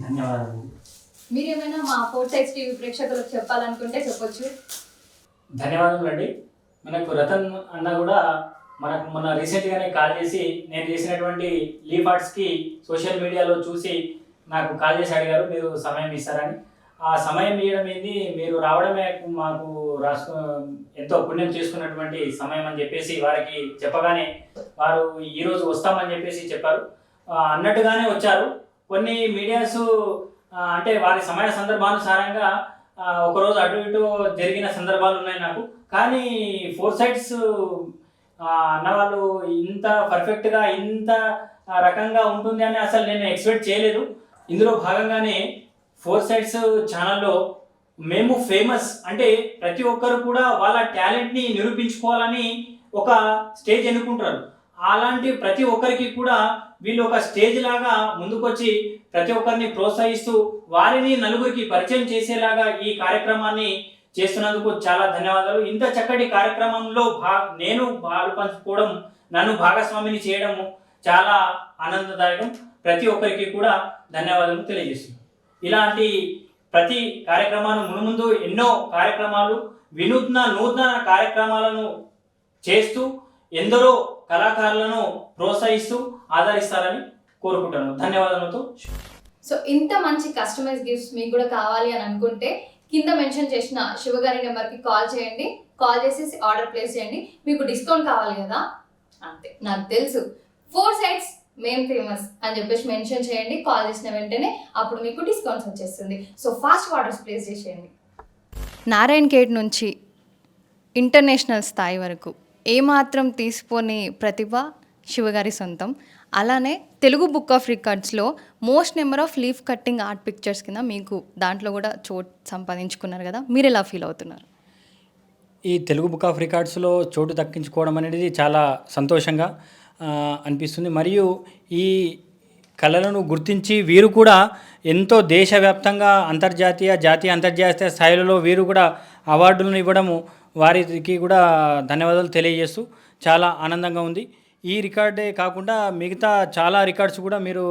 ధన్యవాదాలు. మీరేమైనా మా 4 Sides TV ప్రేక్షకులకు చెప్పాలనుకుంటే చెప్పొచ్చు. ధన్యవాదాలు అండి. మనకు రతన్ అన్న కూడా మనకు మొన్న రీసెంట్గానే కాల్ చేసి నేను చేసినటువంటి లీఫ్ ఆర్ట్స్కి సోషల్ మీడియాలో చూసి నాకు కాల్ చేసి అడిగారు మీరు సమయం ఇస్తారని. ఆ సమయం ఇవ్వడం ఏంది, మీరు రావడమే మాకు ఎంతో పుణ్యం చేసుకున్నటువంటి సమయం అని చెప్పేసి వారికి చెప్పగానే వారు ఈరోజు వస్తామని చెప్పేసి చెప్పారు. అన్నట్టుగానే వచ్చారు. కొన్ని మీడియాస్ అంటే వారి సమయ సందర్భానుసారంగా ఒకరోజు అటు ఇటు జరిగిన సందర్భాలు ఉన్నాయి నాకు. కానీ 4 Sides అన్నవాళ్ళు ఇంత పర్ఫెక్ట్గా ఇంత రకంగా ఉంటుంది అని అసలు నేను ఎక్స్పెక్ట్ చేయలేదు. ఇందులో భాగంగానే 4 Sides ఛానల్లో మేము ఫేమస్ అంటే ప్రతి ఒక్కరు కూడా వాళ్ళ టాలెంట్ని నిరూపించుకోవాలని ఒక స్టేజ్ ఎన్నుకుంటారు. అలాంటి ప్రతి ఒక్కరికి కూడా వీళ్ళు ఒక స్టేజ్ లాగా ముందుకొచ్చి ప్రతి ఒక్కరిని ప్రోత్సహిస్తూ వారిని నలుగురికి పరిచయం చేసేలాగా ఈ కార్యక్రమాన్ని చేస్తున్నందుకు చాలా ధన్యవాదాలు. ఇంత చక్కటి కార్యక్రమంలో నేను పాలు పంచుకోవడం, నన్ను భాగస్వామిని చేయడం చాలా ఆనందదాయకం. ప్రతి ఒక్కరికి కూడా ధన్యవాదాలు తెలియజేస్తున్నాను. ఇలాంటి ప్రతి కార్యక్రమాలు మునుముందు ఎన్నో కార్యక్రమాలు నూతన కార్యక్రమాలను చేస్తూ ఎందరో కళాకారులను ప్రోత్సహిస్తూ ఆదరిస్తారని కోరుకుంటాను. ధన్యవాదాలతో. సో ఇంత మంచి కస్టమైజ్ గిఫ్ట్స్ మీకు కూడా కావాలి అని అనుకుంటే కింద మెన్షన్ చేసిన శివగారి నెంబర్కి కాల్ చేయండి. కాల్ చేసేసి ఆర్డర్ ప్లేస్ చేయండి. మీకు డిస్కౌంట్ కావాలి కదా, అంతే. నాకు తెలుసు 4 Sides మేం ఫేమస్ అని చెప్పేసి మెన్షన్ చేయండి. కాల్ చేసిన వెంటనే అప్పుడు మీకు డిస్కౌంట్స్ వచ్చేస్తుంది. సో ఫాస్ట్ ఆర్డర్స్ ప్లేస్ చేసేయండి. నారాయణ ఖేడ్ నుంచి ఇంటర్నేషనల్ స్థాయి వరకు ఏమాత్రం తీసిపోని ప్రతిభ శివగారి సొంతం. అలానే తెలుగు బుక్ ఆఫ్ రికార్డ్స్లో most number of leaf cutting art pictures కింద మీకు దాంట్లో కూడా చోటు సంపాదించుకున్నారు కదా, మీరు ఎలా ఫీల్ అవుతున్నారు? ఈ తెలుగు బుక్ ఆఫ్ రికార్డ్స్లో చోటు దక్కించుకోవడం అనేది చాలా సంతోషంగా అనిపిస్తుంది. మరియు ఈ కళలను గుర్తించి వీరు కూడా ఎంతో దేశవ్యాప్తంగా జాతీయ అంతర్జాతీయ స్థాయిలలో వీరు కూడా అవార్డులను ఇవ్వడము వారికి కూడా ధన్యవాదాలు తెలియజేస్తూ చాలా ఆనందంగా ఉంది. ఈ రికార్డే కాకుండా మిగతా చాలా రికార్డ్స్ కూడా మీరు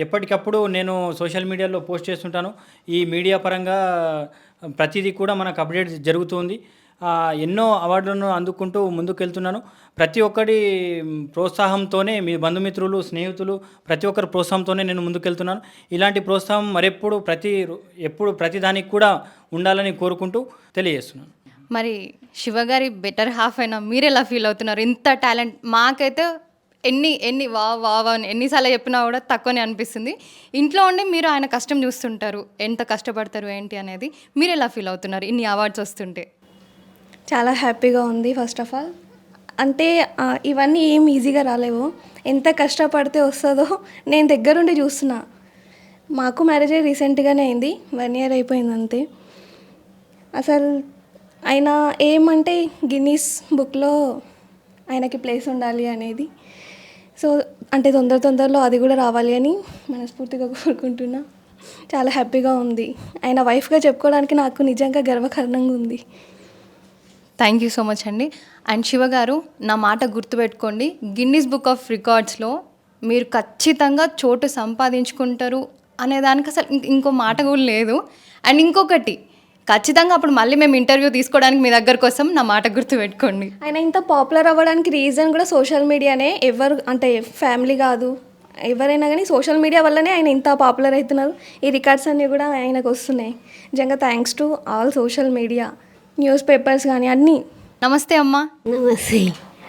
ఎప్పటికప్పుడు నేను సోషల్ మీడియాలో పోస్ట్ చేస్తుంటాను. ఈ మీడియా పరంగా ప్రతిదీ కూడా మనకు అప్డేట్ జరుగుతుంది. ఎన్నో అవార్డులను అందుకుంటూ ముందుకెళ్తున్నాను. ప్రతి ఒక్కరి ప్రోత్సాహంతోనే, మీ బంధుమిత్రులు, స్నేహితులు ప్రతి ఒక్కరి ప్రోత్సాహంతోనే నేను ముందుకెళ్తున్నాను. ఇలాంటి ప్రోత్సాహం మరెప్పుడు ప్రతి దానికి కూడా ఉండాలని కోరుకుంటూ తెలియజేస్తున్నాను. మరి శివగారి బెటర్ హాఫ్ అయినా మీరు ఎలా ఫీల్ అవుతున్నారు? ఇంత టాలెంట్ మాకైతే ఎన్ని వా ఎన్నిసార్లు చెప్పినా కూడా తక్కువనే అనిపిస్తుంది. ఇంట్లో ఉండి మీరు ఆయన కష్టం చూస్తుంటారు, ఎంత కష్టపడతారు ఏంటి అనేది. మీరు ఎలా ఫీల్ అవుతున్నారు ఇన్ని అవార్డ్స్ వస్తుంటే? చాలా హ్యాపీగా ఉంది. ఫస్ట్ ఆఫ్ ఆల్ అంటే ఇవన్నీ ఏం ఈజీగా రాలేవు. ఎంత కష్టపడితే వస్తుందో నేను దగ్గరుండి చూస్తున్నా. మాకు మ్యారేజ్ రీసెంట్గానే అయింది, 1 year అయిపోయింది అంతే. అసలు ఆయన ఏమంటే గిన్నీస్ బుక్లో ఆయనకి ప్లేస్ ఉండాలి అనేది. సో అంటే తొందరలో అది కూడా రావాలి అని మనస్ఫూర్తిగా కోరుకుంటున్నా. చాలా హ్యాపీగా ఉంది. ఆయన వైఫ్గా చెప్పుకోవడానికి నాకు నిజంగా గర్వకారణంగా ఉంది. థ్యాంక్ యూ సో మచ్ అండి. అండ్ శివ గారు, నా మాట గుర్తుపెట్టుకోండి, గిన్నీస్ బుక్ ఆఫ్ రికార్డ్స్లో మీరు ఖచ్చితంగా చోటు సంపాదించుకుంటారు అనే దానికి అసలు ఇంకో మాట కూడా లేదు. అండ్ ఇంకొకటి, ఖచ్చితంగా అప్పుడు మళ్ళీ మేము ఇంటర్వ్యూ తీసుకోవడానికి మీ దగ్గరకు వస్తాం, నా మాట గుర్తుపెట్టుకోండి. ఆయన ఇంత పాపులర్ అవ్వడానికి రీజన్ కూడా సోషల్ మీడియానే. ఎవరు అంటే ఫ్యామిలీ కాదు, ఎవరైనా కానీ సోషల్ మీడియా వల్లనే ఆయన ఇంత పాపులర్ అవుతున్నారు. ఈ రికార్డ్స్ అన్నీ కూడా ఆయనకు వస్తున్నాయి. నిజంగా thanks to all social media, news papers కానీ అన్నీ. నమస్తే అమ్మా. నమస్తే.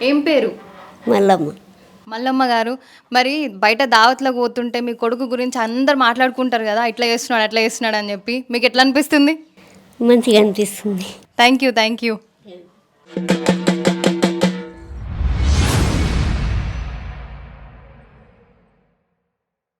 ఏం పేరు? మల్లమ్మ. మల్లమ్మ గారు, మరి బయట దావత్లకు పోతుంటే మీ కొడుకు గురించి అందరు మాట్లాడుకుంటారు కదా, ఇట్లా చేస్తున్నాడు అట్లా చేస్తున్నాడు అని చెప్పి, మీకు ఎట్లా అనిపిస్తుంది? మంచిగా అనిపిస్తుంది. Thank you.